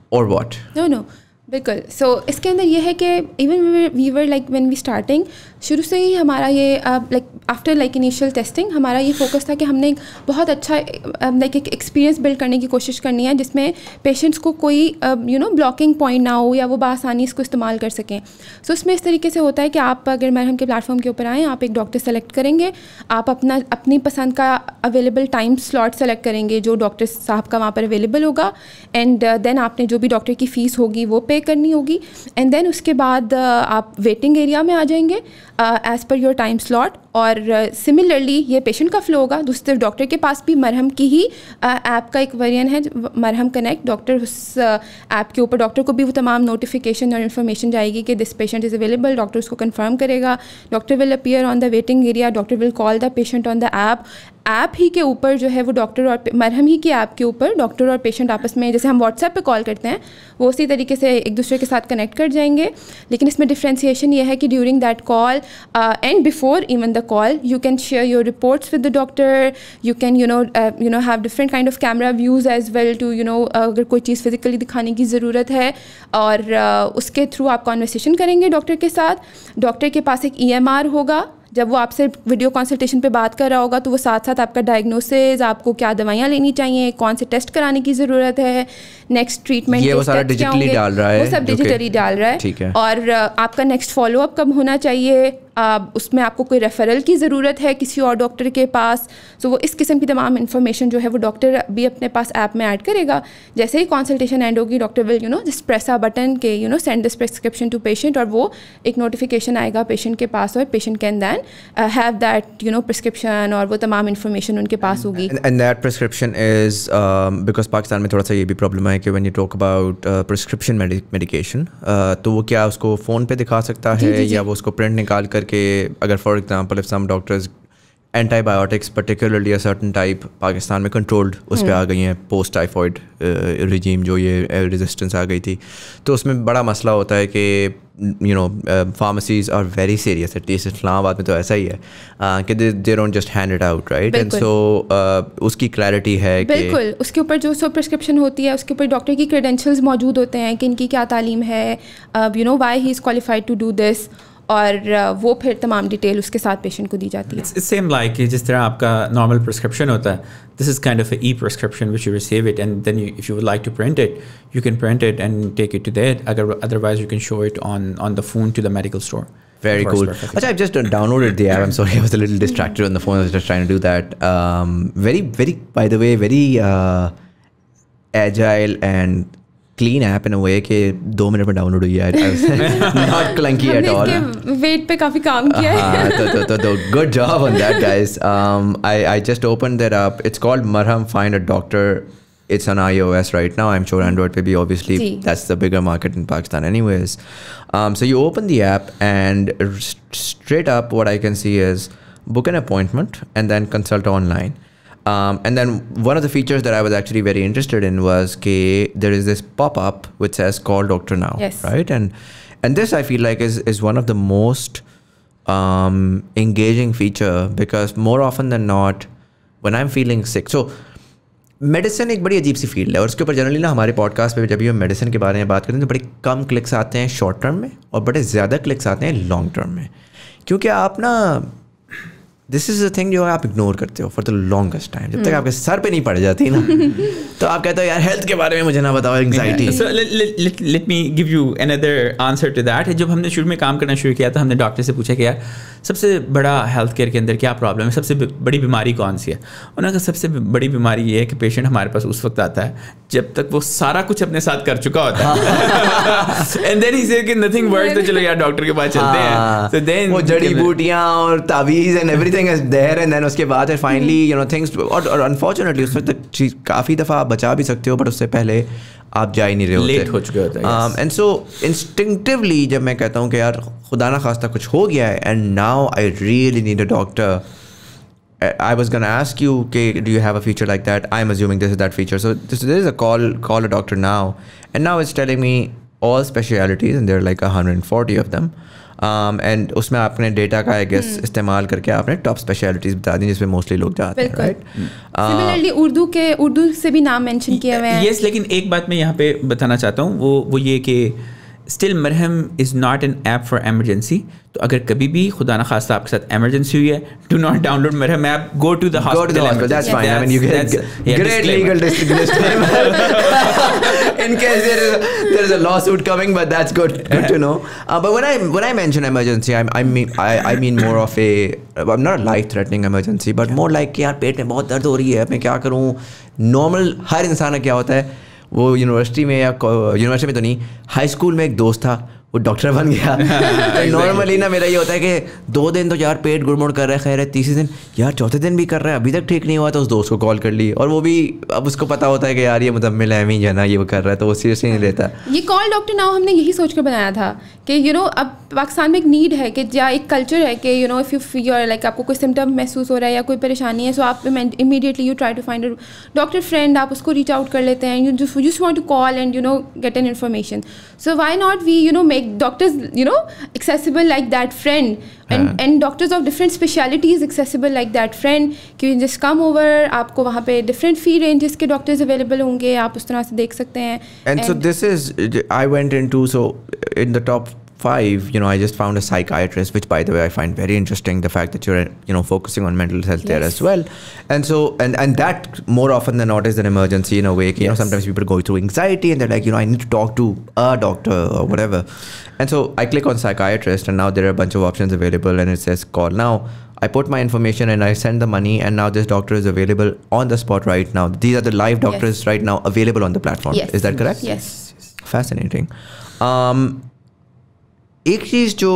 or what? نو بالکل. سو اس کے اندر یہ ہے کہ even we were like when we starting شروع سے ہی ہمارا یہ like after like initial testing ہمارا یہ فوکس تھا کہ ہم نے ایک بہت اچھا لائک ایک ایکسپیرینس بلڈ کرنے کی کوشش کرنی ہے جس میں پیشنٹس کو کوئی بلاکنگ پوائنٹ نہ ہو یا وہ بآسانی اس کو استعمال کر سکیں. سو اس میں اس طریقے سے ہوتا ہے کہ آپ اگر مرہم کے پلیٹ فارم کے اوپر آئیں, آپ ایک ڈاکٹر سلیکٹ کریں گے, آپ اپنی پسند کا اویلیبل ٹائم سلاٹ سلیکٹ کریں گے جو ڈاکٹر صاحب کا وہاں پر اویلیبل ہوگا, اینڈ دین آپ نے جو بھی ڈاکٹر کی فیس ہوگی وہ پے کرنی ہوگی, اینڈ دین اس کے بعد آپ ویٹنگ ایریا میں آ جائیں گے as per your time slot. اور سملرلی یہ پیشنٹ کا فلو ہوگا. دوسری طرف ڈاکٹر کے پاس بھی مرہم کی ہی ایپ کا ایک ویرین ہے مرہم کنیکٹ. ڈاکٹر اس ایپ کے اوپر ڈاکٹر کو بھی وہ تمام نوٹیفیکیشن اور انفارمیشن جائے گی کہ this patient is available. Doctor اس کو کنفرم کرے گا. Doctor will appear on the waiting area. Doctor will call the patient on the app ہی کے اوپر جو ہے وہ ڈاکٹر اور مرہم ہی کی ایپ کے اوپر ڈاکٹر اور پیشنٹ آپس میں جیسے ہم واٹس ایپ پہ کال کرتے ہیں وہ اسی طریقے سے ایک دوسرے کے ساتھ کنیکٹ کر جائیں گے. لیکن اس میں ڈفرینسیشن یہ ہے کہ during that call and before even the call you can share your reports with the doctor. You can have different kind of camera views as well to اگر کوئی چیز فزیکلی دکھانے کی ضرورت ہے اور اس کے تھرو آپ کانورسیشن کریں گے ڈاکٹر کے ساتھ. ڈاکٹر کے پاس ایک EMR ہوگا. جب وہ آپ سے ویڈیو کنسلٹیشن پہ بات کر رہا ہوگا تو وہ ساتھ ساتھ آپ کا ڈائگنوسز, آپ کو کیا دوائیاں لینی چاہیے, کون سے ٹیسٹ کرانے کی ضرورت ہے, نیکسٹ ٹریٹمنٹ یہ وہ سارا ڈیجیٹلی ڈال رہا ہے, وہ سب ڈیجیٹلی ڈال رہا ہے. اور آپ کا نیکسٹ فالو اپ کب ہونا چاہیے, اس میں آپ کو کوئی ریفرل کی ضرورت ہے کسی اور ڈاکٹر کے پاس. سو وہ اس قسم کی تمام انفارمیشن جو ہے وہ ڈاکٹر بھی اپنے پاس ایپ میں ایڈ کرے گا. جیسے ہی کنسلٹیشن اینڈ ہوگی doctor will just press a button کہ send this prescription to patient, اور وہ ایک نوٹیفیکیشن آئے گا پیشنٹ کے پاس اور patient can then have that prescription اور وہ تمام انفارمیشن ان کے پاس ہوگی. And that prescription is because Pakistan میں تھوڑا سا یہ بھی پرابلم ہے کہ when you talk about prescription medication تو وہ کیا اس کو فون پہ دکھا سکتا ہے یا وہ اس کو پرنٹ نکال کر کے, اگر for example if some doctors antibiotics particularly a certain type Pakistan میں کنٹرولڈ اس پہ آ گئی ہیں پوسٹ ٹائیفائڈ رجیم جو یہ ریزسٹنس آ گئی تھی, تو اس میں بڑا مسئلہ ہوتا ہے کہ pharmacies are very serious. At least Islamabad میں تو ایسا ہی ہے کہ they don't just hand it out right. And so اس کی کلیئرٹی ہے کہ بالکل اس کے اوپر جو سو پرسکرپشن ہوتی ہے اس کے اوپر ڈاکٹر کی کریڈینشیلز موجود ہوتے ہیں کہ ان کی کیا تعلیم ہے, why he is qualified to do this, اور وہ پھر تمام ڈیٹیل اس کے ساتھ پیشنٹ کو دی جاتی ہے. سیم لائک جس طرح آپ کا نارمل پرسکرپشن ہوتا ہے, this is kind of a e prescription which you receive it and then if you would like to print it you can print it and take it to that, otherwise you can show it on the phone to the medical store. Very cool. Achha, I've just downloaded the app. I'm sorry, I was a little distracted on the phone. I was just trying to do that. Very, by the way, very agile and clean app in a way کہ 2 minute میں down load ہوئی ہے. Not clunky at all. Weight پہ کافی کام کیا ہے. تو good job on that, guys. I just opened that up. It's called Marham Find a Doctor. It's on iOS right now. I'm sure Android pay bhi obviously that's the bigger market in Pakistan anyways. So you open the app and straight up what I can see is book an appointment and then consult online. And then one of the features that I was actually very interested in was there is this pop-up which says call doctor now. Yes. Right? And this I feel like is one of the most engaging feature because more often than not when I'm feeling sick, so medicine ایک بڑی عجیب سی field ہے اور اس کے اوپر generally نا ہمارے پوڈ کاسٹ پہ جب بھی ہم میڈیسن کے بارے میں بات کرتے ہیں تو بڑے کم کلکس آتے ہیں شارٹ ٹرم میں اور بڑے زیادہ کلکس آتے ہیں لانگ ٹرم میں, کیونکہ آپ نا دس از اے تھنگ جو آپ اگنور کرتے ہو فار دا لانگسٹ ٹائم, جب تک آپ کے سر پہ نہیں پڑ جاتی نا تو آپ کہتے ہو یار ہیلتھ کے بارے میں مجھے نہ بتاؤ, anxiety. Let me give you another answer to that. جب ہم نے شروع میں کام کرنا شروع کیا تو ہم نے ڈاکٹر سے پوچھا کہ یار سب سے بڑا ہیلتھ کیئر کے اندر کیا پرابلم ہے, سب سے بڑی بیماری کون سی ہے. انہوں نے کہا سب سے بڑی بیماری یہ ہے کہ پیشنٹ ہمارے پاس اس وقت آتا ہے جب تک وہ سارا کچھ اپنے ساتھ کر چکا ہوتا ہے اینڈ دین ہی سے کہ نتھنگ ورک, تو چلو یار ڈاکٹر کے پاس چلتے ہیں. تو دین وہ جڑی بوٹیاں اور تعویذ and everything is there and then اس کے بعد فائنلی تھنگس, اور انفارچونیٹلی اس وقت کافی دفعہ آپ بچا بھی سکتے ہو بٹ اس سے پہلے آپ جا ہی نہیں رہے ہوتے, لیٹ ہو چکے ہوتے ہیں. اینڈ سو انسٹنکٹیولی جب میں کہتا ہوں کہ یار خدا نہ خواستہ کچھ ہو گیا ہے and now I really need a doctor, I was going to ask you, do you have a feature like that? I'm assuming this is that feature. So there is a call a doctor now, and now it's telling me all specialities, and there are like 140 of them. And اس میں آپ نے data کا I guess استعمال کر کے آپ نے top specialities بتا دیں جس میں موسٹلی لوگ جاتے ہیں, رائٹ. سملرلی اردو سے بھی نام مینشن کیے ہوئے ہیں. یس, لیکن ایک بات میں یہاں پہ بتانا چاہتا ہوں, وہ یہ کہ still Marham is not an app for emergency. تو اگر کبھی بھی خدا نخواستہ آپ کے ساتھ ایمرجنسی ہوئی ہے, do not download Marham app, go to the hospital. That's fine. I mean, you get great legal disclaimer in case there is a lawsuit coming, but that's good to know. But when I mention emergency, I mean more of I'm not a life-threatening emergency, but more like کہ یار پیٹ میں بہت درد ہو رہی ہے, میں کیا کروں. نارمل ہر انسان کا کیا ہوتا ہے, وہ یونیورسٹی میں یا یونیورسٹی میں تو نہیں, ہائی اسکول میں ایک دوست تھا, وہ ڈاکٹر بن گیا. نارملی نا میرا یہ ہوتا ہے کہ 2 دن تو یار پیٹ گڑمڑ کر رہا ہے, خیر ہے, تیسرے دن یار چوتھے دن بھی کر رہا ہے, ابھی تک ٹھیک نہیں ہوا, تو اس دوست کو کال کر لی, اور وہ بھی اب اس کو پتا ہوتا ہے کہ یار یہ مزمل ہے جو ہے نا یہ وہ کر رہا ہے, تو وہ سیریسلی نہیں لیتا. یہ کال ڈاکٹر ناؤ ہم نے یہی سوچ کر بنایا تھا کہ اب پاکستان میں ایک نیڈ ہے کہ یا ایک کلچر ہے کہ اف یو فیل لائک آپ کو کوئی سمٹم محسوس ہو رہا ہے یا کوئی پریشانی ہے, سو آپ immediately you try to find a doctor friend, آپ اس کو ریچ آؤٹ کر لیتے ہیں, you just want to call and get an information. So why not we make doctors accessible like that friend, and doctors of different specialities accessible like that friend, کہ just come over, آپ کو وہاں پہ different fee ranges کے doctors available ہوں گے, آپ اس طرح سے دیکھ سکتے ہیں. And so this is, I went into, so in the top 5, I just found a psychiatrist, which by the way I find very interesting, the fact that you're focusing on mental health there as well. And so and that more often than not is an emergency in a way. Sometimes people go through anxiety and they're like, I need to talk to a doctor or whatever. And so I click on psychiatrist, and now there are a bunch of options available, and it says call now. I put my information and I send the money, and now this doctor is available on the spot right now. These are the live doctors right now available on the platform. Yes. Is that correct? Yes. Fascinating. ایک چیز جو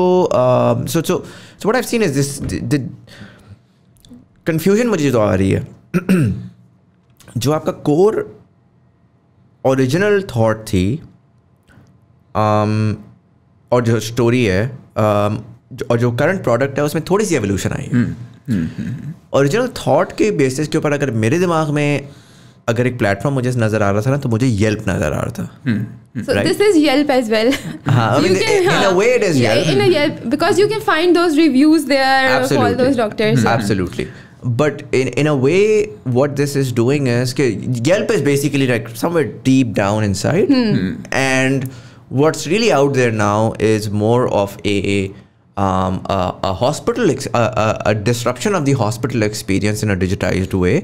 so what I've seen is this, the confusion مجھے جو آ رہی ہے, جو آپ کا کور اوریجنل تھاٹ تھی اور جو اسٹوری ہے اور جو کرنٹ پروڈکٹ ہے اس میں تھوڑی سی ایولیوشن آئی ہے. اوریجنل تھاٹ کے بیسس کے اوپر اگر میرے دماغ میں اگر ایک پلیٹ فارم مجھے نظر آ رہا تھا نا, تو مجھے یلپ نظر آ رہا تھا. So this is Yelp as well. I mean, in a way it is Yelp. In a Yelp, because you can find those reviews there for all those doctors. Absolutely. But in a way, what this is doing is Yelp is basically like somewhere deep down inside. And what's really out there now is more of a hospital, a disruption of the hospital experience in a digitized way.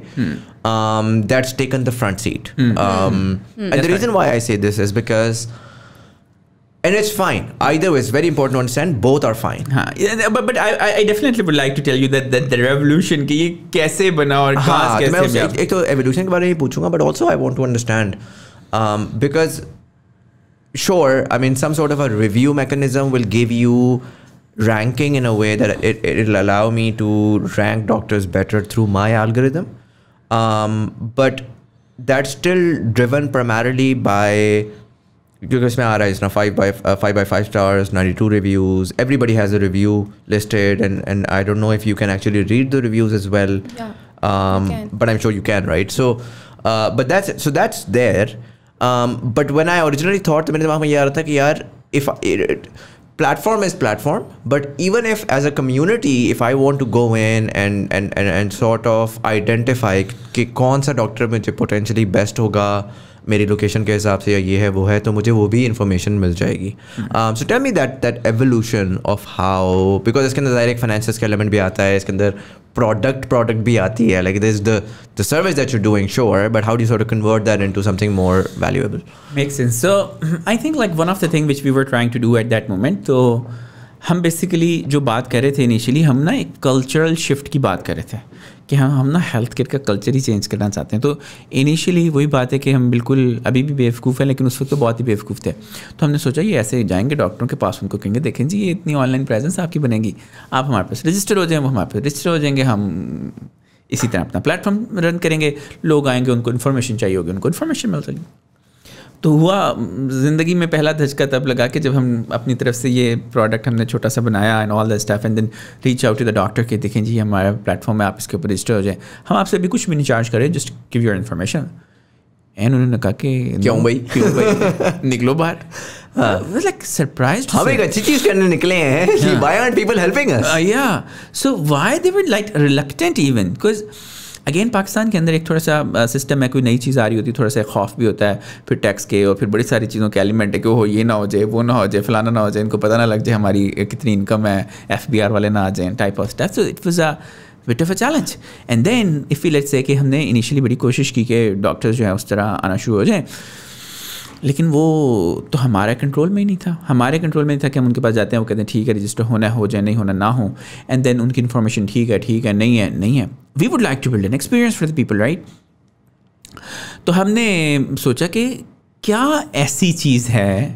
That's taken the front seat. And the reason why I say this is because, and it's fine either way, it's very important to understand both are fine. But I definitely would like to tell you that the revolution ki ye kaise bana aur kahan kaise bana. Ek to evolution ke bare mein puchunga, but also I want to understand because sure, I mean some sort of a review mechanism will give you ranking in a way that it'll allow me to rank doctors better through my algorithm, but that's still driven primarily by, because اس میں آ رہا ہے اس نا 5 by 5 stars, 92 reviews, everybody has a review listed, and I don't know if you can actually read the reviews as well. But I'm sure you can, right? So but that's there. But when I originally thought, میرے دماغ میں یہ آ رہا تھا کہ یار if platform is platform, but even if as a community, if I want to go in and sort of identify کہ کون سا ڈاکٹر مجھے potentially best ہوگا میری لوکیشن کے حساب سے یا یہ ہے وہ ہے, تو مجھے وہ بھی انفارمیشن مل جائے گی. So tell me that evolution of how, because اس کے اندر ظاہر ایک فائنینسز کا ایلیمنٹ بھی آتا ہے, اس کے اندر پروڈکٹ بھی آتی ہے, like there's the service that you're doing, sure, but how do you sort of convert that into something more valuable? Makes sense. So I think like one of the things which we were trying to do at that moment, تو ہم basically جو بات کر رہے تھے initially, ہم نا ایک کلچرل شفٹ کی بات کر رہے تھے کہ ہم نا ہیلتھ کیئر کا کلچر ہی چینج کرنا چاہتے ہیں. تو انیشلی وہی بات ہے کہ ہم بالکل ابھی بھی بیوقوف ہیں, لیکن اس وقت تو بہت ہی بیوقوف تھے. تو ہم نے سوچا یہ ایسے جائیں گے ڈاکٹروں کے پاس, ان کو کہیں گے دیکھیں جی یہ اتنی آن لائن پریزنس آپ کی بنے گی, آپ ہمارے پاس رجسٹر ہو جائیں, وہ ہمارے پاس رجسٹر ہو جائیں گے, ہم اسی طرح اپنا پلیٹ فارم رن کریں گے, لوگ آئیں گے, ان کو انفارمیشن چاہیے ہوگی, ان کو انفارمیشن مل سکے. تو ہوا زندگی میں پہلا دھچکا تب لگا کہ جب ہم اپنی طرف سے یہ پروڈکٹ ہم نے چھوٹا سا بنایا and all the stuff, and then reach out to the doctor کہ دیکھیں جی ہمارا پلیٹ فارم ہے, آپ اس کے اوپر رجسٹر ہو جائیں, ہم آپ سے بھی کچھ بھی نہیں چارج کریں, just give your information. And انہوں نے کہا کہ کیوں بھائی نکلو باہر. لائک سرپرائزڈ, ہم ایک اچھی چیز کرنے نکلے ہیں, why aren't people helping us? Yeah, so why they were like reluctant even, because again Pakistan کے اندر ایک تھوڑا سا سسٹم ہے, کوئی نئی چیز آ رہی ہوتی ہے, تھوڑا سا خوف بھی ہوتا ہے, پھر ٹیکس کے اور پھر بڑی ساری چیزوں کے ایلیمنٹ ہے کہ وہ یہ نہ ہو جائے, وہ نہ ہو جائے, فلانا نہ ہو جائے, ان کو پتہ نہ لگ جائے ہماری کتنی انکم ہے, FBR والے نہ آ جائیں, type of stuff. So it was a bit of a challenge. And then if we let's say کہ ہم نے انیشلی بڑی کوشش کی کہ ڈاکٹرز جو ہیں اس طرح آنا شروع ہو جائیں, لیکن وہ تو ہمارے کنٹرول میں ہی نہیں تھا. ہمارے کنٹرول میں نہیں تھا کہ ہم ان کے پاس جاتے ہیں, وہ کہتے ہیں ٹھیک ہے رجسٹر ہونا ہو جائے, نہیں ہونا نہ ہو, اینڈ دین ان کی انفارمیشن ٹھیک ہے نہیں ہے. We would like to build an experience for the people, right. تو ہم نے سوچا کہ کیا ایسی چیز ہے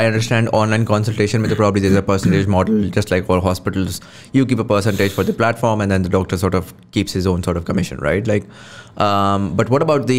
I understand online consultation with probably there's a percentage model, just like all hospitals. You keep a percentage for the platform, and then the doctor sort of keeps his own sort of commission, right? Like, but what about the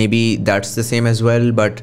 maybe that's the same as well, but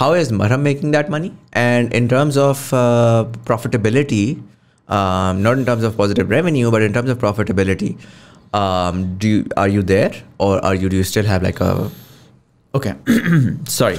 How is Marham making that money? And in terms of profitability. Not in terms of positive revenue, but in terms of profitability, are you there, or do you still have like a Okay. Sorry.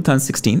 2016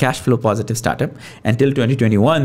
cash flow positive startup. Until 2021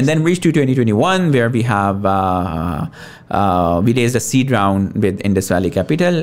And then reached to 2021 where we have we raised a seed round with Indus Valley Capital,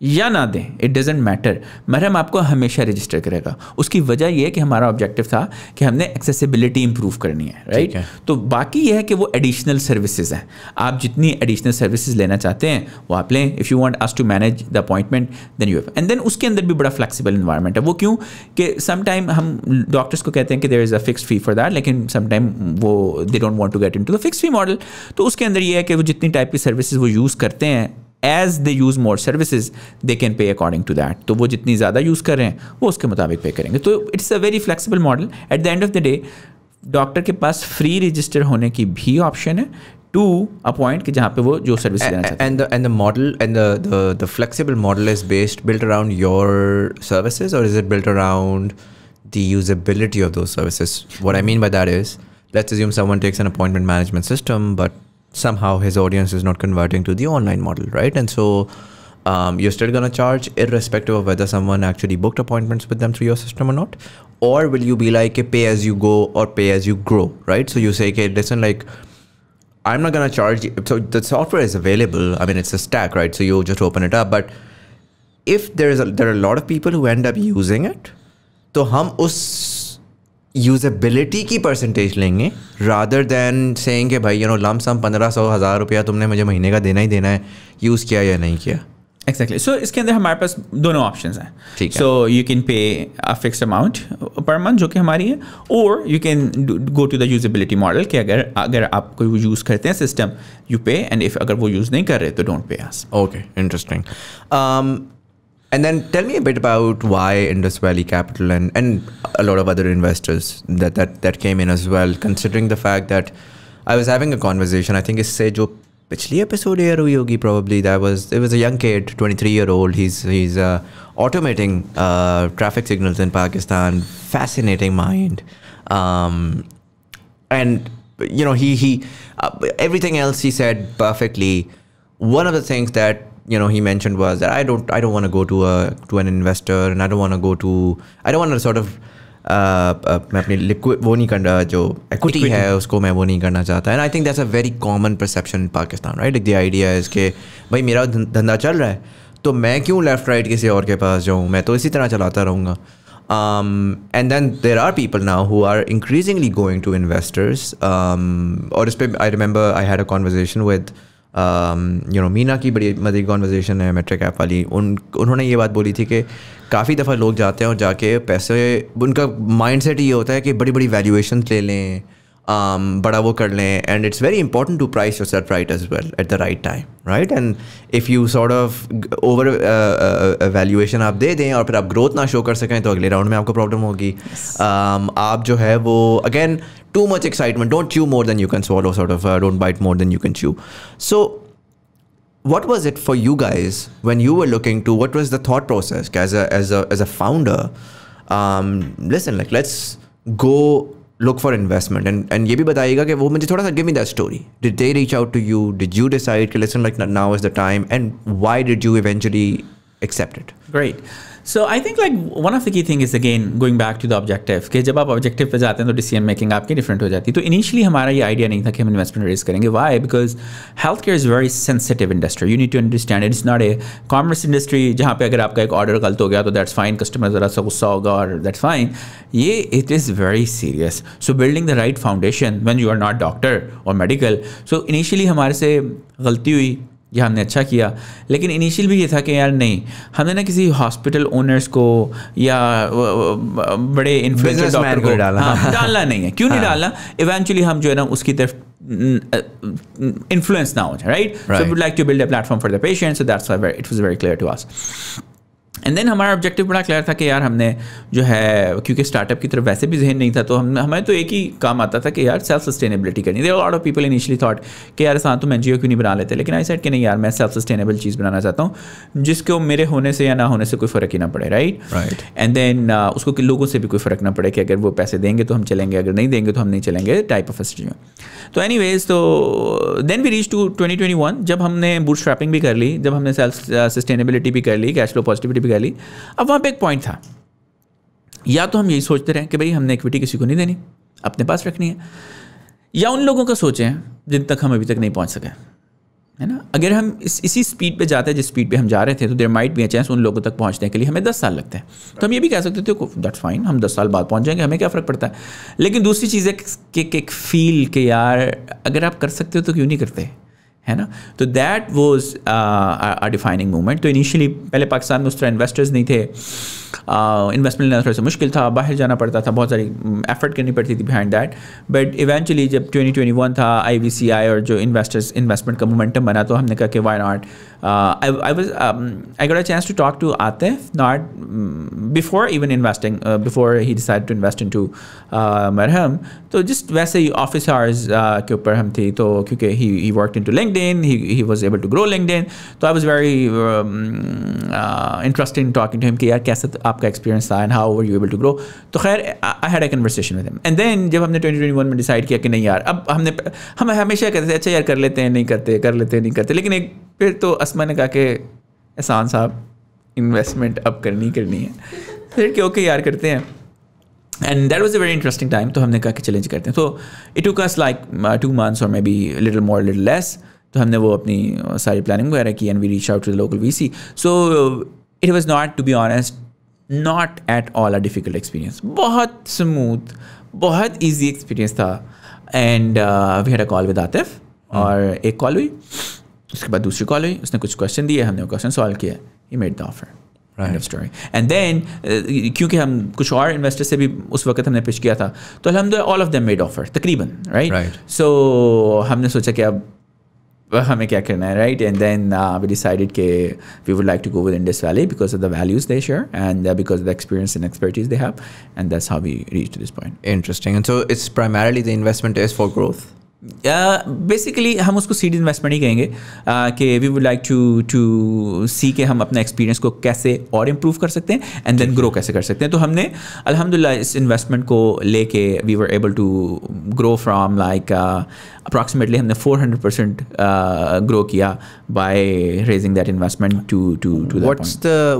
یا نہ دیں, it doesn't matter, مرہم آپ کو ہمیشہ register کرے گا. اس کی وجہ یہ ہے کہ ہمارا آبجیکٹو تھا کہ ہم نے ایکسیسیبلٹی امپروو کرنی ہے, رائٹ. تو باقی یہ ہے کہ وہ ایڈیشنل سروسز ہیں, آپ جتنی ایڈیشنل سروسز لینا چاہتے ہیں وہ آپ لیں. If you want us to manage the appointment then you have. And then اس کے اندر بھی بڑا فلیکسیبل انوائرمنٹ ہے. وہ کیوں کہ سم ٹائم ہم ڈاکٹرس کو کہتے ہیں کہ there is a fixed fee for that, لیکن سم ٹائم وہ they don't want to get into the fixed fee model. تو اس کے اندر یہ ہے کہ وہ جتنی ٹائپ کی سروسز وہ یوز کرتے ہیں, as they use more services they can pay according to that. تو وہ جتنی زیادہ یوز کر رہے ہیں وہ اس کے مطابق پے کریں گے. تو it's a very flexible model. At the end of the day doctor کے پاس فری رجسٹر ہونے کی بھی آپشن ہے ٹو اے پوائنٹ کہ جہاں پہ وہ جو سروس لینا چاہتے ہیں. And the model and the flexible model is built around your services, or is it built around the usability of those services? What I mean by that is, let's assume someone takes an appointment management system, but somehow his audience is not converting to the online model, right? And so you're still going to charge irrespective of whether someone actually booked appointments with them through your system or not, or will you be like a pay as you go or pay as you grow, right? So you say, okay, listen, like I'm not going to charge you. So the software is available. I mean, it's a stack, right? So you just open it up. But if there are a lot of people who end up using it, to hum us usability کی percentage لیں گے rather than سینگ کہ بھائی لم سم 1500-1000 روپیہ تم نے مجھے مہینے کا دینا ہی دینا ہے, یوز کیا یا نہیں کیا. ایگزیکٹلی. سو اس کے اندر ہمارے پاس دونوں آپشنس ہیں. ٹھیک ہے. So you can pay a fixed amount per month جو کہ ہماری ہے, اور you can go to the usability model کہ اگر آپ کو یوز کرتے ہیں system you pay, and if اگر وہ یوز نہیں کر رہے تو don't pay us. Okay, interesting. And then tell me a bit about why Indus Valley Capital and a lot of other investors that came in as well, considering the fact that I was having a conversation, I think is se jo pichli episode air hui hogi probably, there was a young kid, 23-year-old, he's automating traffic signals in Pakistan, fascinating mind, and he everything else he said perfectly. One of the things that he mentioned was that I don't want to go to an investor, and I don't want to sort of میں اپنی liquid وہ نہیں کرنا, جو equity ہے اس کو میں وہ نہیں کرنا چاہتا. And I think that's a very common perception in Pakistan, right? Like the idea is کہ بھائی میرا دھندا چل رہا ہے تو میں کیوں لیفٹ رائٹ کسی اور کے پاس جاؤں, میں تو اسی طرح چلاتا رہوں گا. And then there are people now who are increasingly going to investors. اور اس پہ I remember I had a conversation with مینا کی بڑی مزے کی کانورزیشن ہے میٹرک ایپ والی. انہوں نے یہ بات بولی تھی کہ کافی دفعہ لوگ جاتے ہیں اور جا کے پیسے, ان کا مائنڈ سیٹ یہ ہوتا ہے کہ بڑی بڑی ویلیویشنس لے لیں, بڑا وہ کر لیں, and it's very important to price yourself right as well at the right time, right. And if you sort of over valuation آپ دے دیں اور پھر آپ گروتھ نہ شو کر سکیں تو اگلے راؤنڈ میں آپ کو پرابلم ہوگی. آپ جو ہے وہ again too much excitement, don't chew more than you can swallow, sort of don't bite more than you can chew. So what was it for you guys when you were looking to, what was the thought process as a founder, listen, like let's go look for investment, and ye bhi bataiega کہ وہ مجھے تھوڑا سا give me that story. Did they reach out to you? Did you decide کہ listen, like now is the time, and why did you eventually accept it? Great. So I think like one of the key thing is again going back to the objective کہ جب آپ objective پہ جاتے ہیں تو decision making آپ کی different ہو جاتی ہے. تو initially ہمارا یہ idea نہیں تھا کہ ہم investment raise کریں گے. Why? Because healthcare is a very sensitive industry. You need to understand it's not a commerce industry جہاں پہ اگر آپ کا ایک order غلط ہو گیا تو that's fine, customer ذرا سا غصہ ہوگا اور that's fine. یہ it is very serious. So building the right foundation when you are not doctor or medical. So initially ہمارے سے غلطی ہوئی, یہ ہم نے اچھا کیا, لیکن انیشیل بھی یہ تھا کہ یار نہیں, ہم نے نا کسی ہاسپٹل اونرس کو یا بڑے انفلوئنسر ڈاکٹر کو ڈالنا نہیں ہے. کیوں نہیں ڈالنا؟ ایونچولی ہم جو ہے نا اس کی طرف انفلوئنس نہ ہو جائے, right. So we would like to build a platform for the patient, so that's why it was very clear to us. And then ہمارا آبجیکٹیو بڑا کلیئر تھا کہ یار ہم نے جو ہے کیونکہ اسٹارٹ اپ کی طرف ویسے بھی ذہن نہیں تھا تو ہمیں تو ایک ہی کام آتا تھا کہ یار سیلف سسٹینیبلٹی کرنی. There are lot of people initially thought کہ یار احسان تم این جی او کیوں نہیں بنا لیتے, لیکن آئی سیڈ کہ نہیں یار میں سیلف سسٹینیبل چیز بنانا چاہتا ہوں جس کو میرے ہونے سے یا نہ ہونے سے کوئی فرق ہی نہ پڑے, رائٹ. اینڈ دین اس کو لوگوں سے بھی کوئی فرق نہ پڑے کہ اگر وہ پیسے دیں گے تو ہم چلیں گے, اگر نہیں دیں گے تو ہم نہیں چلیں گے, ٹائپ آف اسٹریٹجی. تو اینی ویز تو دین وی ریچ ٹو 2021 جب ہم نے بوٹ اسٹریپنگ بھی کر لی, جب ہم نے سیلف سسٹینیبلٹی بھی کر لی, کیش فلو پازیٹیوٹی بھی کر لی. اب وہاں پہ ایک پوائنٹ تھا, یا تو ہم یہی سوچتے رہیں کہ بھائی ہم نے ایکویٹی کسی کو نہیں دینی, اپنے پاس رکھنی ہے, یا ان لوگوں کا سوچیں جن تک ہم ابھی تک نہیں پہنچ سکے, ہے نا. اگر ہم اسی اسپیڈ پہ جاتے ہیں جس اسپیڈ پہ ہم جا رے تھے تو there might be a chance ان لوگوں تک پہنچنے کے لیے ہمیں 10 سال لگتے ہیں. تو ہم یہ بھی کہہ سکتے تھے دیٹس فائن, ہم 10 سال بعد پہنچ جائیں گے, ہمیں کیا فرق پڑتا ہے. لیکن دوسری چیز ہے کہ ایک فیل کہ یار اگر آپ کر سکتے ہو تو کیوں نہیں کرتے, ہے نا. تو that was a defining moment. تو انیشلی پہلے پاکستان میں اس طرح انویسٹرز نہیں تھے, انویسٹمنٹ لینا تھوڑا سا مشکل تھا, باہر جانا پڑتا تھا, بہت ساری ایفرٹ کرنی پڑتی تھی بیہائنڈ دیٹ. بٹ ایونچولی جب 2021 تھا, IVCI اور جو انویسٹمنٹ کا مومنٹم بنا, تو ہم نے کہا کہ why not. I got a chance to talk to Atif, not before even investing, before he decided to invest into Marham. تو جسٹ ویسے ہی آفس آورز کے اوپر ہم تھی, تو کیونکہ he worked into LinkedIn, he was able to grow LinkedIn. تو I was very interested in talking to him کہ یار کیسا آپ کا ایکسپیرینس تھا and how were you able to grow. تو خیر I had a conversation with him. And then جب ہم نے 2021 میں ڈیسائڈ کیا کہ نہیں یار, اب ہم ہمیشہ کہتے تھے اچھا یار کر لیتے ہیں, نہیں کرتے, کر لیتے ہیں, نہیں کرتے. لیکن ایک پھر تو اسما نے کہا کہ احسان صاحب انویسٹمنٹ اب کرنی ہے, پھر کہ اوکے یار کرتے ہیں. And that was a very interesting time. تو ہم نے کہا کہ چیلنج کرتے ہیں. تو it took us like 2 months اور maybe little more little less. تو ہم نے وہ اپنی ساری پلاننگ وغیرہ کی and we reach out to the local VC. So it was not, to be honest, not at all a difficult experience. بہت اسموتھ, بہت ایزی ایکسپیرینس تھا. And we had a call with Atif, اور ایک کال ہوئی, اس کے بعد دوسری کال ہوئی, اس نے کچھ کوشچن دیے, ہم نے وہ کوشچن سالو کیا, he made the offer. Story. And then کیونکہ ہم کچھ اور انویسٹر سے بھی اس وقت ہم نے پچ کیا تھا, تو الحمد للہ all of them made offer تقریباً, رائٹ. سو ہم نے سوچا کہ اب ہمیں کیا کرنا ہے, right. And then we decided کہ we would like to go with Indus Valley because of the values they share and because of the experience and expertise they have, and that's how we reach to this point. Interesting. And so it's primarily the investment is for growth. Basically ہم اس کو sad investment ہی کہیں گے کہ we would like to سی کہ ہم اپنا experience کو کیسے اور امپروو کر سکتے ہیں اینڈ دین گرو کیسے کر سکتے ہیں. تو ہم نے الحمد للہ اس انویسٹمنٹ کو لے کے we were able to grow from like approximately ہم نے 400% گرو کیا by raising that investment to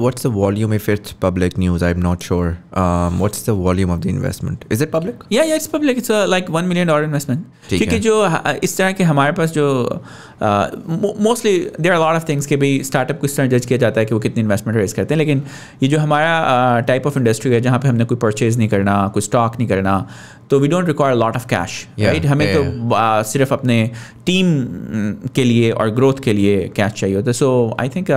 What's the volume if it's public news? I'm not sure. What's the volume of the investment? Is it public? Yeah, it's public. It's like $1 million investment. کیونکہ جو اس طرح کے ہمارے پاس جو mostly there are lot of things کہ بھائی start up کو اس طرح جج کیا جاتا ہے کہ وہ کتنی انویسٹمنٹ ریز کرتے ہیں, لیکن یہ جو ہمارا ٹائپ آف انڈسٹری ہے جہاں پہ ہم نے کوئی پرچیز نہیں کرنا, کوئی اسٹاک نہیں کرنا, تو we don't require lot of cash, right. ہمیں تو صرف اپنے ٹیم کے لیے اور گروتھ کے لیے کیش چاہیے ہوتا ہے. سو آئی تھنک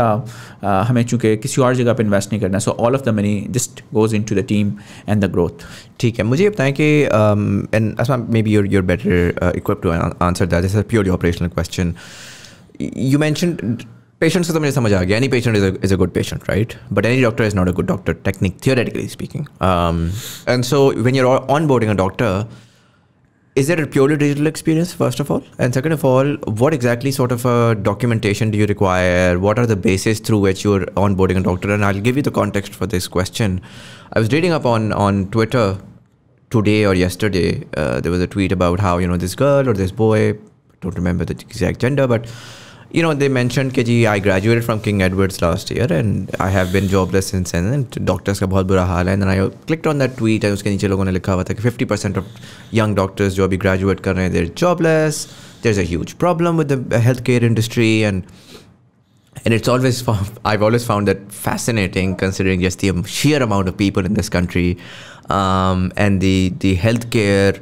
ہمیں چونکہ کسی اور جگہ پہ انویسٹ نہیں کرنا, so all of the money just goes into the team and the growth. ٹھیک ہے, مجھے یہ بتائیں کہ Asma, maybe you're better equipped to answer that. This is a purely operational question. You mentioned patients, تو مجھے سمجھ آ گیا, any patient is a good patient, right? But any doctor is not a good doctor, theoretically speaking. And so when you're onboarding a doctor, is it a purely digital experience, first of all? And second of all, what exactly sort of a documentation do you require? What are the bases through which you're onboarding a doctor? And I'll give you the context for this question. I was reading up on Twitter today or yesterday. There was a tweet about how, this girl or this boy, I don't remember the exact gender, but they mentioned کہ I graduated from King Edward's last year and I have been jobless since then, and doctors کا بہت برا حال ہے. And then I clicked on that tweet and اس کے نیچے لوگوں نے لکھا ہوا تھا کہ 50% of young doctors جو ابھی graduate کر رہے ہیں, they're jobless. There's a huge problem with the healthcare industry, and it's always I've always found that fascinating considering just the sheer amount of people in this country, and the healthcare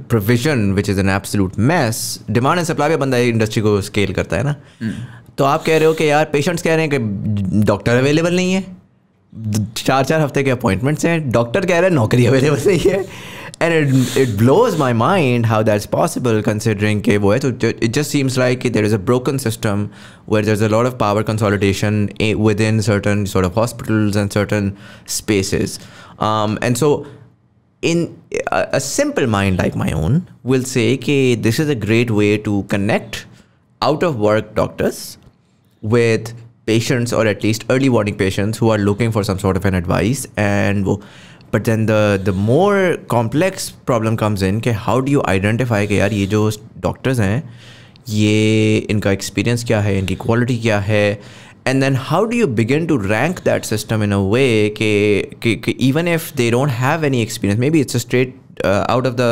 provision which is an absolute mess. Demand and supply پہ بندہ industry کو scale کرتا ہے نا. تو آپ کہہ رہے ہو کہ یار پیشنٹس کہہ رہے ہیں کہ ڈاکٹر اویلیبل نہیں ہے, 4 ہفتے کے اپوائنٹمنٹس ہیں, ڈاکٹر کہہ رہے ہیں نوکری اویلیبل نہیں ہے. And it blows my mind how that's possible considering کہ وہ ہے. تو it just seems like there is a broken system where there's a lot of power consolidation within certain sort of hospitals and certain spaces. And so in a simple mind like my own will say that this is a great way to connect out of work doctors with patients, or at least early warning patients who are looking for some sort of an advice. And but then the more complex problem comes in کہ how do you identify کہ یار یہ جو doctors ہیں یہ ان کا experience کیا ہے, ان کی quality کیا ہے. And then how do you begin to rank that system in a way کہ even if they don't have any experience, maybe it's a straight out of the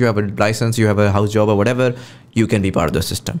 you have a license, you have a house job or whatever, you can be part of the system.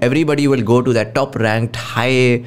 everybody will go to that top ranked high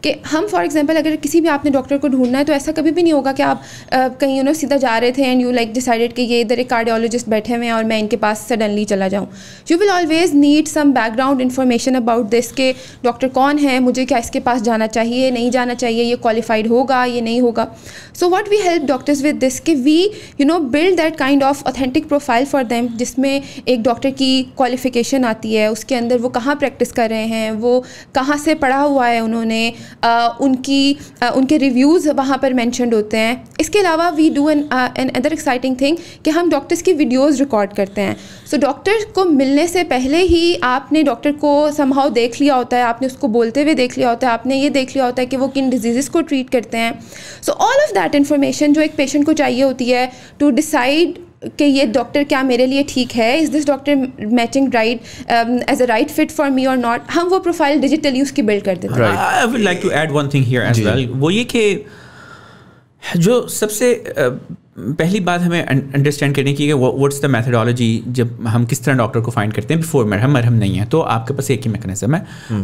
کہ ہم for example اگر کسی بھی آپ نے doctor کو ڈھونڈنا ہے تو ایسا کبھی بھی نہیں ہوگا کہ آپ کہیں سیدھا جا رہے تھے اینڈ یو لائک ڈیسائڈیڈ کہ یہ ادھر ایک کارڈیولوجسٹ بیٹھے ہوئے ہیں اور میں ان کے پاس سڈنلی چلا جاؤں. You will always need some back ground information about this کہ ڈاکٹر کون ہے, مجھے کیا اس کے پاس جانا چاہیے, نہیں جانا چاہیے, یہ کوالیفائڈ ہوگا, یہ نہیں ہوگا. So what we help doctors with this کہ we build that kind of authentic profile for them, جس میں ایک ڈاکٹر کی کوالیفیکیشن آتی ہے, اس کے اندر وہ کہاں پریکٹس کر رہے ہیں, وہ کہاں سے پڑھا ہوا ہے انہوں نے, ان کے ریویوز وہاں پر مینشنڈ ہوتے ہیں. اس کے علاوہ we do another exciting thing کہ ہم ڈاکٹرس کی ویڈیوز ریکارڈ کرتے ہیں. سو ڈاکٹر کو ملنے سے پہلے ہی آپ نے ڈاکٹر کو سم ہاؤ دیکھ لیا ہوتا ہے, آپ نے اس کو بولتے ہوئے دیکھ لیا ہوتا ہے, آپ نے یہ دیکھ لیا ہوتا ہے کہ وہ کن ڈیزیزز کو ٹریٹ کرتے ہیں. سو آل آف دیٹ انفارمیشن جو ایک پیشنٹ کو چاہیے ہوتی ہے ٹو ڈیسائڈ کہ یہ ڈاکٹر کیا میرے لیے ٹھیک ہے, is this doctor matching right as a right fit for me or not, ہم وہ پروفائل ڈیجیٹلی اس کی بلڈ کر دیتے ہیں. I would like to add one thing here as well, وہ یہ کہ جو سب سے پہلی بات ہمیں انڈرسٹینڈ کرنے کی کہ واٹس دا میتھڈالوجی, جب ہم کس طرح ڈاکٹر کو فائنڈ کرتے ہیں بفور مرہم نہیں ہے تو آپ کے پاس ایک ہی میکنزم ہے,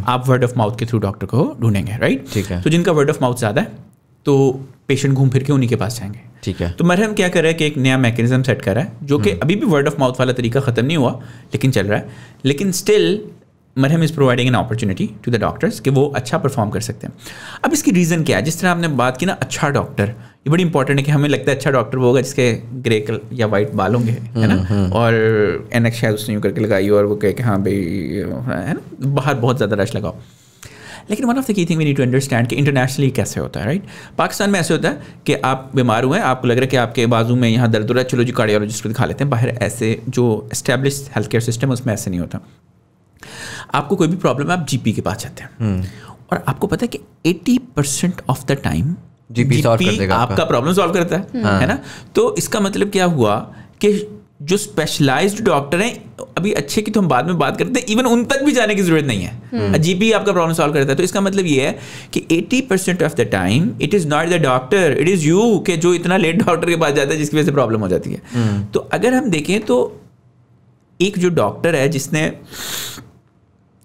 آپ ورڈ آف ماؤتھ کے تھرو ڈاکٹر کو ڈھونڈیں گے, رائٹ. ٹھیک ہے. تو جن کا ورڈ آف ماؤتھ زیادہ ہے تو پیشنٹ گھوم پھر کے انہیں کے پاس جائیں گے. ٹھیک ہے. تو مرہم کیا کر رہا ہے کہ ایک نیا میکنزم سیٹ کر رہا ہے جو کہ ابھی بھی ورڈ آف ماؤتھ والا طریقہ ختم نہیں ہوا لیکن چل رہا ہے, لیکن still Marham is providing an opportunity to the doctors کہ وہ اچھا پرفارم کر سکتے ہیں. اب اس کی ریزن کیا ہے؟ جس طرح آپ نے بات کی نا اچھا ڈاکٹر, یہ بڑی امپورٹنٹ ہے کہ ہمیں لگتا ہے اچھا ڈاکٹر وہ ہوگا جس کے گرے یا وائٹ بال ہوں گے, ہے نا, اور اینک شاید اس نے یوں کر کے لگائی اور وہ کہے کہ ہاں بھائی ہے نا, باہر بہت زیادہ رش لگاؤ. لیکن one of the key thing we need to understand کہ انٹرنیشنلی کیسے ہوتا ہے, رائٹ. پاکستان میں ایسے ہوتا ہے کہ آپ بیمار ہوئے ہیں, آپ کو لگ رہا ہے کہ آپ کے بازو میں یہاں درد ہو رہا ہے, چلو جی کارڈیولوجسٹ کو دکھا لیتے ہیں. باہر ایسے جو اسٹیبلش ہیلتھ کیئر سسٹم ہے اس میں ایسے نہیں ہوتا. آپ کو کوئی بھی پرابلم ہے آپ جی پی کے پاس جاتے ہیں اور آپ کو پتا ہے کہ 80% آف دا ٹائم جی پی آپ کا پرابلم سالو کرتا ہے نا. تو اس کا مطلب کیا ہوا کہ جو اسپیشلائزڈ ڈاکٹر ہیں, ابھی اچھے کی تو ہم بعد میں بات کرتے ہیں, ایون ان تک بھی جانے کی ضرورت نہیں ہے, جی پی آپ کا پرابلم سالو کرتا ہے. تو اس کا مطلب یہ ہے کہ 80% of the time it is not the doctor, it is you, کہ جو اتنا لیٹ ڈاکٹر کے پاس جاتا ہے جس کی وجہ سے پرابلم ہو جاتی ہے. تو اگر ہم دیکھیں تو ایک جو ڈاکٹر ہے جس نے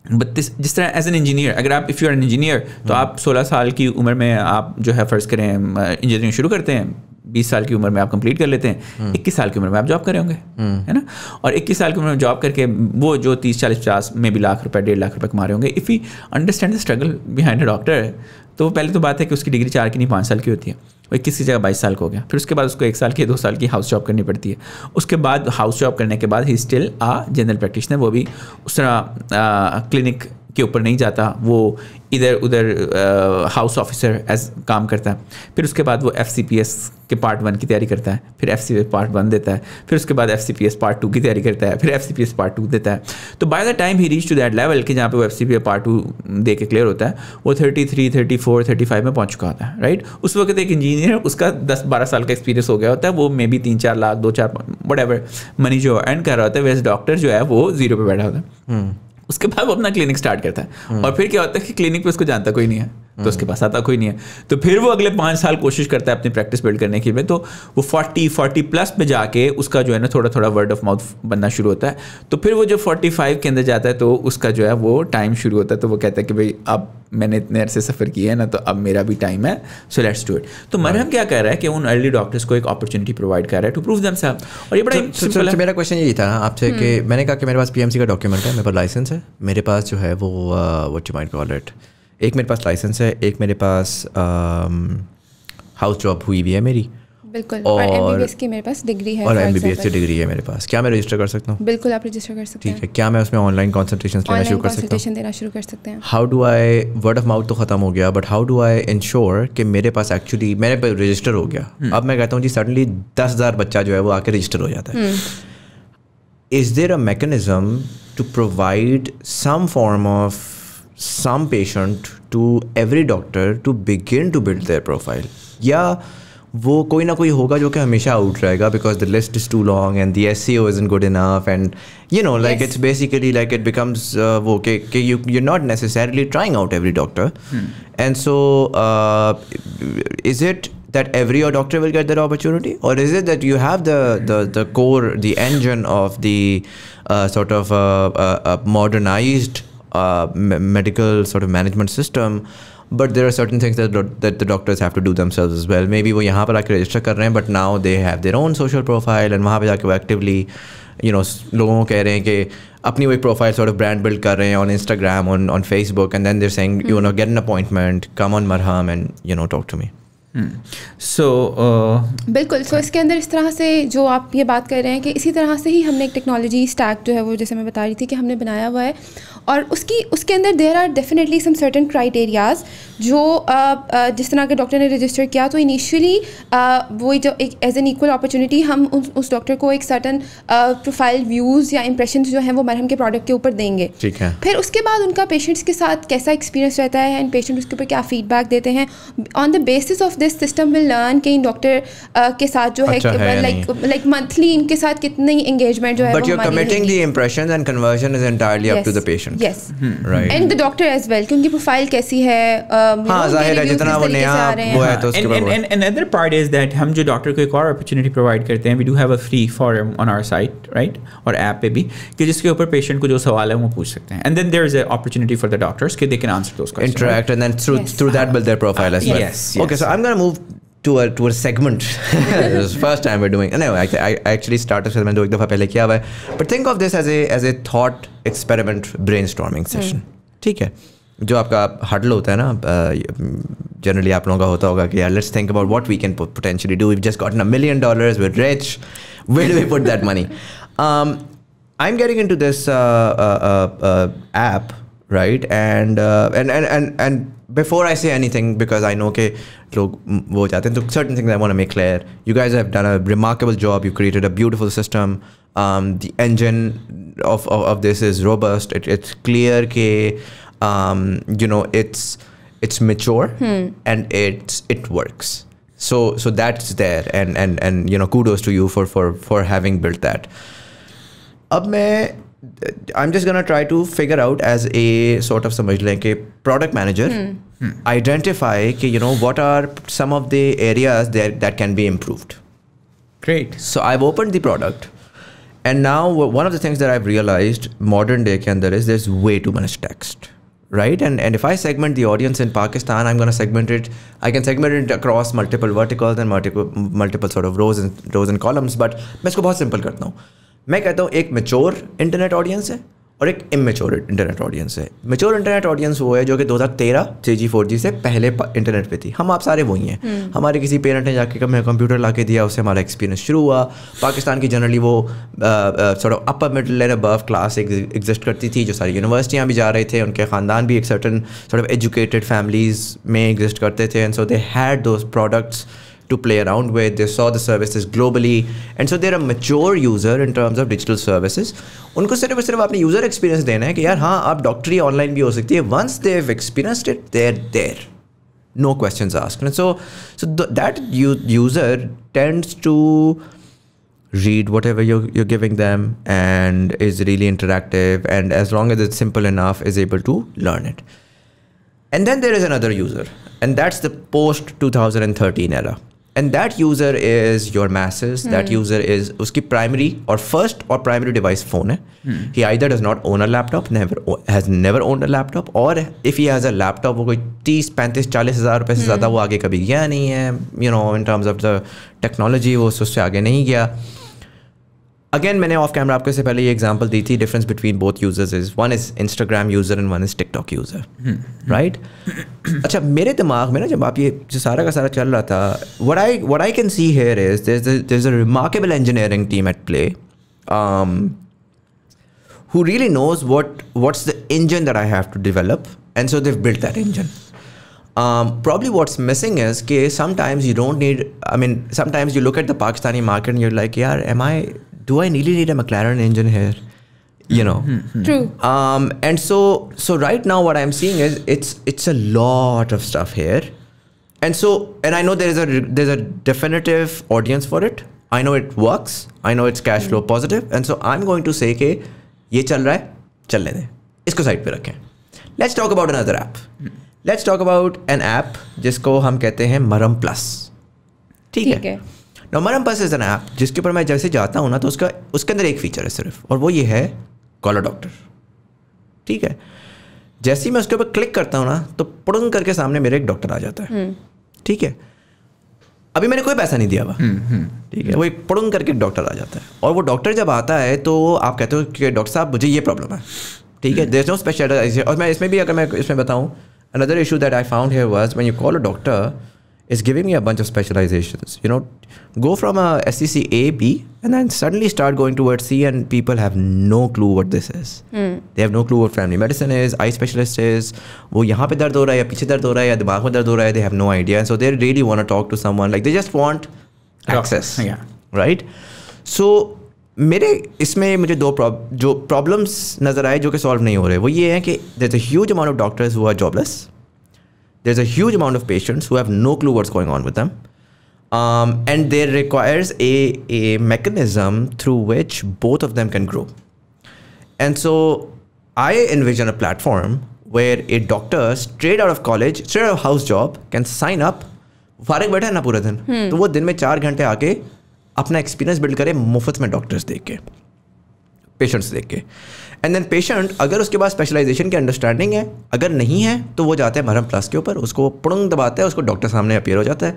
32, جس طرح ایز این انجینئر, اگر آپ if you are an engineer تو آپ 16 سال کی عمر میں آپ جو ہے فرض کریں انجینئرنگ شروع کرتے ہیں, 20 سال کی عمر میں آپ کمپلیٹ کر لیتے ہیں, 21 سال کی عمر میں آپ جاب کر رہے ہوں گے, ہے نا, اور 21 سال کی عمر میں جاب کر کے وہ جو 30 40 50 میں بھی لاکھ روپے 1.5 لاکھ روپے کما رہے ہوں گے. If you understand the struggle behind a doctor, تو پہلے تو بات ہے کہ اس کی ڈگری 4 کی نہیں 5 سال کی ہوتی ہے, وہ 21 کی جگہ 22 سال کا ہو گیا. پھر اس کے بعد اس کو 1 سال کی 2 سال کی ہاؤس جاب کرنی پڑتی ہے. اس کے بعد ہاؤس جاب کرنے کے بعد ہی اسٹل جنرل پریکٹیشنر, وہ بھی اس طرح کلینک کے اوپر نہیں جاتا, وہ ادھر ادھر ہاؤس آفیسر ایز کام کرتا ہے. پھر اس کے بعد وہ ایف سی پی ایس کے پارٹ 1 کی تیاری کرتا ہے, پھر F C P S part 1 دیتا ہے, پھر اس کے بعد F C P S part 2 کی تیاری کرتا ہے, پھر F C P S part 2 دیتا ہے. تو by the time he reach to that level کہ جہاں پہ وہ F C P S part 2 دے کے کلیئر ہوتا ہے, وہ 33 34 35 میں پہنچ چکا ہوتا ہے, رائٹ. اس وقت ایک انجینئر اس کا 10-12 سال کا ایکسپیرینس ہو گیا ہوتا ہے, وہ may be 3-4 lakh 2-4 whatever money جو ارن کر رہا ہوتا ہے, ویسے ڈاکٹر جو ہے وہ 0 پہ بیٹھا ہوتا ہے. اس کے بعد وہ اپنا کلینک اسٹارٹ کرتا ہے, اور پھر کیا ہوتا ہے کہ کلینک پہ اس کو جانتا کوئی نہیں ہے, تو اس کے پاس آتا کوئی نہیں ہے. تو پھر وہ اگلے 5 سال کوشش کرتا ہے اپنی پریکٹس بلڈ کرنے کی, میں تو وہ 40+ میں جا کے اس کا جو ہے نا تھوڑا تھوڑا ورڈ آف ماؤتھ بننا شروع ہوتا ہے. تو پھر وہ جو 45 کے اندر جاتا ہے تو اس کا جو ہے وہ ٹائم شروع ہوتا ہے, تو وہ کہتا ہے کہ بھائی اب میں نے اتنے عرصے سفر کیا ہے نا, تو اب میرا بھی ٹائم ہے, سو لیٹس ڈو اٹ. تو مرہم کیا کر رہا ہے کہ ان ارلی ڈاکٹرس کو ایک اپرچونیٹی پرووائڈ کر رہا ہے ٹو پروو دیم سیلف. اور یہ بڑا سمپل ہے. میرا کویشچن یہی تھا آپ سے کہ میں نے کہا کہ میرے پاس پی ایم سی کا ڈاکیومنٹ ہے, میرے پاس لائسنس ہے, میرے پاس جو ہے وہ what you might call it, ایک میرے پاس لائسنس ہے, ایک میرے پاس ہاؤس جاب ہوئی بھی ہے میری, بالکل, اور ایم بی بی ایس کی میرے پاس ڈگری ہے, اور ایم بی بی ایس کی ڈگری ہے میرے پاس. کیا میں رجسٹر کر سکتا ہوں؟ بالکل آپ رجسٹر کر سکتے ہیں. ٹھیک ہے. کیا میں اس میں آن لائن کنسلٹیشنز لینا شروع کر سکتا ہوں؟ کنسلٹیشن دینا شروع کر سکتے ہیں. How do I, word of mouth تو ختم ہو گیا, but how do I ensure کہ میرے پاس ایکچولی میرے پہ رجسٹر ہو گیا. اب میں کہتا ہوں جی سڈنلی 10,000 بچہ جو ہے وہ آ کے رجسٹر ہو جاتا ہے. Is there a mechanism to provide some form of some patient to every doctor to begin to build their profile, یا وہ کوئی نہ کوئی ہوگا جو کہ ہمیشہ آؤٹ رہے گا because the list is too long and the SEO isn't good enough and you know like it's basically like it becomes وہ کہ you're not necessarily trying out every doctor and so is it that every doctor will get that opportunity, or is it that you have the core, the engine of the sort of modernized medical sort of management system, But there are certain things that the doctors have to do themselves as well. Maybe وہ یہاں پر آ کے register کر رہے ہیں, but now they have their own social profile, and وہاں پہ جا کے وہ ایکٹیولی لوگوں کو کہہ رہے ہیں کہ اپنی وہ ایک profile sort of brand build کر رہے ہیں on Instagram, on Facebook, and then they're saying, get an appointment, come on Marham and talk to me. بالکل. سو اس کے اندر اس طرح سے جو آپ یہ بات کر رہے ہیں کہ اسی طرح سے ہی ہم نے ایک ٹیکنالوجی اسٹیک جو ہے وہ جیسے میں بتا رہی تھی کہ ہم نے بنایا ہوا ہے, اور اس کے اندر there are definitely some certain criterias جو جس طرح کے ڈاکٹر نے رجسٹر کیا تو انیشیلی وہ جو ایک ایز این ایکول اپرچونیٹی ہم اس ڈاکٹر کو ایک سرٹن پروفائل ویوز یا امپریشنز جو ہیں وہ مرہم کے پروڈکٹ کے اوپر دیں گے. ٹھیک ہے. پھر اس کے بعد ان کا پیشنٹس کے ساتھ کیسا ایکسپیرینس رہتا ہے اینڈ پیشنٹ اس کے اوپر کیا فیڈ بیک دیتے ہیں, on the basis of this system will learn کہ ان ڈاکٹر کے ساتھ جو ہے لائک منتھلی ان کے ساتھ کتنی انگیجمنٹ جو ہے. But you're committing the impressions and conversion is entirely up to the patient. Yes. Right. And the doctor as well, کہ ان کی پروفائل کیسی ہے. ہاں ظاہر ہے جتنا وہ نیا وہ ہے تو اس کے بعد. And another part is that ہم جو ڈاکٹر کو ایک اور اپرچونیٹی پرووائڈ کرتے ہیں, we do have a free forum on our site, right, اور ایپ پہ بھی, کہ جس کے اوپر پیشنٹ کو جو سوال ہے وہ پوچھ سکتے ہیں, and then there is an opportunity for the doctors کہ they can answer those questions. Interact and then through that build their profile as well. Yes. Okay, so I'm going to move to a segment. This is the first time we're doing. No, I actually started segment ایک دفعہ پہلے کیا ہوا ہے, but think of this as a thought experiment brainstorming session. ٹھیک ہے. جو آپ کا ہڈل ہوتا ہے نا جنرلی آپ لوگوں کا ہوتا ہوگا کہ let's think about what we can potentially do. We've just gotten $1 million, we're rich, where do we put that money? I'm getting into this app, right, and before I say anything, because I know کہ لوگ وہ جاتے ہیں, تو certain things I want to make clear. You guys have done a remarkable job. You created a beautiful system. The engine of this is robust. It's clear کہ it's mature and it works. So that's there, and kudos to you for having built that. اب I'm just gonna try to figure out as a sort of سمجھ لیں کہ product manager, identify کہ what are some of the areas that can be improved. Great. So I've opened the product, and now one of the things that I've realized modern day کے اندر is there's way too much text, right? And if I segment the audience in Pakistan, I'm gonna segment it. I can segment it across multiple verticals and multiple sort of rows and columns. But میں اس کو بہت simple کرتا ہوں. میں کہتا ہوں ایک میچور انٹرنیٹ آڈینس ہے اور ایک امیچور انٹرنیٹ آڈینس ہے. میچور انٹرنیٹ آڈینس وہ ہے جو کہ 2013 3G 4G سے پہلے انٹرنیٹ پہ تھی. ہم آپ سارے وہی ہیں. ہمارے کسی پیرنٹ نے جا کے کمپیوٹر لا کے دیا, اس سے ہمارا ایکسپیرینس شروع ہوا. پاکستان کی جنرلی وہ sort of upper middle and above class exist کرتی تھی, جو ساری یونیورسٹیاں بھی جا رہے تھے, ان کے خاندان بھی ایک certain sort of educated families میں ایگزسٹ کرتے تھے, and so they had those products to play around with. They saw the services globally, and so they're a mature user in terms of digital services. ان کو صرف اپنے user experience دینا ہے کہ یار ہاں آپ ڈاکٹری آن لائن بھی ہو سکتی ہے. once they've experienced it, they're there, no questions asked. And so that user tends to read whatever you're giving them and is really interactive, and as long as it's simple enough is able to learn it. And then there is another user, and that's the post 2013 era. And that user is your masses. That user is uski primary or first or primary device phone hai. He either does not own a laptop, has never owned a laptop, or if he has a laptop وہ کوئی 30 35 40 ہزار روپے سے زیادہ وہ آگے کبھی گیا نہیں ہے. In terms of the technology وہ اس سے آگے نہیں گیا. اگین میں نے آف کیمرہ آپ کو اس سے پہلے یہ ایگزامپل دی تھی. Difference between both users is one is Instagram user and one is TikTok user, right. اچھا میرے دماغ میں نا جب آپ یہ جو سارا کا سارا چل رہا تھا, what I can see here is there's a remarkable engineering team at play who really knows what's the engine that I have to develop, and so they've built that engine. Probably what's missing is that sometimes you don't need, sometimes you look at the Pakistani market and you're like, yaar, do I really need a McLaren engine here? True. And so right now what I'm seeing is it's a lot of stuff here, and I know there's a definitive audience for it. I know it works. I know it's cash flow positive, and so I'm going to say کہ یہ چل رہا ہے, چلنے دیں, اس کو side پہ رکھیں. Let's talk about another app. Let's talk about an app جس کو ہم کہتے ہیں مرم پلس. ٹھیک ہے. Now Marham plus is an app جس کے اوپر میں جیسے جاتا ہوں نا تو اس کے اندر ایک فیچر ہے صرف, اور وہ یہ ہے کالر ڈاکٹر. ٹھیک ہے. جیسے ہی میں اس کے اوپر کلک کرتا ہوں نا تو پڑنگ کر کے سامنے میرے ایک ڈاکٹر آ جاتا ہے. ٹھیک ہے, ابھی میں نے کوئی پیسہ نہیں دیا ہوا, ٹھیک ہے, وہ ایک پڑنگ کر کے ایک ڈاکٹر آ جاتا ہے. اور وہ ڈاکٹر جب آتا ہے تو آپ کہتے ہو کہ ڈاکٹر صاحب مجھے یہ پرابلم ہے, ٹھیک ہے, دیر از نو اسپیشلائزیشن. اور میں اس میں بھی اگر میں اس میں بتاؤں, another issue that I found here was when you call a doctor, it's giving me a bunch of specializations. You know, go from a SCC A, B, and then suddenly start going towards C, and people have no clue what this is. They have no clue what family medicine is, eye specialist is. وہ یہاں پہ درد ہو رہا ہے یا پیچھے درد ہو رہا ہے یا دماغ میں درد ہو رہا ہے. They have no idea, and so they really want to talk to someone. Like they just want access, right? So میرے اس میں مجھے جو پرابلمس نظر آئے جو کہ سالو نہیں ہو رہے, وہ یہ ہیں کہ there's a huge amount of doctors who are jobless. There's a huge amount of patients who have no clue what's going on with them. And there requires a mechanism through which both of them can grow. And so I envision a platform where a doctor straight out of college, straight out of house job can sign up. فارغ بیٹھا ہے نا پورا دن, تو وہ دن میں 4 گھنٹے آ کے اپنا ایکسپیرینس بلڈ کرے مفت میں ڈاکٹرس دیکھ کے, پیشنٹس دیکھ کے. اینڈ دین پیشنٹ اگر اس کے پاس اسپیشلائزیشن کی انڈرسٹینڈنگ ہے, اگر نہیں ہے تو وہ جاتا ہے مرہم پلس کے اوپر, اس کو پڑنگ دباتا ہے, اس کو ڈاکٹر سامنے اپیئر ہو جاتا ہے.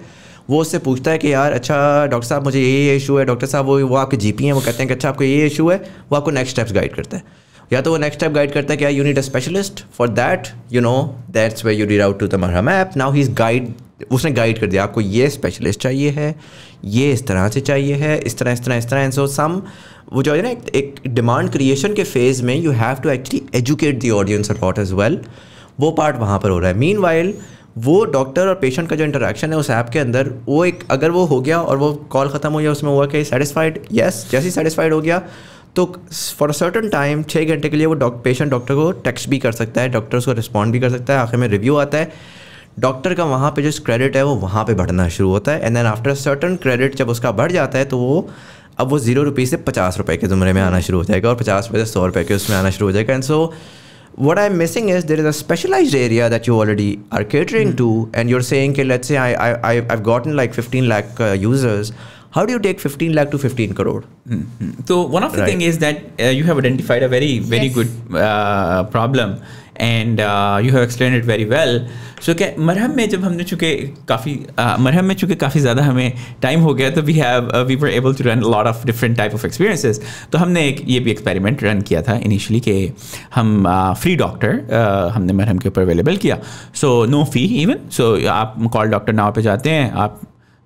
وہ اس سے پوچھتا ہے کہ یار اچھا ڈاکٹر صاحب مجھے یہ ایشو ہے. ڈاکٹر صاحب وہ آپ کے جی پی ہیں, وہ کہتے ہیں کہ اچھا آپ کو یہ ایشو ہے. وہ آپ کو نیکسٹ اسٹیپس گائڈ کرتا ہے, یا تو وہ نیکسٹ اسٹیپ گائڈ کرتا ہے کہ you need a specialist for that, you know that's where you read out to the Marham app. Now he is guide, اس نے گائڈ کر دیا آپ کو یہ اسپیشلسٹ چاہیے ہے, یہ اس طرح سے چاہیے ہے, اس طرح اس طرح اس طرح. اینڈ سو سم وہ جو ہے نا ایک ڈیمانڈ کریشن کے فیز میں you have to actually educate the audience a lot as well. وہ پارٹ وہاں پر ہو رہا ہے. مین وائل وہ ڈاکٹر اور پیشنٹ کا جو انٹریکشن ہے اس ایپ کے اندر, وہ ایک اگر وہ ہو گیا اور وہ کال ختم ہو گیا, اس میں ہوا کہ سیٹسفائڈ, یس, جیسے سیٹسفائڈ ہو گیا تو فار اے سرٹن ٹائم 6 گھنٹے کے لیے وہ پیشنٹ ڈاکٹر کو ٹیکسٹ بھی کر سکتا ہے, ڈاکٹر اس کو رسپونڈ بھی کر سکتا ہے, آخر میں ریویو آتا ہے. ڈاکٹر کا وہاں پہ جو کریڈٹ ہے وہ وہاں پہ بڑھنا شروع ہوتا ہے. And then after certain credit جب اس کا بڑھ جاتا ہے تو وہ اب وہ 0 روپیز سے 50 روپے کے زمرے میں آنا شروع ہو جائے گا, اور 50 روپے سے 100 روپے کے اس میں آنا شروع ہو جائے گا. And so what I'm missing is there is a specialized area that you already are catering to, and you're saying that let's say I've gotten like 15 lakh users. How do you take 15 lakh to 15 crore? So one of the thing is that you have identified a very good problem, and you have explained it very well. So کہ مرہم میں جب ہم نے چونکہ کافی زیادہ ہمیں time ہو گیا, تو we were able to run a lot of different type of experiences. تو ہم نے یہ بھی ایکسپیریمنٹ رن کیا تھا انیشلی کہ ہم فری ڈاکٹر ہم نے مرہم کے اوپر اویلیبل کیا. سو نو فی ایون. سو آپ کال ڈاکٹر ناؤ پہ جاتے ہیں, آپ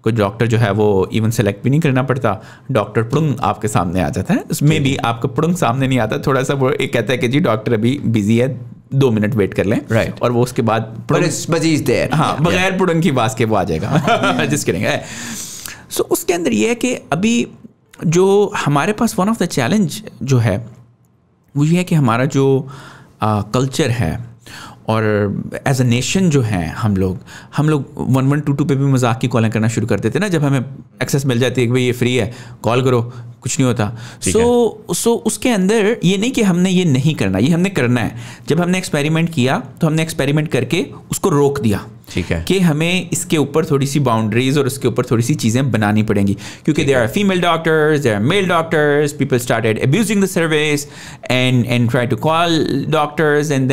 کو ڈاکٹر جو ہے وہ ایون سلیکٹ بھی نہیں کرنا پڑتا, ڈاکٹر پڑنگ آپ کے سامنے آ جاتا ہے. اس میں بھی آپ کا پڑنگ سامنے نہیں آتا, تھوڑا سا وہ ایک کہتا ہے کہ جی ڈاکٹر ابھی بزی ہے, 2 منٹ ویٹ کر لیں, رائٹ, اور وہ اس کے بعد ہاں بغیر پڑنگ کی باز کے وہ آ جائے گا جس کریں گے. سو اس کے اندر یہ ہے کہ ابھی جو ہمارے پاس ون آف دا چیلنج جو ہے وہ یہ ہے کہ ہمارا جو کلچر ہے, اور ایز اے نیشن جو ہیں ہم لوگ 1122 پہ بھی مذاق کی کالیں کرنا شروع کر دیتے نا, جب ہمیں ایکسیس مل جاتی ہے کہ بھائی یہ فری ہے, کال کرو, کچھ نہیں ہوتا. سو اس کے اندر یہ نہیں کہ ہم نے یہ نہیں کرنا, یہ ہم نے کرنا ہے. جب ہم نے ایکسپیریمنٹ کیا تو ہم نے ایکسپیریمنٹ کر کے اس کو روک دیا, ٹھیک ہے, کہ ہمیں اس کے اوپر تھوڑی سی باؤنڈریز اور اس کے اوپر تھوڑی سی چیزیں بنانی پڑیں گی, کیونکہ there are female doctors, there are male doctors, people started abusing the service and try to call doctors and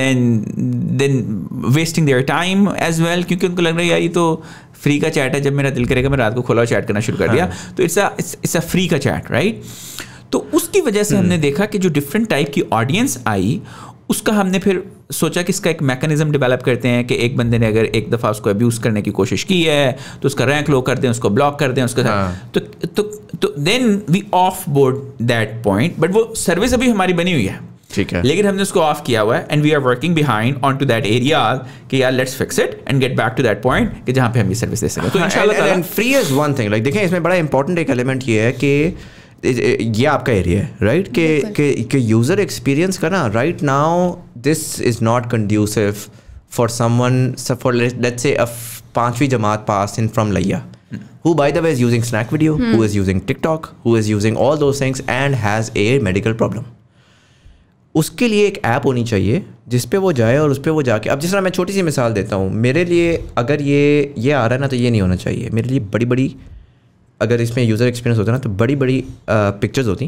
then wasting their time as well, کیونکہ ان کو لگ رہا ہے یار یہ تو فری کا چیٹ ہے, جب میرا دل کرے گا میں رات کو کھولا چیٹ کرنا شروع کر دیا, تو اٹس اے فری کا چیٹ, رائٹ. تو اس کی وجہ سے ہم نے دیکھا کہ جو ڈفرینٹ ٹائپ کی آڈینس آئی, اس کا ہم نے پھر سوچا کہ اس کا ایک میکانزم ڈیولپ کرتے ہیں کہ ایک بندے نے اگر ایک دفعہ اس کو ابیوز کرنے کی کوشش کی ہے تو اس کا رینک لو کر دیں, اس کو بلاک کر دیں, اس کا تو then we off board that point. But وہ سروس ابھی ہماری بنی ہوئی ہے, ٹھیک ہے, لیکن ہم نے اس کو آف کیا ہوا ہے, and we are working behind on to that area کہ یار let's fix it and get back to that point کہ جہاں پہ ہم یہ سروس دے سکیں. تو انشاءاللہ free is one thing. Like دیکھیں اس میں بڑا امپورٹنٹ ایک ایلیمنٹ یہ ہے کہ یہ آپ کا ایریا ہے, رائٹ, کہ یوزر ایکسپیرینس کا نا right now this is not conducive for someone for let's say 5ویں جماعت پاس ان فرام لیا who by the way is using snack video, who is using TikTok, who is using all those things and has a medical problem. اس کے لیے ایک app ہونی چاہیے جس پہ وہ جائے اور اس پہ وہ جا کے, اب جس طرح میں چھوٹی سی مثال دیتا ہوں, میرے لیے اگر یہ آ رہا ہے نا تو یہ نہیں ہونا چاہیے. میرے لیے بڑی اگر اس میں یوزر ایکسپیرینس ہوتا ہے نا تو بڑی پکچرز ہوتی,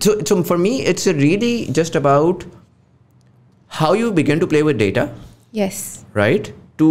so for me it's really just about how you begin to play with data. Yes. Right? To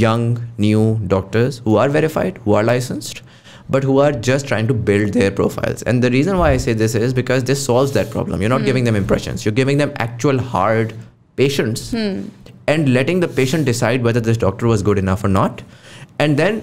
young new doctors who are verified, who are licensed, but who are just trying to build their profiles. And the reason why I say this is because this solves that problem. You're not giving them impressions, you're giving them actual hard patients and letting the patient decide whether this doctor was good enough or not. And then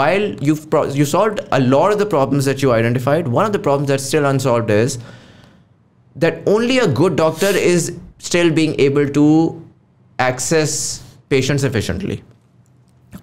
while you solved a lot of the problems that you identified, one of the problems that's still unsolved is that only a good doctor is still being able to access patients efficiently.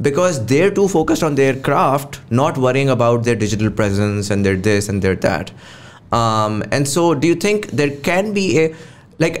because they're too focused on their craft, not worrying about their digital presence and their this and their that. And so do you think there can be a, like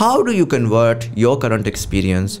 how do you convert your current experience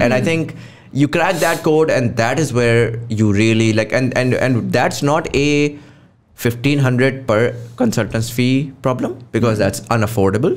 And I think you crack that code, and that is where you really like, and that's not a 1,500 per consultant's fee problem, because that's unaffordable.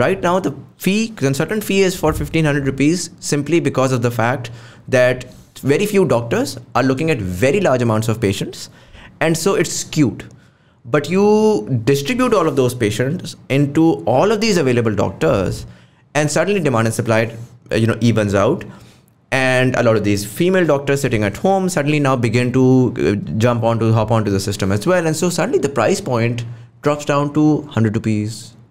Right now the consultant fee is for 1,500 rupees simply because of the fact that very few doctors are looking at very large amounts of patients, and so it's skewed. But you distribute all of those patients into all of these available doctors, and suddenly demand and supply evens out, and a lot of these female doctors sitting at home suddenly now begin to hop onto the system as well, and so suddenly the price point drops down to 100 rupees,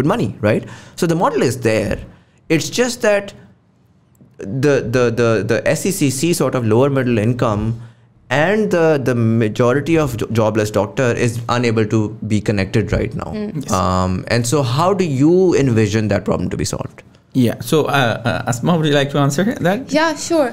good money, right? So the model is there. It's just that the SECC sort of lower middle income and the majority of jobless doctor is unable to be connected right now. Yes. And so how do you envision that problem to be solved? Yeah. So Asma, would you like to answer that? Yeah, sure.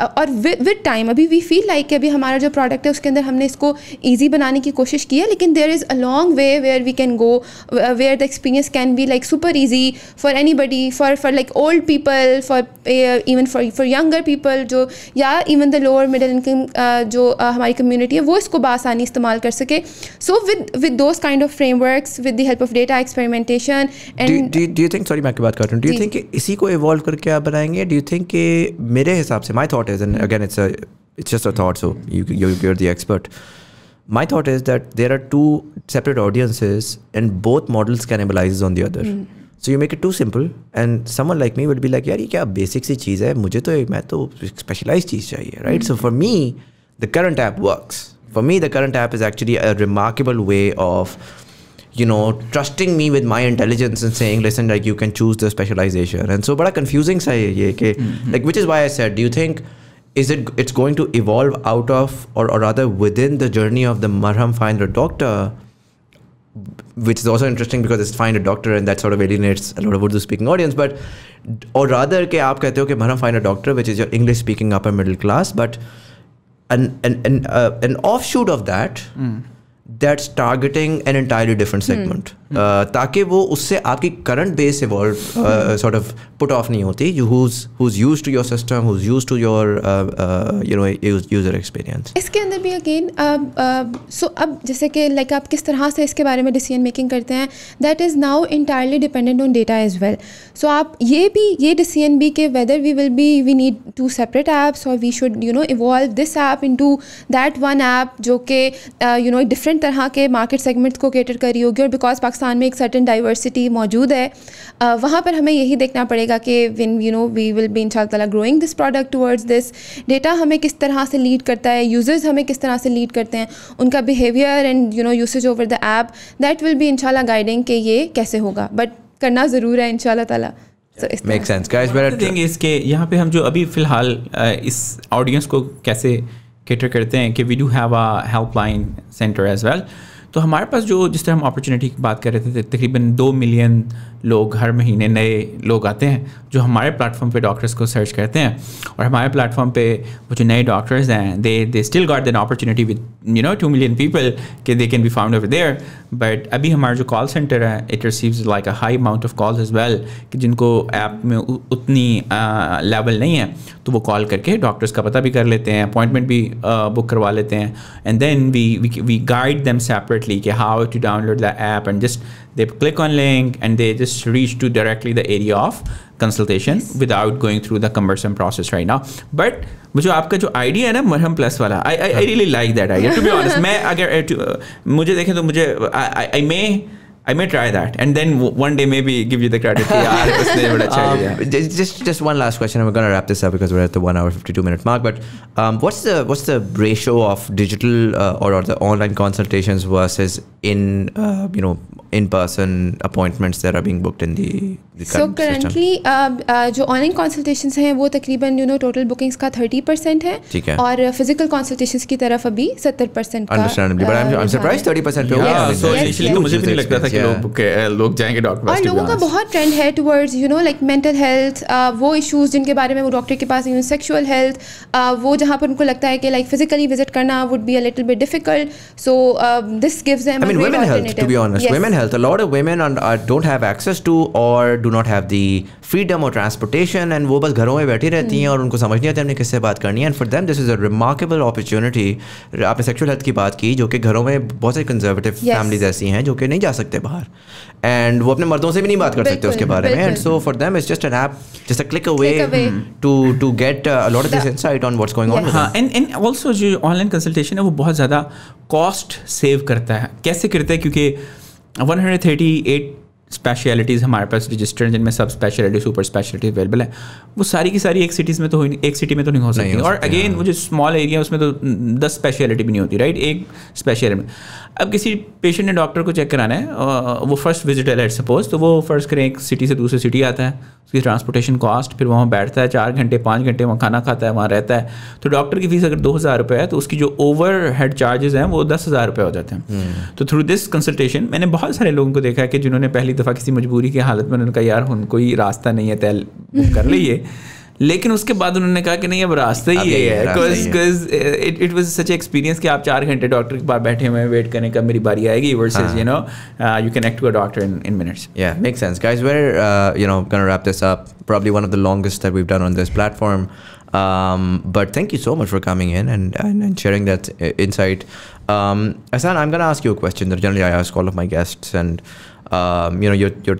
اور with time ابھی وی feel like کہ ابھی ہمارا جو product ہے اس کے اندر ہم نے اس کو ایزی بنانے کی کوشش کی ہے, لیکن there is a long way where we can go, where the experience can be like super easy for anybody, for like old people, for even for younger people, جو یا even the lower middle income جو ہماری community ہے وہ اس کو بآسانی استعمال کر سکے. So with those kind of frame works, with the help of data experimentation. And do you think, sorry میں آپ کی بات کر رہا ہوں, ڈو یو تھنک کہ اسی کو ایوالو کر کے آپ بنائیں گے؟ ڈو یو تھنک کہ میرے حساب سے, my thought is, and again it's just a thought, so you're the expert. My thought is that there are two separate audiences and both models cannibalizes on the other. So you make it too simple and someone like me would be like, yaar ye kya basic si cheez hai, mujhe to main to specialized cheez chahiye, right? So for me the current app works. For me the current app is actually a remarkable way of, you know, trusting me with my intelligence and saying, listen, like you can choose the specialization. And so bada confusing sa hai ye ke like, which is why I said, do you think it's going to evolve out of, or rather within the journey of the Marham Find a Doctor, which is also interesting because it's Find a Doctor and that sort of alienates a lot of Urdu speaking audience, but or rather کہ آپ کہتے ہو کہ Marham Find a Doctor, which is your English speaking upper middle class, but an offshoot of that that's targeting an entirely different segment, تاکہ وہ اس سے آپ کی current base evolve sort of put off نہیں ہوتی, who's used to your system, who's used to your you know user experience. اس کے اندر بھی اگین سو اب جیسے کہ لائک آپ کس طرح سے اس کے بارے میں ڈیسیژن میکنگ کرتے ہیں, that is now entirely dependent on data as well. So آپ یہ ڈیسیژن بھی کہ whether we need to separate apps or we should you know evolve this app into that one app جو کہ you know different طرح کے market segments کو cater کری ہوگی, اور بیکاز پاکستان میں ایک سرٹن ڈائیورسٹی موجود ہے, وہاں پر ہمیں یہی دیکھنا پڑے گا کہ when you know we will be ان شاء اللہ تعالیٰ growing this product towards this. Data ہمیں کس طرح سے لیڈ کرتا ہے, یوزرز ہمیں کس طرح سے لیڈ کرتے ہیں, ان کا behaviour and you know usage over the app, that will be ان شاء اللہ گائیڈنگ کہ یہ کیسے ہوگا, بٹ کرنا ضرور ہے ان شاء اللہ تعالیٰ. Make sense guys. اس کے یہاں پہ ہم جو ابھی فی الحال اس آڈینس کو کیسے کیٹر کرتے ہیں کہ we do have a helpline centre as well. تو ہمارے پاس جو جس طرح ہم اپرچونیٹی کی بات کر رہے تھے, تقریباً 2 ملین لوگ ہر مہینے نئے لوگ آتے ہیں جو ہمارے پلیٹ فارم پہ ڈاکٹرس کو سرچ کرتے ہیں, اور ہمارے پلیٹ فارم پہ وہ جو نئے ڈاکٹرز ہیں they still got then opportunity with you know 2 million people کہ they can be found over there. But ابھی ہمارا جو کال سینٹر ہے it receives like a high amount of calls as well, کہ جن کو ایپ میں اتنی لیول نہیں ہے تو وہ کال کر کے ڈاکٹرس کا پتہ بھی کر لیتے ہیں, اپوائنٹمنٹ بھی بک کروا لیتے ہیں, and then we guide them separately کہ how to download the app, and just they click on link and they just reach to directly the area of consultation without going through the cumbersome process right now. But جو آپ کا جو idea ہے نا مرہم plus والا, I really like that idea to be honest. میں اگر مجھے دیکھیں تو مجھے I may try that and then one day maybe give you the credit. Just one last question, and we're going to wrap this up because we're at the 1 hour 52 minute mark, but what's the ratio of digital or the online consultations versus in person appointments that are being booked in the current system? So currently جو on line consultations ہیں وہ تقریباً total bookings کا 30% ہے, اور physical consultations کی طرف ابھی 70% کا. Understandably, but I'm surprised 30% پہ ہوگا. So initially تو مجھے بھی نہیں لگتا تھا کہ لوگ جائیں گے ڈاکٹر. اور لوگوں کا بہت ٹرینڈ ہے towards you know like mental health, وہ ایشوز جن کے بارے میں وہ ڈاکٹر کے پاس, ایون سیکشول ہیلتھ, وہ جہاں پر ان کو لگتا ہے کہ لائک فزیکلی وزٹ کرنا would be a little bit difficult. So this gives them a great alternative. To be honest, women health, a lot of women don't have access to or do not have the freedom or transportation, and وہ بس گھروں میں بیٹھی رہتی ہیں اور ان کو سمجھ نہیں آتا ہم نے کس سے بات کرنی ہے. And for them this is a remarkable opportunity. آپ نے سیکشول ہیلتھ کی بات کی, جو کہ گھروں میں بہت ساری کنزرویٹو فیملیز ایسی ہیں جو کہ نہیں جا سکتے باہر, اینڈ وہ اپنے مردوں سے بھی نہیں بات کر سکتے اس کے بارے میں, and so for them it's just an app, just a click away to get a lot of this insight on what's going on. ہاں, اینڈ آلسو جو آن لائن کنسلٹیشن ہے وہ بہت زیادہ کاسٹ سیو کرتا ہے. کیسے کرتا ہے؟ کیونکہ 138 اسپیشلٹیز ہمارے پاس رجسٹر ہیں جن میں سب اسپیشلٹی سپر اسپیشلٹی اویلیبل ہے. وہ ساری کی ساری ایک سٹی میں تو نہیں ہو سکتی, اور اگین وہ جو اسمال ایریا اس میں تو 10 اسپیشلٹی بھی نہیں ہوتی, رائٹ, ایک اسپیشلٹی میں. اب کسی پیشنٹ نے ڈاکٹر کو چیک کرانا ہے, وہ فرسٹ وزٹ ہے لیٹ سپوز, تو وہ فرض کریں ایک سٹی سے دوسری سٹی آتا ہے, اس کی ٹرانسپورٹیشن کاسٹ, پھر وہاں بیٹھتا ہے 4 گھنٹے 5 گھنٹے وہاں کھانا کھاتا ہے, وہاں رہتا ہے, تو ڈاکٹر کی فیس اگر 2,000 روپے ہے تو اس کی جو اوور ہیڈ چارجز ہیں وہ 10,000 روپے ہو جاتے ہیں. تو تھرو دس کنسلٹیشن میں نے بہت سارے لوگوں کو دیکھا ہے کہ جنہوں نے پہلی دفعہ کسی مجبوری کی حالت میں انہوں نے کہا یار ان کوئی راستہ نہیں ہے, تیل بک کر لیے, لیکن اس کے بعد انہوں نے کہا کہ نہیں اب راستہ ہی یہ ہے, because it was such an experience کہ آپ 4 گھنٹے ڈاکٹر کے پاس بیٹھے ہوئے ہیں, ویٹ کرنے کا میری باری آئے گی, versus you know you connect to a doctor in minutes. Yeah, makes sense. Guys, we're gonna wrap this up. Probably one of the longest that we've done on this platform. But thank you so much for coming in and sharing that insight. Ahsan, I'm gonna ask you a question that generally I ask all of my guests, and you're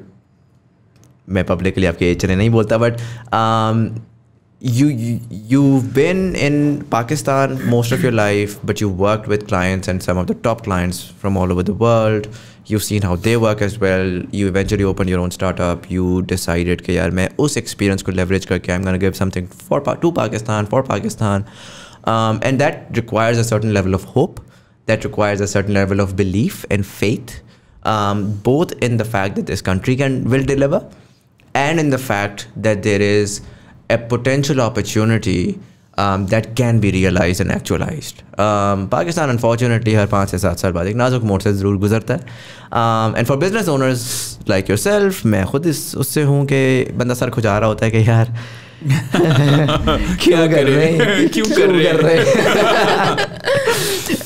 میں publicly آپ کے age چلے نہیں بولتا, but you've been in Pakistan most of your life, but you worked with clients and some of the top clients from all over the world. You've seen how they work as well. You eventually opened your own startup. You decided کہ یار میں اس experience کو leverage کر کے I'm going to give something to Pakistan, for Pakistan. And that requires a certain level of hope. That requires a certain level of belief and faith, both in the fact that this country will deliver, and in the fact that there is a potential opportunity that can be realized and actualized. Pakistan unfortunately ہر 5 سے 7 سال بعد ایک نازک موڑ سے ضرور گزرتا ہے, and for business owners like yourself, میں خود اس سے ہوں کہ بندہ سر کھجا رہا ہوتا ہے کہ یار کیوں کر رہے ہیں.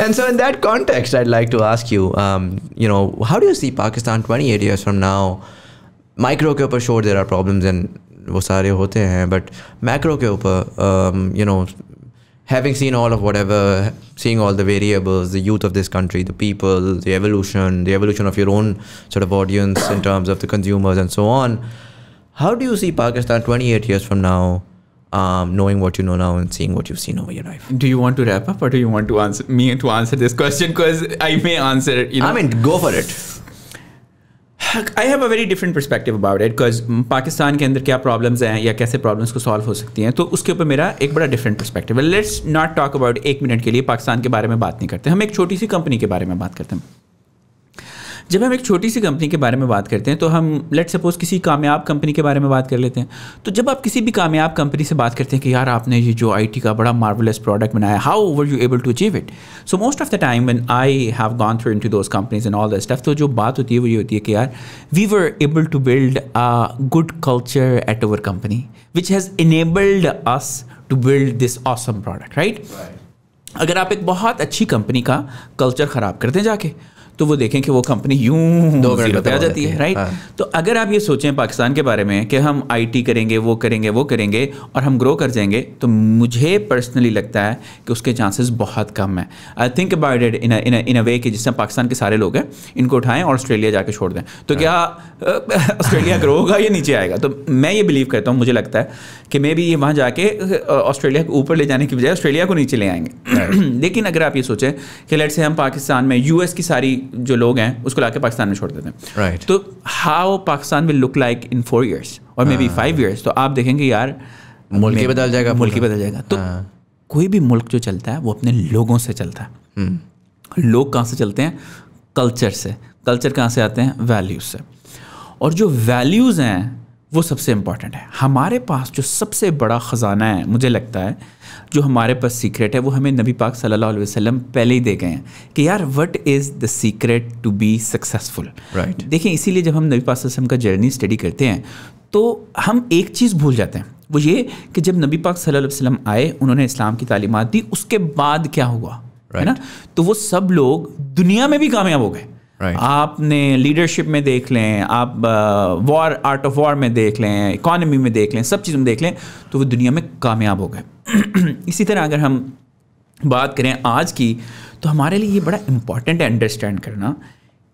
And so in that context I'd like to ask you, how do you see Pakistan 28 years from now? Micro کے اوپر شور دیر آر پرابلمز اینڈ وہ سارے ہوتے ہیں, بٹ میکرو کے اوپر having seen all of whatever, seeing all the variables, the youth of this country, the people, the evolution of your own sort of audience in terms of the consumers and so on, how do you see Pakistan 28 years from now, knowing what you know now and seeing what you've seen over your life? Do you want to wrap up, or do you want to answer this question, because I may answer, I mean, go for it. I have a very different perspective about it, because Pakistan کے اندر کیا problems ہیں یا کیسے problems کو solve ہو سکتی ہیں, تو اس کے اوپر میرا ایک بڑا ڈفرینٹ پرسپیکٹیو ہے. Let's not talk about 1 minute کے لیے پاکستان کے بارے میں بات نہیں کرتے, ہم ایک چھوٹی سی کمپنی کے بارے میں بات کرتے ہیں. جب ہم ایک چھوٹی سی کمپنی کے بارے میں بات کرتے ہیں تو ہم لیٹ سپوز کسی کامیاب کمپنی کے بارے میں بات کر لیتے ہیں. تو جب آپ کسی بھی کامیاب کمپنی سے بات کرتے ہیں کہ یار آپ نے یہ جو IT کا بڑا مارولس پروڈکٹ بنایا, how were you able to achieve it? So most of the time when I have gone through into those companies and all that stuff, تو جو بات ہوتی ہے وہ یہ ہوتی ہے کہ یار we were able to build a good culture at our company which has enabled us to build this awesome product, right? اگر آپ ایک بہت اچھی کمپنی کا کلچر خراب کرتے ہیں جا کے, تو وہ دیکھیں کہ وہ کمپنی یوں 2 منٹ پہ آ جاتی ہے, رائٹ؟ تو اگر آپ یہ سوچیں پاکستان کے بارے میں کہ ہم IT کریں گے, وہ کریں گے اور ہم گرو کر جائیں گے, تو مجھے پرسنلی لگتا ہے کہ اس کے چانسز بہت کم ہیں. I think about it in a way کہ جس طرح پاکستان کے سارے لوگ ہیں ان کو اٹھائیں اور آسٹریلیا جا کے چھوڑ دیں, تو کیا آسٹریلیا گرو ہوگا یا نیچے آئے گا؟ تو میں یہ بلیو کرتا ہوں, مجھے لگتا ہے کہ مے بی یہ وہاں جا کے آسٹریلیا کو اوپر لے جانے کی بجائے آسٹریلیا کو نیچے لے آئیں گے. لیکن اگر آپ یہ سوچیں کہ لیٹ سے ہم پاکستان میں US کی ساری جو لوگ ہیں اس کو لا کے پاکستان میں چھوڑ دیتے ہیں, تو how Pakistan will look like in 4 years اور مے بی 5 years, تو آپ دیکھیں گے یار ملک ہی بدل جائے گا. تو کوئی بھی ملک جو چلتا ہے وہ اپنے لوگوں سے چلتا ہے. لوگ کہاں سے چلتے ہیں؟ کلچر سے. کلچر کہاں سے آتے ہیں؟ ویلیوز سے. اور جو ویلیوز ہیں وہ سب سے امپورٹنٹ ہے. ہمارے پاس جو سب سے بڑا خزانہ ہے مجھے لگتا ہے, جو ہمارے پاس سیکرٹ ہے, وہ ہمیں نبی پاک صلی اللہ علیہ وسلم پہلے ہی دے گئے ہیں کہ یار what is the secret to be successful. دیکھیں اسی لیے جب ہم نبی پاک صلی اللہ علیہ وسلم کا جرنی اسٹڈی کرتے ہیں تو ہم ایک چیز بھول جاتے ہیں, وہ یہ کہ جب نبی پاک صلی اللہ علیہ وسلم آئے, انہوں نے اسلام کی تعلیمات دی, اس کے بعد کیا ہوا ہے نا, تو وہ سب لوگ دنیا میں بھی کامیاب ہو گئے. آپ نے لیڈرشپ میں دیکھ لیں, آپ آرٹ آف وار میں دیکھ لیں, اکانومی میں دیکھ لیں, سب چیزوں میں دیکھ لیں, تو وہ دنیا میں کامیاب ہو گئے. اسی طرح اگر ہم بات کریں آج کی, تو ہمارے لیے یہ بڑا امپورٹنٹ ہے انڈرسٹینڈ کرنا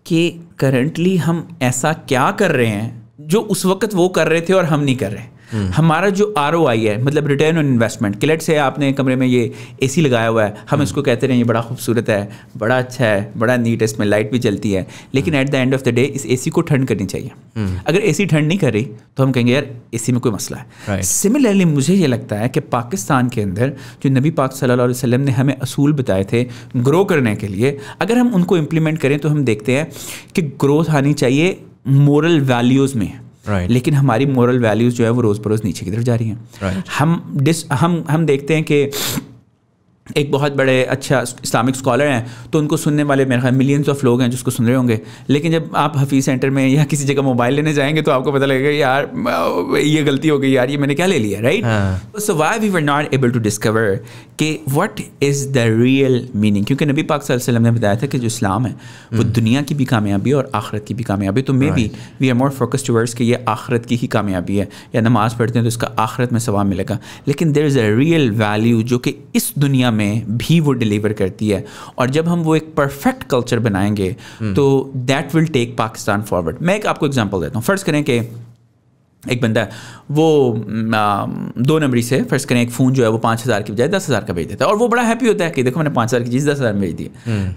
کہ کرنٹلی ہم ایسا کیا کر رہے ہیں جو اس وقت وہ کر رہے تھے اور ہم نہیں کر رہے. ہمارا جو ROI ہے, مطلب ریٹرن آن انویسٹمنٹ, کلیٹ سے آپ نے کمرے میں یہ AC لگایا ہوا ہے, ہم اس کو کہتے رہے یہ بڑا خوبصورت ہے, بڑا اچھا ہے, بڑا نیٹ ہے, اس میں لائٹ بھی چلتی ہے, لیکن at the end of the day اس AC کو ٹھنڈ کرنی چاہیے. اگر AC ٹھنڈ نہیں کر رہی تو ہم کہیں گے یار AC میں کوئی مسئلہ ہے. سملرلی مجھے یہ لگتا ہے کہ پاکستان کے اندر جو نبی پاک صلی اللہ علیہ وسلم نے ہمیں اصول بتائے تھے گرو کرنے کے لیے, اگر ہم ان کو امپلیمنٹ کریں تو ہم دیکھتے ہیں کہ گروتھ آنی چاہیے مورل ویلیوز میں. لیکن ہماری مورل ویلیوز جو ہے وہ روز بروز نیچے کی طرف جا رہی ہیں. ہم دیکھتے ہیں کہ ایک بہت بڑے اچھا اسلامک اسکالر ہیں تو ان کو سننے والے میرے خیال ملینس آف لوگ ہیں جس کو سن رہے ہوں گے, لیکن جب آپ حفیظ سینٹر میں یا کسی جگہ موبائل لینے جائیں گے تو آپ کو پتہ لگے گا یار یہ غلطی ہو گئی یار, یہ میں نے کیا لے لیا, right. So why we were not able to discover کہ what is the real meaning, کیونکہ نبی پاک صلی اللہ علیہ وسلم نے بتایا تھا کہ جو اسلام ہے وہ دنیا کی بھی کامیابی اور آخرت کی بھی کامیابی, تو maybe we are more focus towards کہ یہ آخرت کی ہی کامیابی ہے, یا نماز پڑھتے ہیں تو اس کا آخرت میں ثواب ملے گا, لیکن there is a real value جو کہ اس دنیا میں بھی وہ ڈلیور کرتی ہے, اور جب ہم وہ ایک پرفیکٹ کلچر بنائیں گے تو that will take Pakistan forward. میں ایک آپ کو ایگزامپل دیتا ہوں. فرض کریں کہ ایک بندہ ہے وہ 2 نمبری سے فرض کریں ایک فون جو ہے وہ 5,000 کی بجائے 10,000 کا بھیج دیتا ہے, اور وہ بڑا ہیپی ہوتا ہے کہ دیکھو میں نے 5,000 کی چیز 10,000 میں بھیج دی.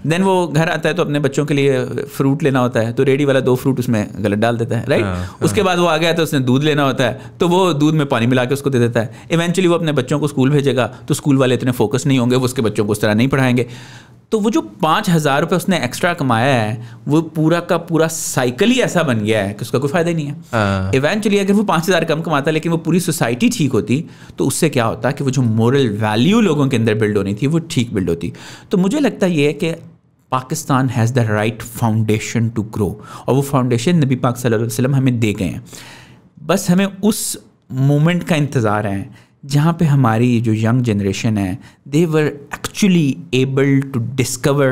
دین وہ گھر آتا ہے تو اپنے بچوں کے لیے فروٹ لینا ہوتا ہے, تو ریڈی والا 2 فروٹ اس میں غلط ڈال دیتا ہے, رائٹ. اس کے بعد وہ آ گیا تو اس نے دودھ لینا ہوتا ہے, تو وہ دودھ میں پانی ملا کے اس کو دے دیتا ہے. ایونچولی وہ اپنے بچوں کو اسکول بھیجے گا تو اسکول والے اتنے فوکس نہیں ہوں گے, وہ اس کے بچوں کو اس طرح نہیں پڑھائیں گے. تو وہ جو 5,000 روپے اس نے ایکسٹرا کمایا ہے وہ پورا کا پورا سائیکل ہی ایسا بن گیا ہے کہ اس کا کوئی فائدہ ہی نہیں ہے. ایونچولی اگر وہ 5,000 کم کماتا لیکن وہ پوری سوسائٹی ٹھیک ہوتی تو اس سے کیا ہوتا کہ وہ جو مورل ویلیو لوگوں کے اندر بلڈ ہونی تھی وہ ٹھیک بلڈ ہوتی. تو مجھے لگتا یہ ہے کہ Pakistan has the right foundation to grow, اور وہ فاؤنڈیشن نبی پاک صلی اللہ علیہ وسلم ہمیں دے گئے ہیں. بس ہمیں اس مومنٹ کا انتظار ہے جہاں پہ ہماری جو ینگ جنریشن ہے they were actually able to discover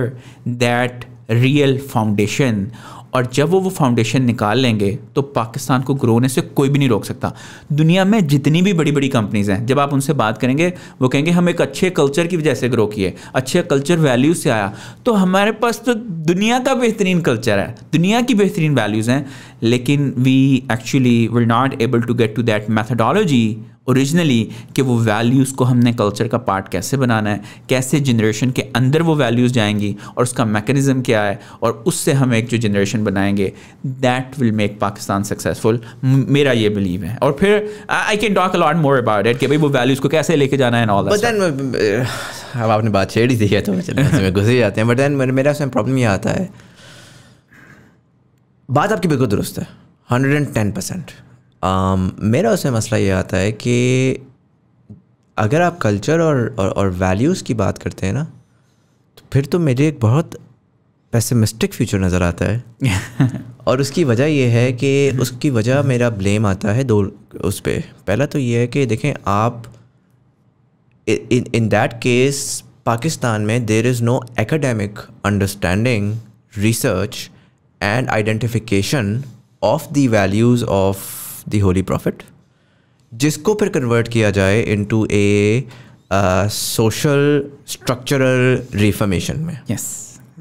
that real foundation, اور جب وہ فاؤنڈیشن نکال لیں گے تو پاکستان کو گرو ہونے سے کوئی بھی نہیں روک سکتا. دنیا میں جتنی بھی بڑی بڑی کمپنیز ہیں جب آپ ان سے بات کریں گے وہ کہیں گے ہم ایک اچھے کلچر کی وجہ سے گرو کیے, اچھے کلچر ویلیوز سے آیا. تو ہمارے پاس تو دنیا کا بہترین کلچر ہے, دنیا کی بہترین ویلیوز ہیں, لیکن we actually will not able to get to that methodology originally کہ وہ ویلیوز کو ہم نے کلچر کا پارٹ کیسے بنانا ہے, کیسے جنریشن کے اندر وہ ویلیوز جائیں گی اور اس کا میکینزم کیا ہے, اور اس سے ہم ایک جو جنریشن بنائیں گے that will make Pakistan successful. میرا یہ بلیو ہے, اور پھر I can talk a lot more about it کہ بھائی وہ ویلیوز کو کیسے لے کے جانا ہے. اب آپ نے بات چھیڑی تھی تو گھس ہی جاتے ہیں, بٹ دین میرا اس میں پرابلم یہ آتا ہے, بات آپ کی بالکل درست ہے 110%. میرا اس میں مسئلہ یہ آتا ہے کہ اگر آپ کلچر اور ویلیوز کی بات کرتے ہیں نا تو پھر تو مجھے ایک بہت پیسمسٹک فیوچر نظر آتا ہے. اور اس کی وجہ یہ ہے کہ اس کی وجہ میرا بلیم آتا ہے 2 اس پہ. پہلا تو یہ ہے کہ دیکھیں آپ ان دیٹ کیس پاکستان میں there is no academic understanding, research and identification of the values of the holy prophet, جس کو پھر کنورٹ کیا جائے into a social structural reformation میں. Yes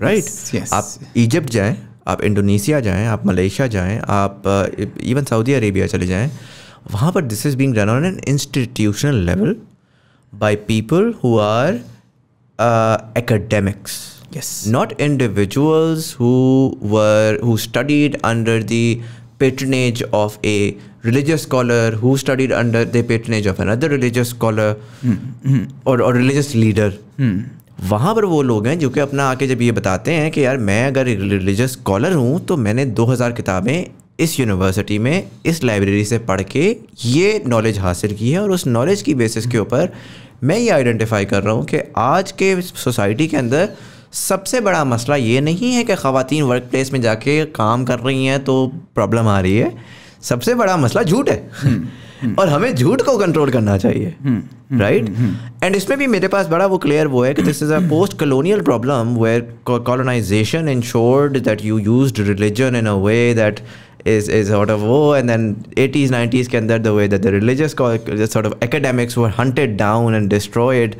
right. آپ ایجپٹ جائیں, آپ انڈونیشیا جائیں, آپ ملیشیا جائیں, آپ ایون سعودی عربیہ چلے جائیں, وہاں پر this is being done on an institutional level by people who are academics. Yes. Not individuals who studied under the patronage of a religious scholar, who studied under the patronage of another religious scholar or religious leader. وہاں پر وہ لوگ ہیں جو کہ اپنا آ کے جب یہ بتاتے ہیں کہ یار میں اگر ریلیجیس اسکالر ہوں تو میں نے 2000 کتابیں اس یونیورسٹی میں اس لائبریری سے پڑھ کے یہ نالج حاصل کی ہے, اور اس نالج کی بیسس کے اوپر میں یہ آئیڈینٹیفائی کر رہا ہوں کہ آج کے سوسائٹی کے اندر سب سے بڑا مسئلہ یہ نہیں ہے کہ خواتین ورک پلیس میں جا کے کام کر رہی ہیں تو پرابلم آ رہی ہے, سب سے بڑا مسئلہ جھوٹ ہے اور ہمیں جھوٹ کو کنٹرول کرنا چاہیے, رائٹ. اینڈ اس میں بھی میرے پاس بڑا وہ کلیئر وہ ہے کہ this is a post colonial problem where colonisation ensured that you used religion in a way that is sort of and then 80s 90s کے اندر the way that the religious sort of academics were hunted down and destroyed.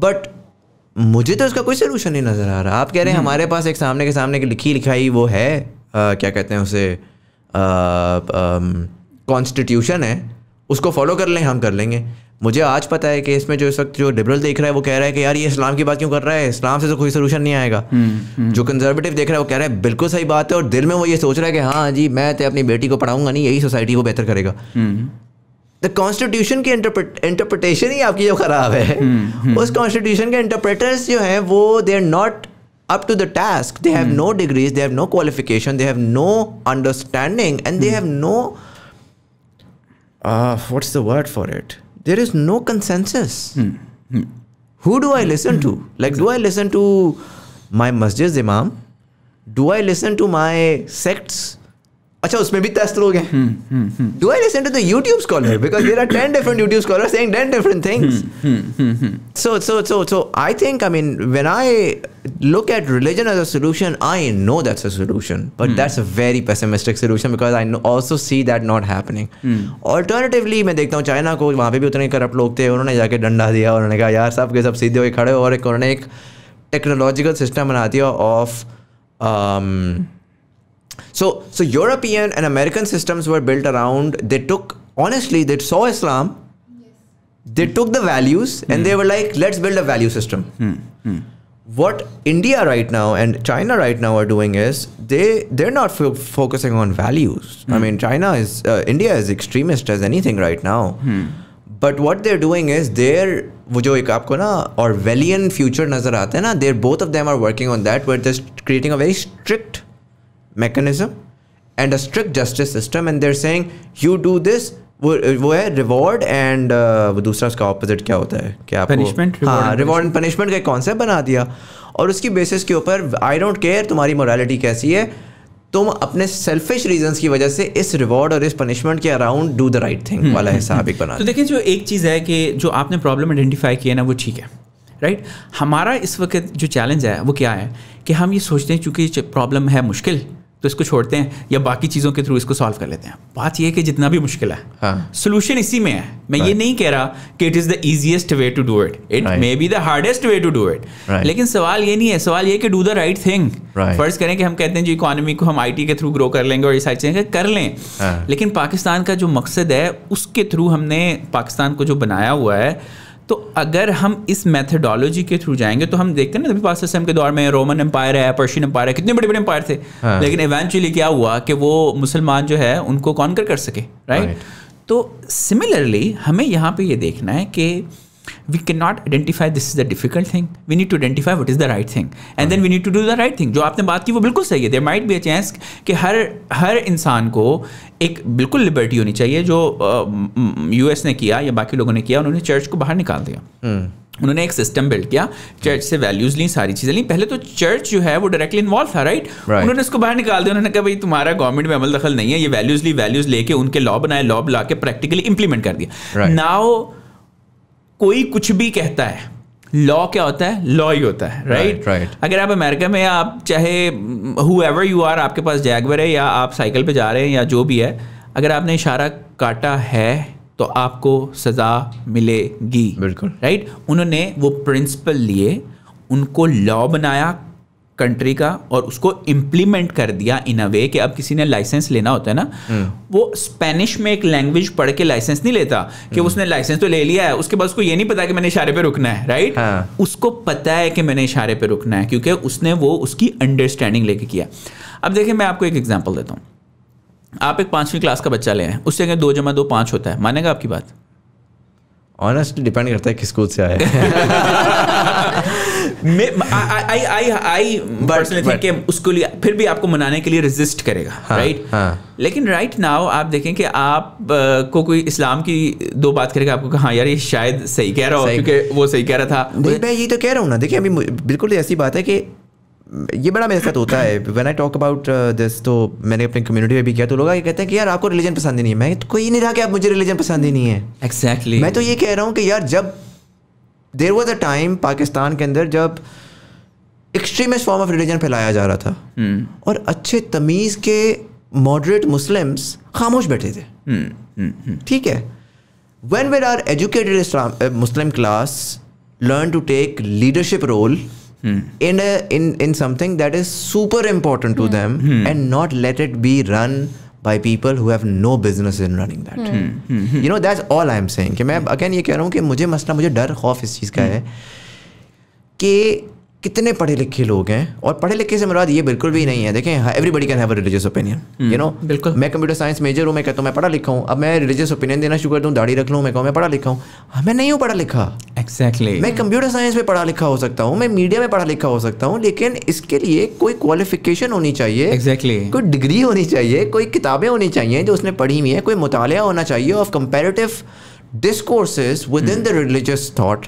But مجھے تو اس کا کوئی solution نہیں نظر آ رہا. آپ کہہ رہے ہیں ہمارے پاس ایک سامنے کے سامنے کی لکھی لکھائی وہ ہے, کیا کہتے ہیں اسے, کانسٹیٹیوشن ہے, اس کو فالو کر لیں, ہم کر لیں گے. مجھے آج پتہ ہے کہ اس میں جو اس وقت جو لبرل دیکھ رہا ہے وہ کہہ رہا ہے کہ یار یہ اسلام کی بات کیوں کر رہا ہے, اسلام سے تو کوئی سلوشن نہیں آئے گا. جو کنزرویٹو دیکھ رہا ہے وہ کہہ رہا ہے بالکل صحیح بات ہے, اور دل میں وہ یہ سوچ رہا ہے کہ ہاں جی میں تو اپنی بیٹی کو پڑھاؤں گا نہیں, یہی سوسائٹی کو بہتر کرے گا. دا کانسٹیٹیوشن کی انٹرپریٹیشن ہی آپ کی جو خراب ہے, اس کانسٹیٹیوشن کے انٹرپریٹرس جو ہیں وہ they are not up to the task. They have no degrees, they have no qualification, they have no understanding, and they have no what's the word for it? There is no consensus. who do I listen to? Like, do I listen to my masjid's imam? Do I listen to my sect's? اچھا اس میں بھی 10 لوگ ہیں. Do I listen to the YouTube scholar? Because there are 10 different YouTube scholars saying 10 different things. So I think, I mean, when I look at religion as a solution, I know that's a solution, but that's a very pessimistic solution because I also see that not happening. Alternatively, میں دیکھتا ہوں China کو, وہاں پہ بھی اتنے corrupt لوگ تھے, انہوں نے جا کے ڈنڈا دیا, انہوں نے کہا یار سب کے سب سیدھے ہوئے کھڑے, اور انہوں نے ایک ٹیکنالوجیکل سسٹم بنا دیا of So European and American systems were built around, they took, honestly, they saw Islam, they took the values and they were like, let's build a value system. What India right now and China right now are doing is, they're not focusing on values. I mean, India is extremist as anything right now. But what they're doing is, وہ جو ایک آپ کو نا Orwellian future نظر آتا ہے نا, both of them are working on that, where they're creating a very strict mechanism and a strict justice system, and they're saying you do this, وہ ہے ریوارڈ اینڈ وہ دوسرا اس کا اپوزٹ کیا ہوتا ہے کہ آپ پنشمنٹ, ہاں ریوارڈ اینڈ پنشمنٹ کا ایک کانسیپٹ بنا دیا, اور اس کی بیسس کے اوپر آئی ڈونٹ کیئر تمہاری مورالٹی کیسی ہے, تم اپنے سیلفش ریزنس کی وجہ سے اس ریوارڈ اور اس پنشمنٹ کے around do the right thing والا حساب ایک بنا. تو دیکھیں جو ایک چیز ہے کہ جو آپ نے پرابلم آئیڈینٹیفائی کیا نا وہ ٹھیک ہے, رائٹ. ہمارا اس وقت جو چیلنج ہے وہ کیا ہے کہ ہم یہ سوچتے ہیں چونکہ پرابلم ہے مشکل تو اس کو چھوڑتے ہیں یا باقی چیزوں کے تھرو اس کو سالو کر لیتے ہیں. بات یہ ہے کہ جتنا بھی مشکل ہے سولوشن اسی میں ہے. میں یہ نہیں کہہ رہا کہ it is the easiest way to do it, it may be the hardest way to do it, لیکن سوال یہ نہیں ہے, سوال یہ کہ ڈو دا رائٹ تھنگ. فرض کریں کہ ہم کہتے ہیں جو اکانومی کو ہم آئی ٹی کے تھرو گرو کر لیں گے اور یہ ساری چیزیں کر لیں, لیکن پاکستان کا جو مقصد ہے اس کے تھرو ہم نے پاکستان کو جو بنایا ہوا ہے, تو اگر ہم اس میتھڈالوجی کے تھرو جائیں گے تو ہم دیکھتے ہیں نا, ابھی پاک سسٹم کے دور میں رومن امپائر ہے, پرشین امپائر ہے, کتنے بڑے بڑے امپائر تھے, لیکن ایونچولی کیا ہوا کہ وہ مسلمان جو ہے ان کو کانکر کر سکے, رائٹ. تو سملرلی ہمیں یہاں پہ یہ دیکھنا ہے کہ we cannot identify this is the difficult thing, we need to identify what is the right thing and then we need to do the right thing. جو آپ نے بات کی وہ بالکل صحیح ہے, there might be a chance کہ ہر انسان کو ایک بالکل لبرٹی ہونی چاہیے. جو یو ایس نے کیا یا باقی لوگوں نے کیا, انہوں نے چرچ کو باہر نکال دیا, انہوں نے ایک سسٹم بلڈ کیا, چرچ سے ویلیوز لیں, ساری چیزیں لیں. پہلے تو چرچ جو ہے وہ ڈائریکٹلی انوالو تھا, رائٹ. انہوں نے اس کو باہر نکال دیا, انہوں نے کہا بھائی تمہارا گورنمنٹ میں عمل دخل نہیں ہے, یہ ویلیوز لے کے ان کے لا بنائے, لا لا کے پریکٹیکلی امپلیمنٹ کر دیا. ناؤ کوئی کچھ بھی کہتا ہے, لا کیا ہوتا ہے, لا ہی ہوتا ہے, رائٹ. اگر آپ امریکہ میں آپ چاہے ہو ایور یو آر, آپ کے پاس جیگور ہے یا آپ سائیکل پہ جا رہے ہیں یا جو بھی ہے, اگر آپ نے اشارہ کاٹا ہے تو آپ کو سزا ملے گی, بالکل, رائٹ. انہوں نے وہ پرنسپل لیے, ان کو لا بنایا کنٹری کا اور اس کو امپلیمنٹ کر دیا ان اے وے کہ اب کسی نے لائسنس لینا ہوتا ہے نا, وہ اسپینش میں ایک لینگویج پڑھ کے لائسنس نہیں لیتا کہ اس نے لائسنس تو لے لیا ہے, اس کے بعد اس کو یہ نہیں پتا کہ میں نے اشارے پہ رکنا ہے, رائٹ. اس کو پتا ہے کہ میں نے اشارے پہ رکنا ہے کیونکہ اس نے وہ اس کی انڈرسٹینڈنگ لے کے کیا. اب دیکھیں میں آپ کو ایک ایگزامپل دیتا ہوں. آپ ایک 5ویں کلاس کا بچہ لے ہیں, اس سے اگر 2 × 2 5 ہوتا ہے, مانے گا آپ کی بات؟ آنیسٹلی ڈیپینڈ کرتا ہے کس اسکول سے آیا ہے. کہ اس کو پھر بھی آپ کو منانے کے لیے ریزسٹ کرے گا, رائٹ. لیکن رائٹ ناؤ آپ دیکھیں کہ آپ کو کوئی اسلام کی 2 بات کرے گا, آپ کو کہ ہاں یار یہ شاید صحیح کہہ رہا ہو کیونکہ وہ صحیح کہہ رہا تھا. میں یہ تو کہہ رہا ہوں نا, دیکھیں ابھی بالکل ایسی بات ہے کہ یہ بڑا میرے ساتھ ہوتا ہے. When I talk about this, تو میں نے اپنی کمیونٹی میں بھی کیا, تو لوگ یہ کہتے ہیں کہ یار آپ کو ریلیجن پسند ہی نہیں ہے. میں تو کوئی نہیں رہا کہ آپ مجھے ریلیجن پسند ہی نہیں ہے. ایگزیکٹلی, میں تو یہ کہہ رہا ہوں کہ یار جب دیر واز اے ٹائم پاکستان کے اندر جب ایکسٹریمسٹ فارم آف ریلیجن پھیلایا جا رہا تھا اور اچھے تمیز کے ماڈریٹ مسلمس خاموش بیٹھے تھے, ٹھیک ہے. When were are educated Muslim class learn to take leadership role in something that is super important to them and not let it be run by people who have no business in running that. You know, that's all I'm saying. کہ میں again یہ کہہ رہا ہوں کہ مجھے ڈر خوف اس چیز کا ہے کہ کتنے پڑھے لکھے لوگ ہیں, اور پڑھے لکھے سے مراد یہ بالکل بھی نہیں ہے. دیکھیں everybody can have a religious opinion, you know. بالکل, میں کمپیوٹر سائنس میجر ہوں, میں کہتا ہوں میں پڑھا لکھا ہوں. اب میں ریلیجیس اوپینین دینا شروع کر دوں, داڑھی رکھ لوں, میں کہوں میں پڑھا لکھا ہوں. میں نہیں ہوں پڑھا لکھا. ایگزیکٹلی, میں کمپیوٹر سائنس میں پڑھا لکھا ہو سکتا ہوں, میں میڈیا میں پڑھا لکھا ہو سکتا ہوں, لیکن اس کے لیے کوئی کوالیفیکیشن ہونی چاہیے, ایگزیکٹلی, کوئی ڈگری ہونی چاہیے, کوئی کتابیں ہونی چاہیے جو اس نے پڑھی ہوئی ہیں, کوئی مطالعہ ہونا چاہیے of comparative discourses within the religious thought,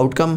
outcome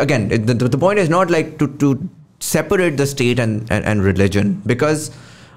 again, the point is not like to separate the state and religion, because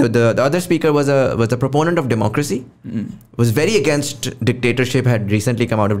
the other speaker was a proponent of democracy, was very against dictatorship, had recently come out of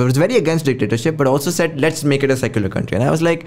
was very against dictatorship, but also said let's make it a secular country. And I was like,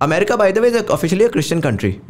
America, by the way, is officially a Christian country.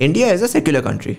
India is a secular country.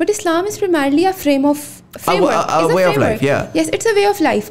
but Islam is primarily a framework. A way of life, yeah. Yes, it's a way of life.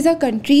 as a country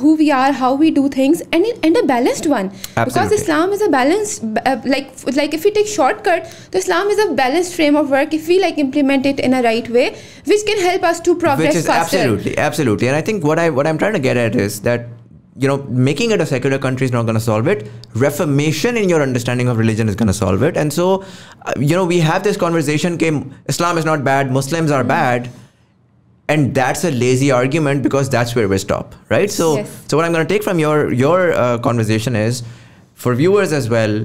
who we are, how we do things, and a balanced one. Absolutely. Because Islam is a balanced, like if we take shortcut, so Islam is a balanced frame of work if we implement it in a right way, which can help us to progress which is faster. Absolutely. And I think what I'm trying to get at is that making it a secular country is not going to solve it. Reformation in your understanding of religion is going to solve it. And so, we have this conversation that Islam is not bad, Muslims are bad. And that's a lazy argument because that's where we stop, right? So, yes. So what I'm going to take from your conversation is, for viewers as well,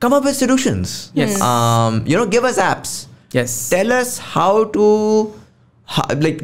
Come up with solutions. Yes. Give us apps. Yes. Tell us how to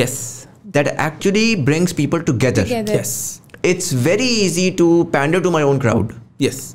yes, that actually brings people together. yes, it's very easy to pander to my own crowd. yes,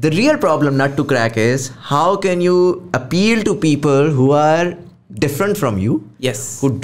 The real problem not to crack is how can you appeal to people who are different from you, yes, who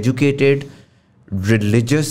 educated religious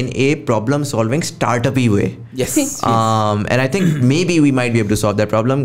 in a problem solving startup way. yes, And I think maybe we might be able to solve that problem.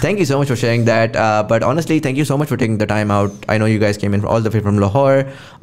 Thank you so much for sharing that. But honestly, thank you so much for taking the time out. I know you guys came in all the way from Lahore.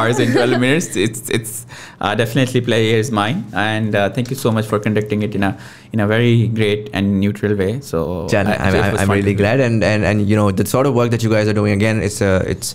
hours and 12 minutes. It's definitely pleasure's mine, and thank you so much for conducting it in a very great and neutral way. So I'm really glad, and the sort of work that you guys are doing, again, it's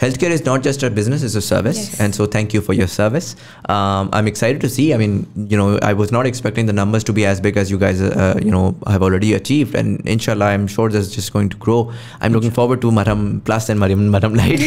healthcare is not just a business, it's a service. Yes. And so thank you for your service. I'm excited to see. I mean, I was not expecting the numbers to be as big as you guys, have already achieved. And inshallah, I'm sure this is just going to grow. I'm looking forward to Marham Plus and Marham Light.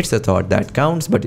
It's a thought that counts. But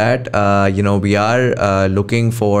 that we are looking for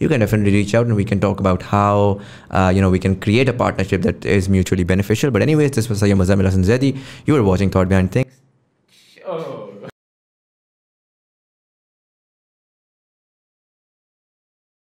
you can definitely reach out and we can talk about how we can create a partnership that is mutually beneficial. But anyways, this was Muzamil Hasan. You were watching Thought Behind Things. Oh.